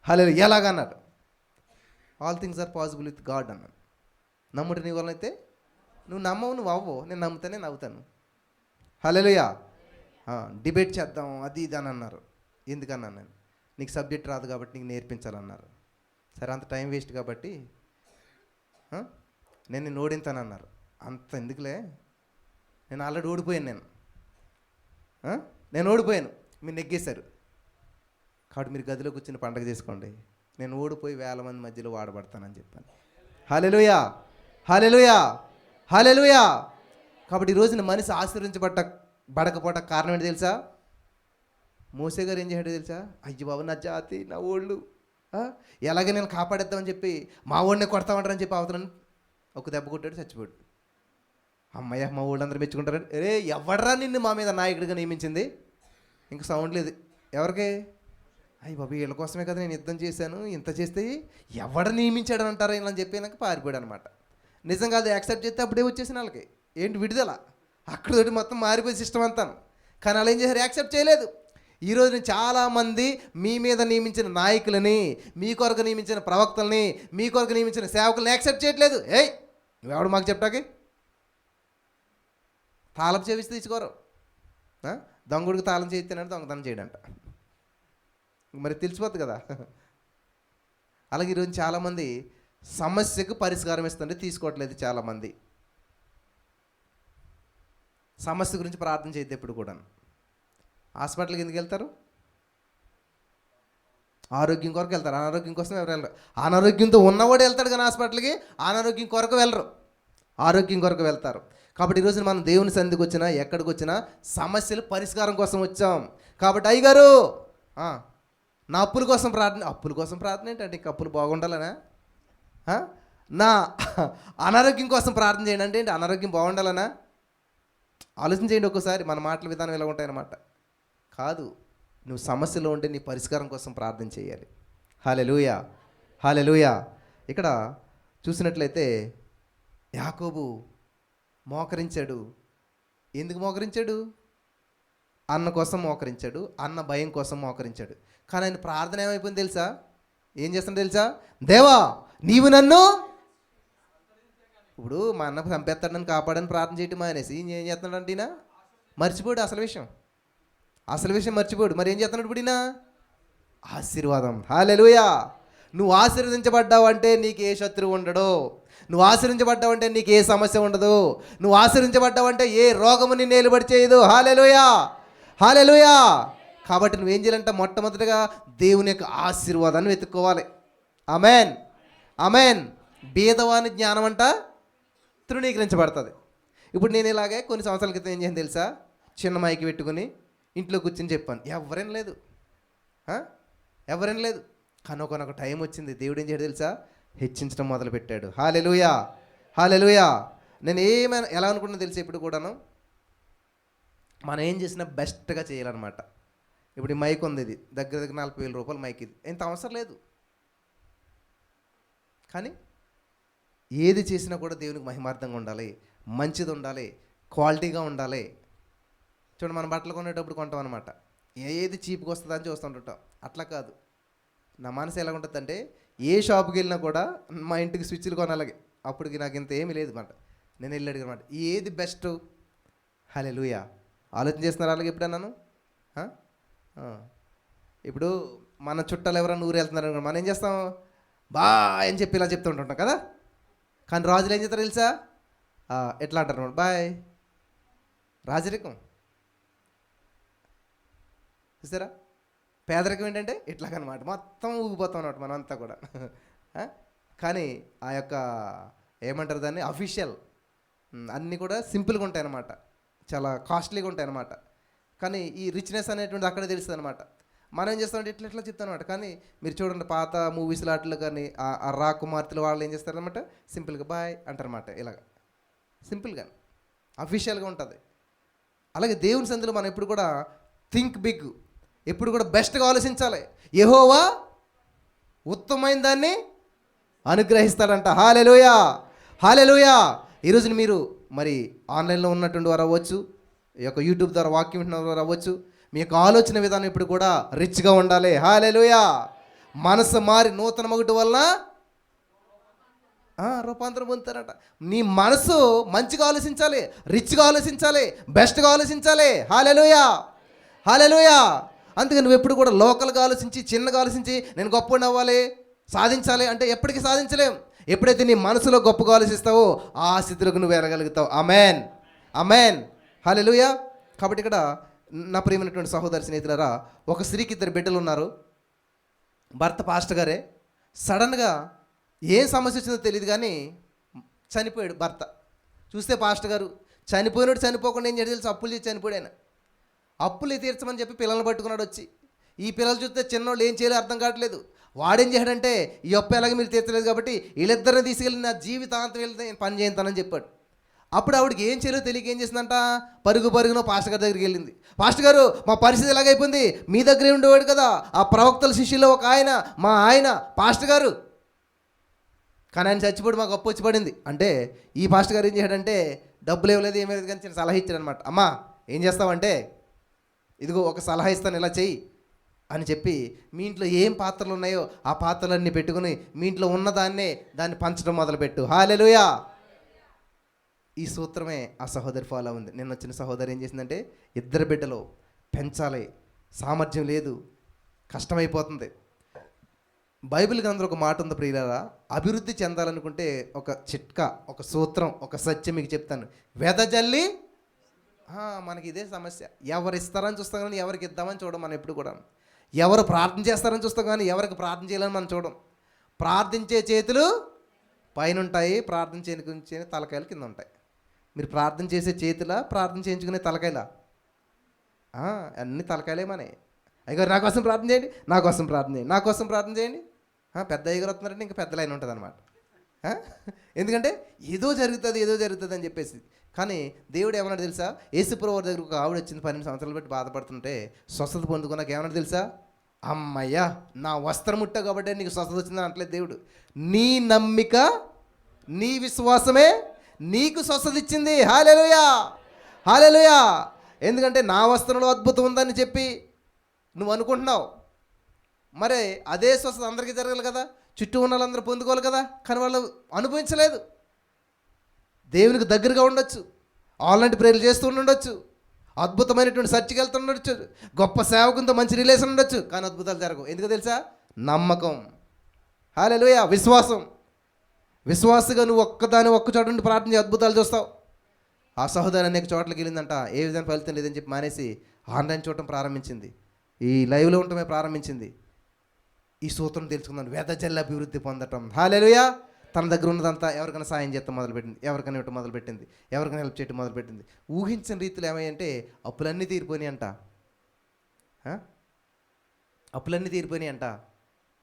హల్లెలూయా. ఎలాగన్నాడు? All things are possible with God అన్నాను. నమ్ముడు నీ వలన అయితే నువ్వు నమ్మవు, నువ్వు అవ్వవు, నేను నమ్ముతానే నవ్వుతాను. హల్లెలూయా. డిబేట్ చేద్దాం అది ఇది అని అన్నారు. ఎందుకన్నాను నేను? నీకు సబ్జెక్ట్ రాదు కాబట్టి నీకు నేర్పించాలన్నారు. సరే, అంత టైం వేస్ట్ కాబట్టి నేను నిన్ను ఓడింతానన్నారు. అంత ఎందుకులే, నేను ఆల్రెడీ ఓడిపోయాను, నేను ఓడిపోయాను, మీరు నెగ్గేశారు కాబట్టి మీరు గదిలో కూర్చొని పండగ చేసుకోండి, నేను ఓడిపోయి వేల మంది మధ్యలో వాడబడతానని చెప్పాను. హల్లెలూయా, హల్లెలూయా, హల్లెలూయా. కాబట్టి ఈ రోజున మనిషి బడకపోవట కారణం ఏంటి తెలుసా? మోసే గారు ఏం చేశాడో తెలుసా? అయ్యి బాబు నా జాతి, నా ఓళ్ళు ఎలాగే నేను కాపాడేద్దామని చెప్పి మా ఓడిని కొడతామంటారని చెప్పి అవతలని ఒక దెబ్బ కొట్టాడు, చచ్చిపోయాడు. అమ్మయ్య, మా ఊళ్ళందరూ మెచ్చుకుంటారు. రే ఎవడరా నిన్ను మా మీద నాయకుడిగా నియమించింది? ఇంక సౌండ్ లేదు ఎవరికి? అయ్యి బాబు వీళ్ళ కోసమే కదా నేను యుద్ధం చేశాను, ఇంత చేస్తే ఎవడ నియమించాడని అంటారా ఇలా అని చెప్పి నాకు పారిపోయాడు అనమాట. నిజంగా అది యాక్సెప్ట్ చేస్తే అప్పుడే వచ్చేసిన వాళ్ళకి ఏంటి విడుదల, అక్కడతోటి మొత్తం మారిపోయి సిస్టమ్ అంతాను. కానీ అలా ఏం చేశారు? యాక్సెప్ట్ చేయలేదు. ఈరోజు చాలామంది మీ మీద నియమించిన నాయకులని, మీ కొరకు నియమించిన ప్రవక్తల్ని, మీ కొరకు నియమించిన సేవకుల్ని యాక్సెప్ట్ చేయట్లేదు. ఏయ్ నువ్వెవడు మాకు చెప్పాకి? తాళం చేవిస్తే తీసుకోరు. దొంగడికి తాళం చేయిస్తేనంటే దొంగతనం చేయడంట, మరి తెలిసిపోద్ది కదా. అలాగే ఈరోజు చాలామంది సమస్యకు పరిష్కారం ఇస్తుంటే తీసుకోవట్లేదు. చాలామంది సమస్య గురించి ప్రార్థన చేయద్దు ఎప్పుడు కూడా. హాస్పిటల్కి ఎందుకు వెళ్తారు? ఆరోగ్యం కొరకు వెళ్తారు, అనారోగ్యం కోసం ఎవరు వెళ్ళరు. అనారోగ్యంతో ఉన్నవాడు వెళ్తాడు కానీ హాస్పిటల్కి అనారోగ్యం కొరకు వెళ్ళరు, ఆరోగ్యం కొరకు వెళ్తారు. కాబట్టి ఈరోజు మనం దేవుని సన్నిధికి వచ్చినా ఎక్కడికి వచ్చినా సమస్యలు పరిష్కారం కోసం వచ్చాం. కాబట్టి అయ్యగారు నా అప్పుల కోసం ప్రార్థన ఏంటంటే ఇంక అప్పులు బాగుండాలనా? నా అనారోగ్యం కోసం ప్రార్థన చేయండి అంటే ఏంటి? అనారోగ్యం బాగుండాలనా? ఆలోచన చేయండి ఒక్కోసారి. మన మాటల విధానం ఎలా ఉంటాయన్నమాట. కాదు, నువ్వు సమస్యలో ఉంటే నీ పరిష్కారం కోసం ప్రార్థన చేయాలి. హల్లెలూయా, హల్లెలూయా. ఇక్కడ చూసినట్లయితే యాకోబు మోకరించాడు. ఎందుకు మోకరించాడు? అన్న కోసం మోకరించాడు, అన్న భయం కోసం మోకరించాడు. కానీ ఆయన ప్రార్థన ఏమైపోయింది తెలుసా? ఏం చేస్తాడు తెలుసా? దేవా నీవు నన్ను, ఇప్పుడు మా అన్న చంపేస్తాడని కాపాడని ప్రార్థన చేయటం మానేసి ఏం చేస్తున్నాడు ఈయన? మర్చిపోయాడు అసలు విషయం మర్చిపోయాడు. మరి ఏం చేస్తున్నాడు ఇప్పుడు ఈయన? ఆశీర్వాదం. హల్లెలూయా. నువ్వు ఆశీర్వదించబడ్డావు అంటే నీకు ఏ శత్రువు ఉండడు. నువ్వు ఆశీర్వించబడ్డావు అంటే నీకు ఏ సమస్య ఉండదు. నువ్వు ఆశీర్వించబడ్డావు అంటే ఏ రోగము నిన్ను ఏలుబడి చేయదు. హల్లెలూయా, హల్లెలూయా. కాబట్టి నువ్వేం చేయాలంటే మొట్టమొదటిగా దేవుని యొక్క ఆశీర్వాదాన్ని వెతుక్కోవాలి. Amen, amen. బీదవాని జ్ఞానం అంట తృణీకరించబడుతుంది. ఇప్పుడు నేను ఇలాగే కొన్ని సంవత్సరాల క్రితం ఏం చేయాలి తెలుసా? చిన్న మైకి పెట్టుకుని ఇంట్లో కూర్చొని చెప్పాను, ఎవరేం లేదు. కానీ ఒక టైం వచ్చింది, దేవుడు ఏం చేయడు తెలుసా? హెచ్చించడం మొదలుపెట్టాడు. హల్లెలూయా, హల్లెలూయా. నేను ఎలా అనుకున్నా తెలుసా? ఇప్పుడు కూడాను మనం ఏం చేసినా బెస్ట్గా చేయాలన్నమాట. ఇప్పుడు ఈ మైక్ ఉంది, ఇది దగ్గర 40,000 రూపాయల మైక్. ఇది ఎంత అవసరం లేదు, కానీ ఏది చేసినా కూడా దేవునికి మహిమార్థంగా ఉండాలి, మంచిది ఉండాలి, క్వాలిటీగా ఉండాలి. చూడండి, మనం బట్టలు కొనేటప్పుడు కొంటాం అనమాట, ఏది చీప్గా వస్తుందా అని చూస్తుంటాం. అట్లా కాదు. నా మనసు ఎలా ఉంటుంది అంటే, ఏ షాప్కి వెళ్ళినా కూడా మా ఇంటికి స్విచ్లు కొనాలి. అప్పటికి నాకు ఇంత ఏమీ లేదు అనమాట. నేను వెళ్ళి అడిగినమాట, ఏది బెస్ట్? హల్లెలూయా. ఆలోచన చేస్తున్నారు అలాగే ఎప్పుడన్నాను? ఇప్పుడు మన చుట్టాలు ఎవరైనా ఊరు వెళ్తున్నారు, మనం ఏం చేస్తాం? బాయ్ అని చెప్పి ఇలా చెప్తూ ఉంటుంటాం కదా. కానీ రాజులు ఏం చేస్తారు తెలుసా? ఎట్లా అంటారు అన్నమాట, బాయ్. రాజరికం చూసారా? పేదరికం ఏంటంటే ఇట్లాగనమాట, మొత్తం ఊగిపోతాం అన్నమాట మనం అంతా కూడా. కానీ ఆ యొక్క ఏమంటారు దాన్ని, అఫీషియల్ అన్నీ కూడా సింపుల్గా ఉంటాయి అన్నమాట, చాలా కాస్ట్లీగా ఉంటాయి అన్నమాట. కానీ ఈ రిచ్నెస్ అనేటువంటిది అక్కడే తెలుస్తుంది అనమాట. మనం ఏం చేస్తామంటే ఇట్లా చెప్తాం అనమాట. కానీ మీరు చూడండి, పాత మూవీస్లో అట్లు కానీ ఆ రాకుమార్తెలు వాళ్ళు ఏం చేస్తారనమాట, సింపుల్గా బాయ్ అంటారనమాట. ఇలాగ సింపుల్గా అఫీషియల్గా ఉంటుంది. అలాగే దేవుని సందులో మనం ఎప్పుడు కూడా థింక్ బిగ్, ఎప్పుడు కూడా బెస్ట్గా ఆలోచించాలి. యెహోవా ఉత్తమమైన దాన్ని అనుగ్రహిస్తాడంట. హల్లెలూయా, హల్లెలూయా. ఈరోజు మీరు మరి ఆన్లైన్లో ఉన్నటువంటి వారు అవ్వచ్చు, ఈ యొక్క యూట్యూబ్ ద్వారా వాక్యం వింటున్న వారు అవ్వచ్చు, మీ యొక్క ఆలోచన విధానం ఇప్పుడు కూడా రిచ్గా ఉండాలి. హల్లెలూయా. మనసు మారి నూతన మగుట వలన రూపాంతరం పొందుతారట. నీ మనసు మంచిగా ఆలోచించాలి, రిచ్గా ఆలోచించాలి, బెస్ట్గా ఆలోచించాలి. హల్లెలూయా, హల్లెలూయా. అందుకని నువ్వు ఎప్పుడు కూడా లోకల్గా ఆలోచించి, చిన్నగా ఆలోచించి నేను గొప్పవాడిని అవ్వాలి, సాధించాలి అంటే ఎప్పటికీ సాధించలేం. ఎప్పుడైతే నీ మనసులో గొప్పగా ఆలోచిస్తావో ఆ స్థితిలోకి నువ్వు వెళ్ళగలుగుతావు. ఆమెన్, ఆమెన్, హల్లెలూయా. కాబట్టి ఇక్కడ నా ప్రియమైనటువంటి సహోదరి స్నేహితులారా, ఒక స్త్రీకి 2 బిడ్డలు ఉన్నారు. భర్త పాస్టర్ గారే. సడన్గా ఏం సమస్య వచ్చిందో తెలియదు కానీ చనిపోయాడు భర్త. చూస్తే పాస్టర్ గారు చనిపోయినాడు, చనిపోకుండా ఏం చేయడం తెలుసు, అప్పులు చేసి చనిపోయాడు ఆయన. అప్పులు తీర్చమని చెప్పి పిల్లల్ని పట్టుకున్నాడు వచ్చి. ఈ పిల్లలు చూస్తే చిన్నోళ్ళు ఏం చేయాలో అర్థం కావట్లేదు. వాడేం చేయడంటే, ఈ అప్పు ఎలాగ మీరు తీర్చలేదు కాబట్టి వీళ్ళిద్దరిని తీసుకెళ్ళి నా జీవితాంతం వెళ్తే నేను పని చేస్తానని చెప్పాడు. అప్పుడు ఆవిడకి ఏం చేయాలో తెలియక ఏం చేసిందంట, పరుగున పాస్టర్ గారి దగ్గరికి వెళ్ళింది. పాస్టర్ గారు, మా పరిస్థితి ఎలాగైపోయింది, మీ దగ్గరే ఉండేవాడు కదా ఆ ప్రవక్తల శిష్యుల్లో ఒక ఆయన, మా ఆయన పాస్టర్ గారు, కానీ ఆయన చచ్చిపోయి మాకు అప్పు వచ్చి పడింది అంటే, ఈ పాస్టర్ గారు ఏం చేయడంటే డబ్బులు ఇవ్వలేదు, ఏమీ లేదు కానీ చిన్న సలహా ఇచ్చాడు అనమాట. అమ్మా ఏం చేస్తావంటే, ఇదిగో ఒక సలహా ఇస్తాను, ఇలా చెయ్యి అని చెప్పి, మీ ఇంట్లో ఏం పాత్రలు ఉన్నాయో ఆ పాత్రలన్నీ పెట్టుకుని మీ ఇంట్లో దాన్ని పంచడం మొదలుపెట్టు. హల్లెలూయా. ఈ సూత్రమే ఆ సహోదరి ఫాలో ఉంది. నిన్న వచ్చిన సహోదరి ఏం చేసిందంటే, 2 బిడ్డలు పెంచాలి, సామర్థ్యం లేదు, కష్టమైపోతుంది. బైబిల్ గ్రంథంలో ఒక మాట ఉంది ప్రియులారా, అభివృద్ధి చెందాలనుకుంటే ఒక చిట్కా, ఒక సూత్రం, ఒక సత్యం మీకు చెప్తాను. వెదజల్లి, మనకి ఇదే సమస్య. ఎవరు ఇస్తారని చూస్తాం కానీ ఎవరికి ఇద్దామని చూడం మనం ఎప్పుడు కూడా. ఎవరు ప్రార్థన చేస్తారని చూస్తాం కానీ ఎవరికి ప్రార్థన చేయాలని మనం చూడం. ప్రార్థించే చేతులు పైన ఉంటాయి, ప్రార్థన చేయించుకునే తలకాయలు కింద ఉంటాయి. మీరు ప్రార్థన చేసే చేతులా, ప్రార్థన చేయించుకునే తలకాయలా? అన్ని తలకాయలే మనే. అయ్యగారు నా కోసం ప్రార్థన చేయండి, నా కోసం ప్రార్థన చేయండి, నా కోసం ప్రార్థన చేయండి. పెద్ద అయ్యగారు వస్తున్నారంటే ఇంకా పెద్ద లైన్ ఉంటుంది అనమాట. ఎందుకంటే ఏదో జరుగుతుంది అని చెప్పేసి. కానీ దేవుడు ఏమన్నాడు తెలుసా, యేసుప్రభువు దగ్గర ఒక ఆవిడ వచ్చింది, 12 సంవత్సరాలు బట్టి బాధపడుతుంటే స్వస్థత పొందుకున్నాక ఏమన్నాడు తెలుసా, అమ్మయ్యా నా వస్త్రం ముట్ట కాబట్టి నీకు స్వస్థత వచ్చిందని అనట్లేదు దేవుడు. నీ నమ్మిక, నీ విశ్వాసమే నీకు స్వస్థత ఇచ్చింది. హల్లెలూయా, హల్లెలూయా. ఎందుకంటే నా వస్త్రంలో అద్భుతం ఉందని చెప్పి నువ్వు అనుకుంటున్నావు, మరి అదే స్వస్థత అందరికీ జరగాలి కదా, చుట్టూ ఉన్న వాళ్ళందరూ పొందుకోవాలి కదా. కానీ వాళ్ళు అనుభవించలేదు. దేవునికి దగ్గరగా ఉండొచ్చు, ఆన్లైన్ ప్రేయర్లు చేస్తూ ఉండొచ్చు, అద్భుతమైనటువంటి చర్చికి వెళ్తుండొచ్చు, గొప్ప సేవకునితో మంచి రిలేషన్ ఉండొచ్చు, కానీ అద్భుతాలు జరగవు. ఎందుకు తెలుసా, నమ్మకం. హల్లెలూయా, విశ్వాసం. విశ్వాసగా నువ్వు ఒక్క చోట నుండి ప్రార్థన చేసి అద్భుతాలు చూస్తావు. ఆ సహోదరి అనేక చోట్లకి వెళ్ళిందంట, ఏ విధంగా ఫలితం లేదని చెప్పి మానేసి ఆన్లైన్ చూడటం ప్రారంభించింది, ఈ లైవ్లో ఉండటమే ప్రారంభించింది. ఈ సూత్రం తెలుసుకున్నాను, వెదజల్లి అభివృద్ధి పొందటం. హల్లెలూయా. తన దగ్గర ఉన్నదంతా ఎవరికైనా సాయం చేస్తాం మొదలుపెట్టింది, ఎవరికైనా ఇవ్వటం మొదలుపెట్టింది, ఎవరికైనా హెల్ప్ చేయటం మొదలుపెట్టింది. ఊహించిన రీతిలో ఏమయ్యంటే అప్పులన్నీ తీరిపోయినాయి అంట, అప్పులన్నీ తీరిపోయినాయి అంట.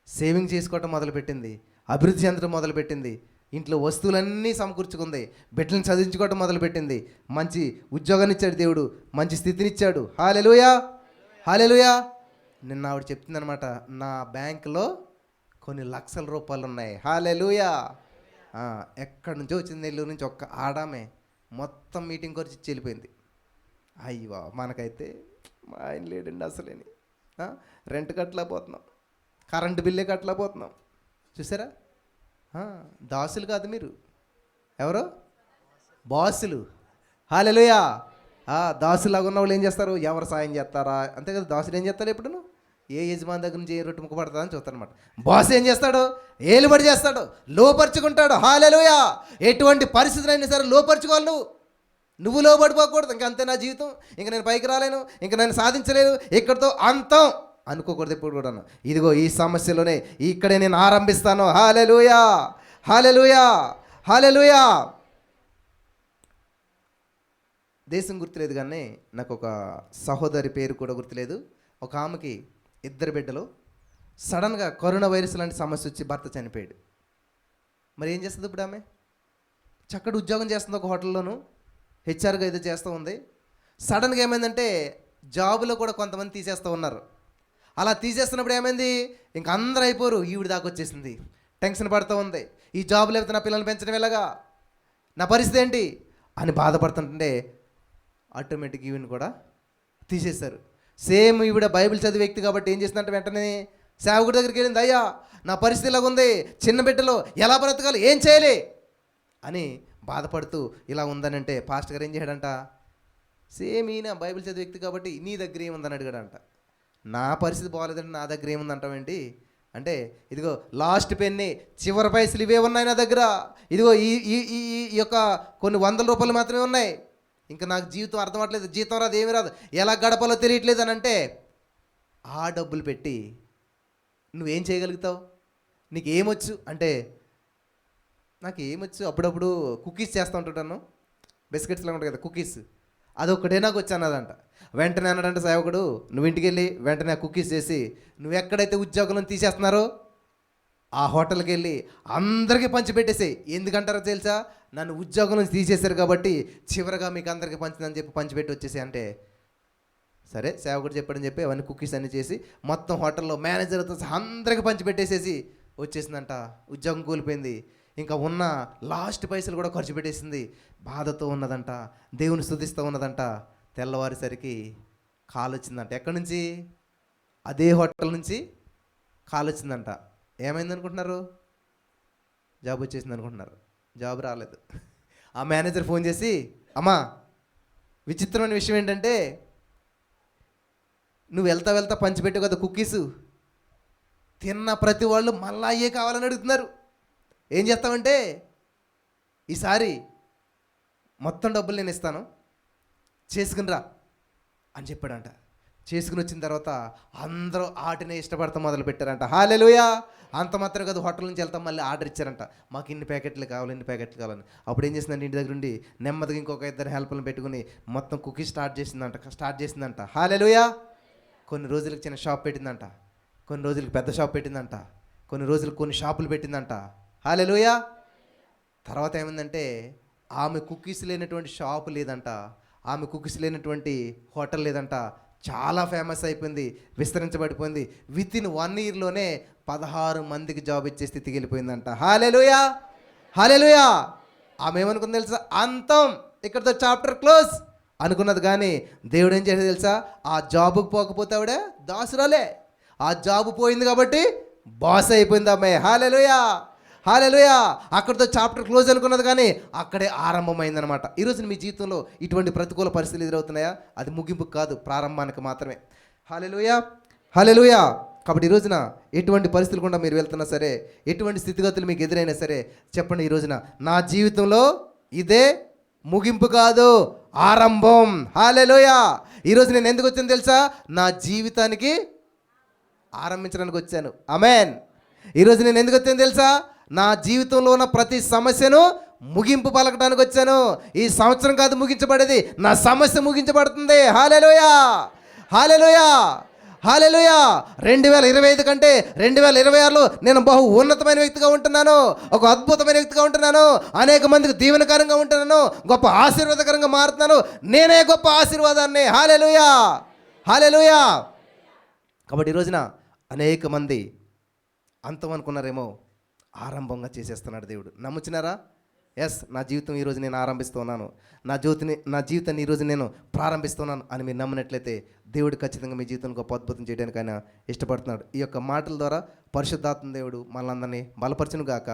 సేవింగ్ చేసుకోవటం మొదలుపెట్టింది, అభివృద్ధి చెందడం మొదలుపెట్టింది, ఇంట్లో వస్తువులన్నీ సమకూర్చుకుంది, బిడ్డలను చదివించుకోవటం మొదలుపెట్టింది, మంచి ఉద్యోగాన్ని ఇచ్చాడు దేవుడు, మంచి స్థితినిచ్చాడు. హల్లెలూయా, హల్లెలూయా. నిన్న ఆవిడ చెప్తుందనమాట, నా బ్యాంకులో కొన్ని లక్షల రూపాయలు ఉన్నాయి. హల్లెలూయా. ఎక్కడి నుంచో వచ్చింది, నెల్లూరు నుంచి, ఒక్క ఆడామే మొత్తం మీటింగ్ కొరిచి ఇచ్చి వెళ్ళిపోయింది. అయ్యో మనకైతే మా ఆయన లేడండి అసలేని, రెంట్ కట్టలేకపోతున్నాం, కరెంటు బిల్లే కట్టలేకపోతున్నాం. చూసారా, దాసులు కాదు మీరు, ఎవరో బాసులు. హల్లెలూయా. దాసులాగా ఉన్న వాళ్ళు ఏం చేస్తారు, ఎవరు సాయం చేస్తారా, అంతే కదా. దాసులు ఏం చేస్తారు, ఎప్పుడు ఏ యజమాని దగ్గర నుంచి ఏ రొట్టె ముక్క పడతా అని చూస్తాడు అనమాట. బాస్ ఏం చేస్తాడు, ఏలుబడి చేస్తాడు, లోపరుచుకుంటాడు. హల్లెలూయా. ఎటువంటి పరిస్థితులైనా సరే లోపరుచుకోవాలి నువ్వు లోబడిపోకూడదు. ఇంక అంతే నా జీవితం, ఇంక నేను పైకి రాలేను, ఇంక నేను సాధించలేను, ఇక్కడితో అంతం అనుకోకూడదు ఎప్పుడు కూడా. ఇదిగో ఈ సమస్యలోనే ఇక్కడే నేను ఆరంభిస్తాను. హల్లెలూయా, హల్లెలూయా, హల్లెలూయా. దేశం గుర్తులేదు కానీ నాకు ఒక సహోదరి పేరు కూడా గుర్తులేదు. ఒక ఆమెకి 2 బిడ్డలు. సడన్గా కరోనా వైరస్ లాంటి సమస్య వచ్చి భర్త చనిపోయాడు. మరి ఏం చేస్తుంది ఇప్పుడు ఆమె? చక్కటి ఉద్యోగం చేస్తుంది ఒక హోటల్లోనూ, హెచ్ఆర్గా ఏదో చేస్తూ ఉంది. సడన్గా ఏమైందంటే జాబులో కూడా కొంతమంది తీసేస్తూ ఉన్నారు. అలా తీసేస్తున్నప్పుడు ఏమైంది, ఇంక అందరూ అయిపోరు, ఈవిడ దాకా వచ్చేసింది. టెన్షన్ పడుతూ ఉంది, ఈ జాబ్ లేకపోతే నా పిల్లల్ని పెంచడం ఎలాగా, నా పరిస్థితి ఏంటి అని బాధపడుతుంటే ఆటోమేటిక్ ఈవిని కూడా తీసేశారు. సేమ్ ఈవిడ బైబిల్ చదివే వ్యక్తి కాబట్టి ఏం చేసిందంటే వెంటనే సేవకుడి దగ్గరికి వెళ్ళింది. అయ్యా నా పరిస్థితి ఇలాగ ఉంది, చిన్న బిడ్డలో ఎలా బ్రతకాలి, ఏం చేయాలి అని బాధపడుతూ ఇలా ఉందని అంటే పాస్టర్ గారు ఏం చేయడంట, సేమ్ ఈయన బైబిల్ చదివే వ్యక్తి కాబట్టి నీ దగ్గర ఏముందని అడిగాడంట. నా పరిస్థితి బాగాలేదంటే నా దగ్గర ఏముందంటావేంటి, అంటే ఇదిగో లాస్ట్ పెన్ని, చివరి పైసలు ఇవే ఉన్నాయి నా దగ్గర, ఇదిగో ఈ ఈ ఈ ఈ యొక్క కొన్ని వందల రూపాయలు మాత్రమే ఉన్నాయి, ఇంకా నాకు జీవితం అర్థం అవ్వట్లేదు, జీతం రాదు, ఏమీ రాదు, ఎలా గడపాలో తెలియట్లేదు అని అంటే ఆ డబ్బులు పెట్టి నువ్వేం చేయగలుగుతావు? నీకు ఏమొచ్చు అంటే, నాకు ఏమొచ్చు, అప్పుడప్పుడు కుకీస్ చేస్తూ ఉంటుంటాను, బిస్కెట్స్లో ఉంటాయి కదా కుకీస్, అదొక్కటే నాకు వచ్చి అన్నదంట. వెంటనే అన్నాడంటే సేవకుడు, నువ్వు ఇంటికి వెళ్ళి వెంటనే ఆ కుకీస్ చేసి నువ్వు ఎక్కడైతే ఉద్యోగులను తీసేస్తున్నారో ఆ హోటల్కి వెళ్ళి అందరికీ పంచిపెట్టేసేయి. ఎందుకంటారో తెలుసా? నన్ను ఉద్యోగం నుంచి తీసేశారు కాబట్టి చివరిగా మీకు అందరికీ పంచిందని చెప్పి పంచిపెట్టి వచ్చేసి అంటే, సరే సేవకుడు చెప్పాడని చెప్పి అవన్నీ కుకీస్ అన్నీ చేసి మొత్తం హోటల్లో మేనేజర్తో సహా అందరికీ పంచిపెట్టేసేసి వచ్చేసిందంట. ఉద్యోగం కూలిపోయింది, ఇంకా ఉన్న లాస్ట్ పైసలు కూడా ఖర్చు పెట్టేసింది, బాధతో ఉన్నదంట, దేవుని స్తుతిస్తూ ఉన్నదంట. తెల్లవారేసరికి కాల్ వచ్చిందంట. ఎక్కడి నుంచి? అదే హోటల్ నుంచి కాల్ వచ్చిందంట. ఏమైంది అనుకుంటున్నారు? జాబ్ వచ్చేసింది అనుకుంటున్నారు. జాబ్ రాలేదు. ఆ మేనేజర్ ఫోన్ చేసి, అమ్మా విచిత్రమైన విషయం ఏంటంటే, నువ్వు వెళ్తా వెళ్తా పంచిపెట్టావు కదా కుకీసు, తిన్న ప్రతి వాళ్ళు మళ్ళా అయ్యే కావాలని అడుగుతున్నారు. ఏం చేస్తామంటే, ఈసారి మొత్తం డబ్బులు నేను ఇస్తాను, చేసుకుని రా అని చెప్పాడంట. చేసుకుని వచ్చిన తర్వాత అందరూ ఆటనే ఇష్టపడతాం మొదలు పెట్టారంట. హల్లెలూయా. అంత మాత్రం కాదు, హోటల్ నుంచి వెళ్తాం మళ్ళీ ఆర్డర్ ఇచ్చారంట, మాకు ఇన్ని ప్యాకెట్లు కావాలి, ఇన్ని ప్యాకెట్లు కావాలని. అప్పుడు ఏం చేసిందంటే, ఇంటి దగ్గర ఉండి నెమ్మదిగా ఇంకొక ఇద్దరు హెల్ప్లను పెట్టుకుని మొత్తం కుకీ స్టార్ట్ చేసిందంట. హల్లెలూయా. కొన్ని రోజులకు చిన్న షాప్ పెట్టిందంట, కొన్ని రోజులకు పెద్ద షాప్ పెట్టిందంట, కొన్ని రోజులకు కొన్ని షాపులు పెట్టిందంట. హల్లెలూయా. తర్వాత ఏమైందంటే, ఆమె కుకీస్ లేనటువంటి షాపు లేదంట, ఆమె కుకీస్ లేనటువంటి హోటల్ లేదంట, చాలా ఫేమస్ అయిపోయింది, విస్తరించబడిపోయింది. వితిన్ 1 ఇయర్లోనే 16 మందికి జాబ్ ఇచ్చే స్థితికి వెళ్ళిపోయిందంట. హల్లెలూయా, హల్లెలూయా. ఆమె ఏమనుకుంది తెలుసా? అంతం, ఇక్కడితో చాప్టర్ క్లోజ్ అనుకున్నది. కానీ దేవుడు ఏం చేసేది తెలుసా? ఆ జాబుకు పోకపోతే ఆవిడ దాసురాలే, ఆ జాబు పోయింది కాబట్టి బాస్ అయిపోయింది ఆమె. హల్లెలూయా, హల్లెలూయా. అక్కడితో చాప్టర్ క్లోజ్ అనుకున్నది, కానీ అక్కడే ఆరంభమైందనమాట. ఈరోజు మీ జీవితంలో ఇటువంటి ప్రతికూల పరిస్థితులు ఎదురవుతున్నాయా? అది ముగింపు కాదు, ప్రారంభానికి మాత్రమే. హల్లెలూయా, హల్లెలూయా. కాబట్టి ఈ రోజున ఎటువంటి పరిస్థితులు కూడా మీరు వెళ్తున్నా సరే, ఎటువంటి స్థితిగతులు మీకు ఎదురైనా సరే చెప్పండి, ఈ రోజున నా జీవితంలో ఇదే ముగింపు కాదు, ఆరంభం. హల్లెలూయా. ఈరోజు నేను ఎందుకు వచ్చాను తెలుసా? నా జీవితానికి ఆరంభించడానికి వచ్చాను. ఆమేన్. ఈరోజు నేను ఎందుకు వచ్చాను తెలుసా? నా జీవితంలో ఉన్న ప్రతి సమస్యను ముగింపు పలకడానికి వచ్చాను. ఈ సంవత్సరం కాదు ముగించబడేది, నా సమస్య ముగించబడుతుంది. హల్లెలూయా, హల్లెలూయా, హల్లెలూయా. 2025 కంటే 2026లో నేను బహు ఉన్నతమైన వ్యక్తిగా ఉంటున్నాను, ఒక అద్భుతమైన వ్యక్తిగా ఉంటున్నాను, అనేక మందికి దీవెనకరంగా ఉంటున్నాను, గొప్ప ఆశీర్వాదకరంగా మారుతున్నాను. నేనే గొప్ప ఆశీర్వాదాన్ని. హల్లెలూయా, హల్లెలూయా. కాబట్టి ఈ రోజున అనేక మంది అంతం అనుకున్నారేమో, ఆరంభంగా చేసేస్తున్నాడు దేవుడు. నమ్ముచున్నారా? ఎస్, నా జీవితం ఈరోజు నేను ఆరంభిస్తున్నాను, నా జీవితాన్ని ఈరోజు నేను ప్రారంభిస్తున్నాను అని మీరు నమ్మినట్లయితే దేవుడు ఖచ్చితంగా మీ జీవితంలో గొప్ప అద్భుతం చేయడానికి ఆయన ఇష్టపడుతున్నాడు. ఈ యొక్క మాటల ద్వారా పరిశుద్ధాత్మ దేవుడు మనల్ని బలపరచును గాక.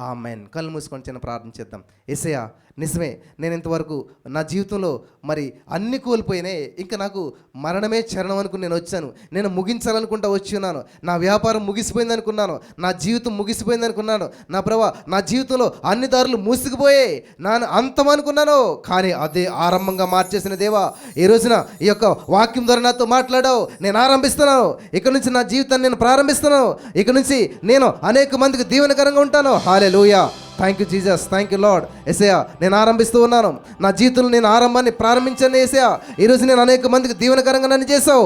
ఆమేన్. కళ్ళు మూసుకొని చిన్న ప్రార్థన చేద్దాం. యేసయ్యా, నిజమే, నేను ఇంతవరకు నా జీవితంలో మరి అన్ని కోల్పోయినాయి, ఇంకా నాకు మరణమే చరణం అనుకుని నేను వచ్చాను, నేను ముగించాలనుకుంటా వచ్చి ఉన్నాను, నా వ్యాపారం ముగిసిపోయింది అనుకున్నాను, నా జీవితం ముగిసిపోయింది అనుకున్నాను, నా ప్రభా నా జీవితంలో అన్ని దారులు మూసుకుపోయాయి, నాను అంతం అనుకున్నాను. కానీ అదే ఆరంభంగా మార్చేసిన దేవా, ఈ రోజున ఈ యొక్క వాక్యం ద్వారా నాతో మాట్లాడావు. నేను ఆరంభిస్తున్నాను, ఇక నుంచి నా జీవితాన్ని నేను ప్రారంభిస్తున్నాను, ఇక నుంచి నేను అనేక మందికి దీవెనకరంగా ఉంటాను. Hallelujah. Thank you Jesus, thank you Lord. యేసయ్యా, నేను ఆరంభిస్తూ ఉన్నాను, నా జీవితంలో నేను ఆరంభాన్ని ప్రారంభించాను. యేసయ్యా, ఈరోజు నేను అనేక మందికి దీవెనకరంగా నన్ను చేసావు,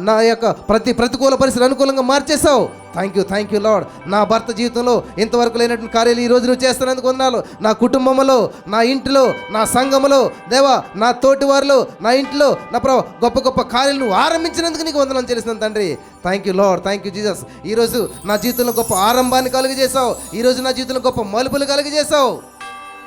నా యొక్క ప్రతికూల పరిస్థితులు అనుకూలంగా మార్చేసావు. Thank you lord. నా భర్త జీవితంలో ఇంతవరకు లేనటువంటి కార్యాలు ఈ రోజు నువ్వు చేస్తున్నందుకు వందనాలు. నా కుటుంబంలో, నా ఇంటిలో, నా సంఘములో దేవా, నా తోటి వారిలో, నా ఇంట్లో నా ప్రభు గొప్ప గొప్ప కార్యాలు నువ్వు ఆరంభించినందుకు నీకు వందనాలు చెల్లిస్తున్నాను తండ్రి. Thank you Lord, thank you Jesus. ఈరోజు నా జీవితంలో గొప్ప ఆరంభాన్ని కలుగజేసావు, ఈరోజు నా జీవితంలో గొప్ప మలుపులు కలుగజేసావు.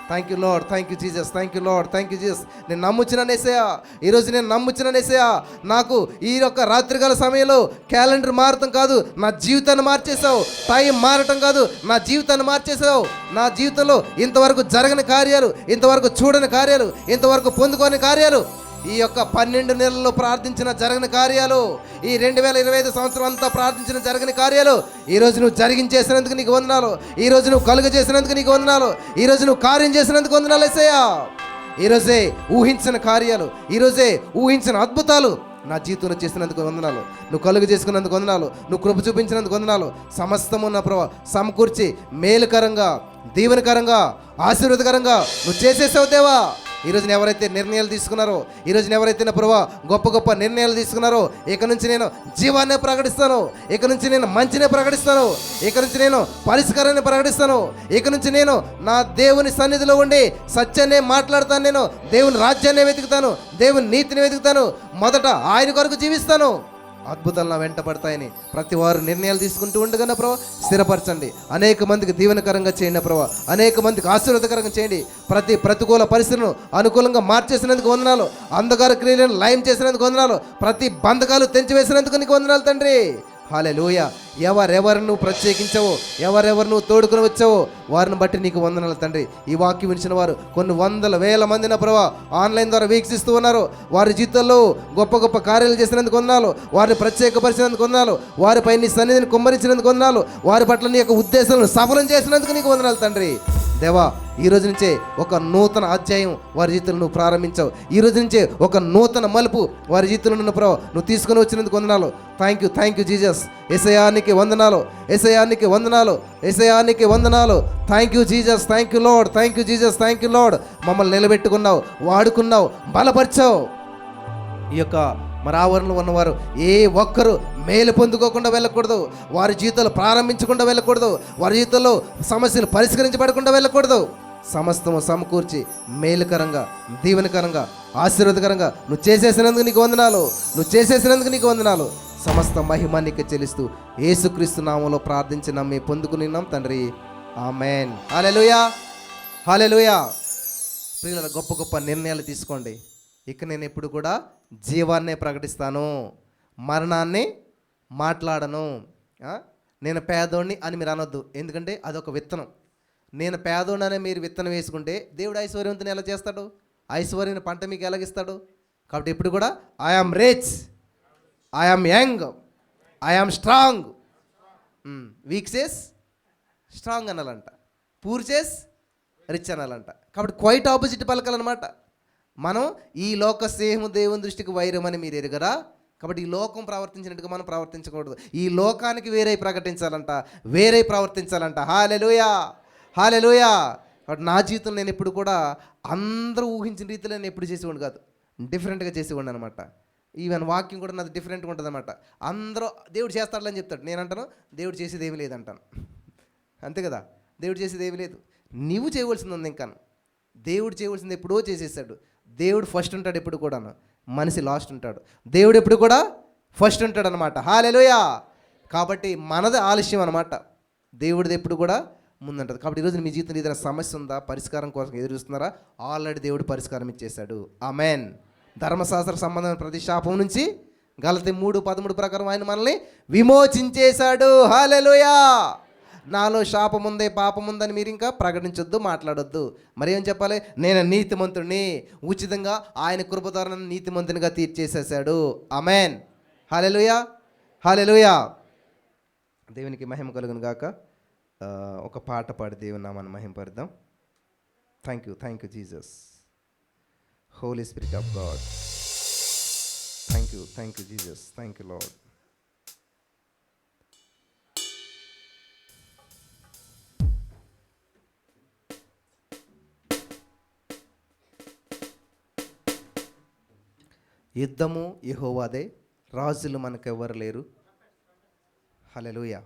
Thank you Lord, thank you Jesus, thank you Lord, thank you Jesus. నేను నమ్ముచున్నాను యేసయ్యా, ఈరోజు నేను నమ్ముచున్నాను యేసయ్యా. నాకు ఈ యొక్క రాత్రికాల సమయంలో క్యాలెండర్ మారటం కాదు, నా జీవితాన్ని మార్చేసావు. టైం మారటం కాదు, నా జీవితాన్ని మార్చేసావు. నా జీవితంలో ఇంతవరకు జరగని కార్యాలు, ఇంతవరకు చూడని కార్యాలు, ఇంతవరకు పొందుకోని కార్యాలు ఈ యొక్క 12 నెలల్లో ప్రార్థించిన జరగని కార్యాలు, ఈ 2025 సంవత్సరం అంతా ప్రార్థించిన జరగని కార్యాలు ఈరోజు నువ్వు జరిగించేసినందుకు నీకు వందనాలు. ఈరోజు నువ్వు కలుగ చేసినందుకు నీకు వందనాలు. ఈరోజు నువ్వు కార్యం చేసినందుకు వందనాలు యేసయ్యా. ఈరోజే ఊహించిన కార్యాలు, ఈరోజే ఊహించిన అద్భుతాలు నా జీవితంలో చేసినందుకు వందనాలు. నువ్వు కలుగు చేసుకున్నందుకు వందనాలు. నువ్వు కృప చూపించినందుకు వందనాలు. సమస్తము నా ప్రభా సమకూర్చి మేలుకరంగా, దీవెనకరంగా, ఆశీర్వాదకరంగా నువ్వు చేసేసావు దేవా. ఈరోజున ఎవరైతే నిర్ణయాలు తీసుకున్నారో, ఈరోజున ఎవరైతే నా ప్రభా గొప్ప గొప్ప నిర్ణయాలు తీసుకున్నారో, ఇక నుంచి నేను జీవాన్నే ప్రకటిస్తాను, ఇక నుంచి నేను మంచినే ప్రకటిస్తాను, ఇక నుంచి నేను పరిష్కారాన్ని ప్రకటిస్తాను, ఇక నుంచి నేను నా దేవుని సన్నిధిలో ఉండి సత్యాన్నే మాట్లాడతాను. నేను దేవుని రాజ్యాన్నే వెతుకుతాను, దేవుని నీతిని వెతుకుతాను, మొదట ఆయన కొరకు జీవిస్తాను. అద్భుతాలు నా వెంట పడతాయని ప్రతి వారు నిర్ణయాలు తీసుకుంటూ ఉండగా ప్రభా స్థిరపరచండి. అనేక మందికి దీవెనకరంగా చేయండి ప్రభా, అనేక మందికి ఆశీర్వాదకరంగా చేయండి. ప్రతి ప్రతికూల పరిస్థితులను అనుకూలంగా మార్చేసినందుకు వందనాలు. అంధకార క్రియలను లయం చేసినందుకు వందనాలు. ప్రతి బంధకాలు తెంచివేసినందుకు నీకు వందనాలు తండ్రి. హల్లెలూయా. ఎవరెవరు నువ్వు ప్రత్యేకించావో, ఎవరెవరు నువ్వు తోడుకుని వచ్చావో వారిని బట్టి నీకు వందనాలు తండ్రి. ఈ వాక్యం వినిచిన వారు కొన్ని వందల వేల మంది నా ప్రభా ఆన్లైన్ ద్వారా వీక్షిస్తూ ఉన్నారు. వారి జీవితంలో గొప్ప గొప్ప కార్యాలు చేసినందుకు వందనాలు. వారిని ప్రత్యేకపరిచినందుకు వందనాలు. వారిపై నీ సన్నిధిని కుమ్మరించినందుకు వందనాలు. వారి పట్ల నీ యొక్క ఉద్దేశాలను సఫలం చేసినందుకు నీకు వందనాలు తండ్రి. దేవా, ఈ రోజు నుంచే ఒక నూతన అధ్యాయం వారి జీవితంలో నువ్వు ప్రారంభించావు. ఈ రోజు నుంచే ఒక నూతన మలుపు వారి జీవితంలో నువ్వు తీసుకుని వచ్చినందుకు వందనాలు. Thank you Jesus. యేసయ్యానికి వందనాలు, యేసయ్యానికి వందనాలు, యేసయ్యానికి వందనాలు. Thank you Jesus, thank you Lord, thank you Jesus, thank you lord. మమ్మల్ని నిలబెట్టుకున్నావు, వాడుకున్నావు, బలపరిచావు. ఈ యొక్క మరి ఆవరణలో ఉన్నవారు ఏ ఒక్కరు మేలు పొందుకోకుండా వెళ్ళకూడదు, వారి జీవితాలు ప్రారంభించకుండా వెళ్ళకూడదు, వారి జీవితంలో సమస్యలు పరిష్కరించబడకుండా వెళ్ళకూడదు. సమస్తము సమకూర్చి మేలుకరంగా, దీవెనకరంగా, ఆశీర్వాదకరంగా నువ్వు చేసేసినందుకు నీకు వందనాలు, నువ్వు చేసేసినందుకు నీకు వందనాలు. సమస్త మహిమ నీకు చెల్లిస్తూ యేసుక్రీస్తు నామములో ప్రార్థించి నమ్మి పొందుకునిన్నాం తండ్రి. ఆమేన్. హల్లెలూయా, హల్లెలూయా. ప్రియులారా, గొప్ప గొప్ప నిర్ణయాలు తీసుకోండి. ఇక నేను ఎప్పుడు కూడా జీవాన్నే ప్రకటిస్తాను, మరణాన్ని మాట్లాడను. నేను పేదోడిని అని మీరు అనొద్దు, ఎందుకంటే అదొక విత్తనం. నేను పేదోడిని అనే మీరు విత్తనం వేసుకుంటే దేవుడు ఐశ్వర్యవంతుని ఎలా చేస్తాడు? ఐశ్వర్యం పంట మీకు ఎలాగిస్తాడు? కాబట్టి ఎప్పుడు కూడా I am rich, I am young, I am strong. Weak says strong అనాలంట, పూర్ చేస్ రిచ్ అనాలంట. కాబట్టి క్వైట్ ఆపోజిట్ పలకాలన్నమాట. మనం ఈ లోక స్నేహము దేవుని దృష్టికి వైరం అని మీరు ఎరుగరా? కాబట్టి ఈ లోకం ప్రవర్తించినట్టుగా మనం ప్రవర్తించకూడదు. ఈ లోకానికి వేరే ప్రకటించాలంట, వేరే ప్రవర్తించాలంట. హల్లెలూయా, హల్లెలూయా. కాబట్టి నా జీవితంలో నేను ఎప్పుడు కూడా అందరూ ఊహించిన రీతిలో నేను ఎప్పుడు చేసేవాడు కాదు, డిఫరెంట్గా చేసేవాడిని అనమాట. ఈవెన్ వాక్యం కూడా నాది డిఫరెంట్గా ఉంటుంది అనమాట. అందరూ దేవుడు చేస్తాడని చెప్తాడు, నేను అంటాను దేవుడు చేసేది ఏమీ లేదంటాను. అంతే కదా, దేవుడు చేసేది ఏమీ లేదు. నువ్వు చేయవలసింది ఉంది. ఇంకా దేవుడు చేయవలసింది ఎప్పుడో చేసేసాడు. దేవుడు ఫస్ట్ ఉంటాడు ఎప్పుడు కూడాను, మనిషి లాస్ట్ ఉంటాడు. దేవుడు ఎప్పుడు కూడా ఫస్ట్ ఉంటాడు అనమాట. హల్లెలూయా. కాబట్టి మనది ఆలస్యం అనమాట, దేవుడిది ఎప్పుడు కూడా ముందుంటుంది. కాబట్టి ఈరోజు మీ జీవితంలో ఏదైనా సమస్య ఉందా, పరిష్కారం కోసం ఎదురు చూస్తున్నారా? ఆల్రెడీ దేవుడు పరిష్కారం ఇచ్చేశాడు. ఆమేన్. ధర్మశాస్త్ర సంబంధమైన ప్రతి శాపం నుంచి గలతీ 3:13 ప్రకారం ఆయన మనల్ని విమోచించేశాడు. హల్లెలూయా. నాలో శాపం ఉందే, పాపం ఉందని మీరు ఇంకా ప్రకటించొద్దు, మాట్లాడొద్దు. మరి ఏం చెప్పాలి? నేను నీతిమంతుడిని, ఉచితంగా ఆయన కృప ద్వారా నన్ను నీతిమంతునిగా తీర్చేసేసాడు. ఆమేన్. హల్లెలూయా, హల్లెలూయా. దేవునికి మహిమ కలుగును గాక. ఒక పాట పాడి దేవుని నామాన్ని మహిమపరుద్దాం. Thank you Jesus, Holy Spirit of God. Thank you Jesus, thank you Lord. యుద్ధము యెహోవాదే, రాజులు మనకెవ్వరు లేరు. హల్లెలూయా.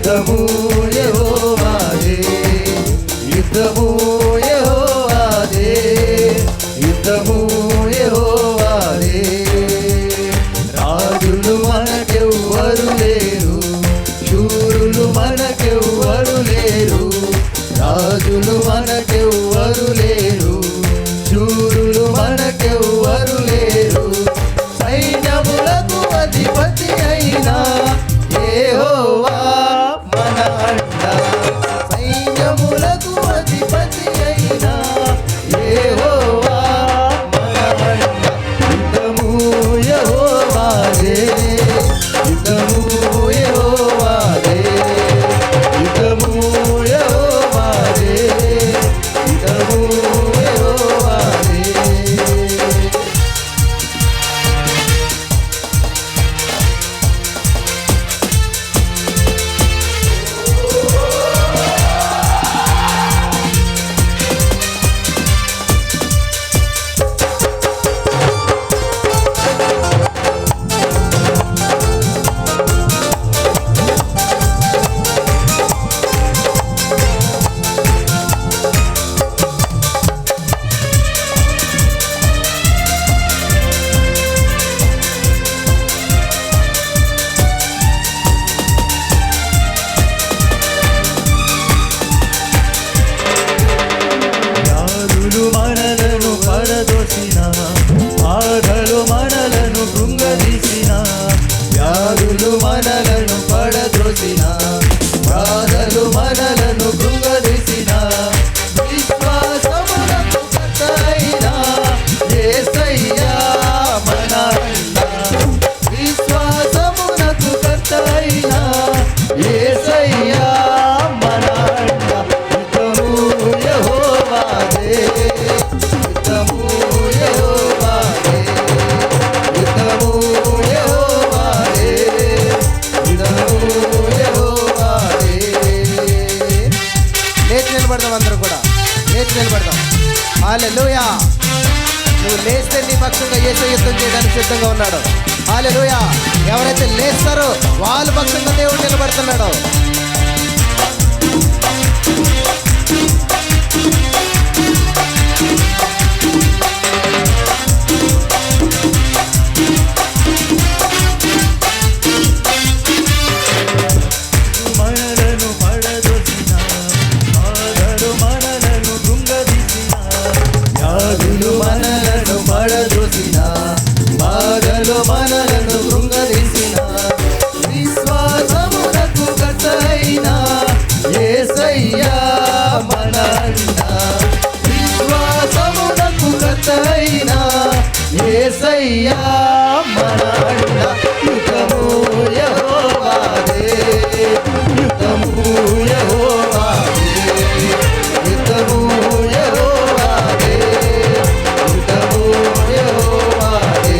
యుద్ధము యెహోవాదే, యుద్ధము యెహోవాదే, యుద్ధము యెహోవాదే. రాజులు మనకెవ్వరు లేరు, శూరులు మనకెవ్వరు లేరు, రాజులు మనకెవ్వరు లేరు, శూరులు మనకెవ్వరు లేరు. సైన్యములకు అధిపతి అయినా యెహోవా మన అండ, సైన్యములకు అధిపతి అయినా యెహోవా మన అండ. యుద్ధము యెహోవాదే, యుద్ధము యెహోవాదే, యుద్ధము యెహోవాదే, యుద్ధము యెహోవాదే. వ్యాధులు మనలను పడదోసిన, బాధలు మనలను కృంగదీసిన, వ్యాధులు మనలను పడదోసిన, బాధలు మనలను కృంగదీసిన, విశ్వాసమునకు కర్తయైన యేసయ్యా మన అండ, విశ్వాసమునకు కర్తయైన యేసయ్యా మన అండ. యుద్ధము యెహోవాదే, యుద్ధము యెహోవాదే, యుద్ధము యెహోవాదే, యుద్ధము యెహోవాదే. లేచి నిలబడదాం, అందరూ కూడా లేచి నిలబడదాం. హల్లెలూయా. నువ్వు లేస్తే నీ పక్షంగా యేసు యుద్ధం చేయడానికి సిద్ధంగా ఉన్నాడు. హల్లెలూయా. ఎవరైతే లేస్తారో వాళ్ళ పక్షంగా దేవుడు నిలబడుతున్నాడు. మనలను పడదోసిన, బాధలు మనలను కృంగదీసిన, వ్యాధులు మనలను పడదోసిన, బాధలు మనలను కృంగదీసిన, విశ్వాసమునకు కర్తయైన యేసయ్యా మన అండ, విశ్వాసమునకు కర్తయైన యేసయ్యా మన అండ. యుద్ధము యెహోవాదే, యుద్ధము యెహోవాదే, యుద్ధము యెహోవాదే, యుద్ధము యెహోవాదే.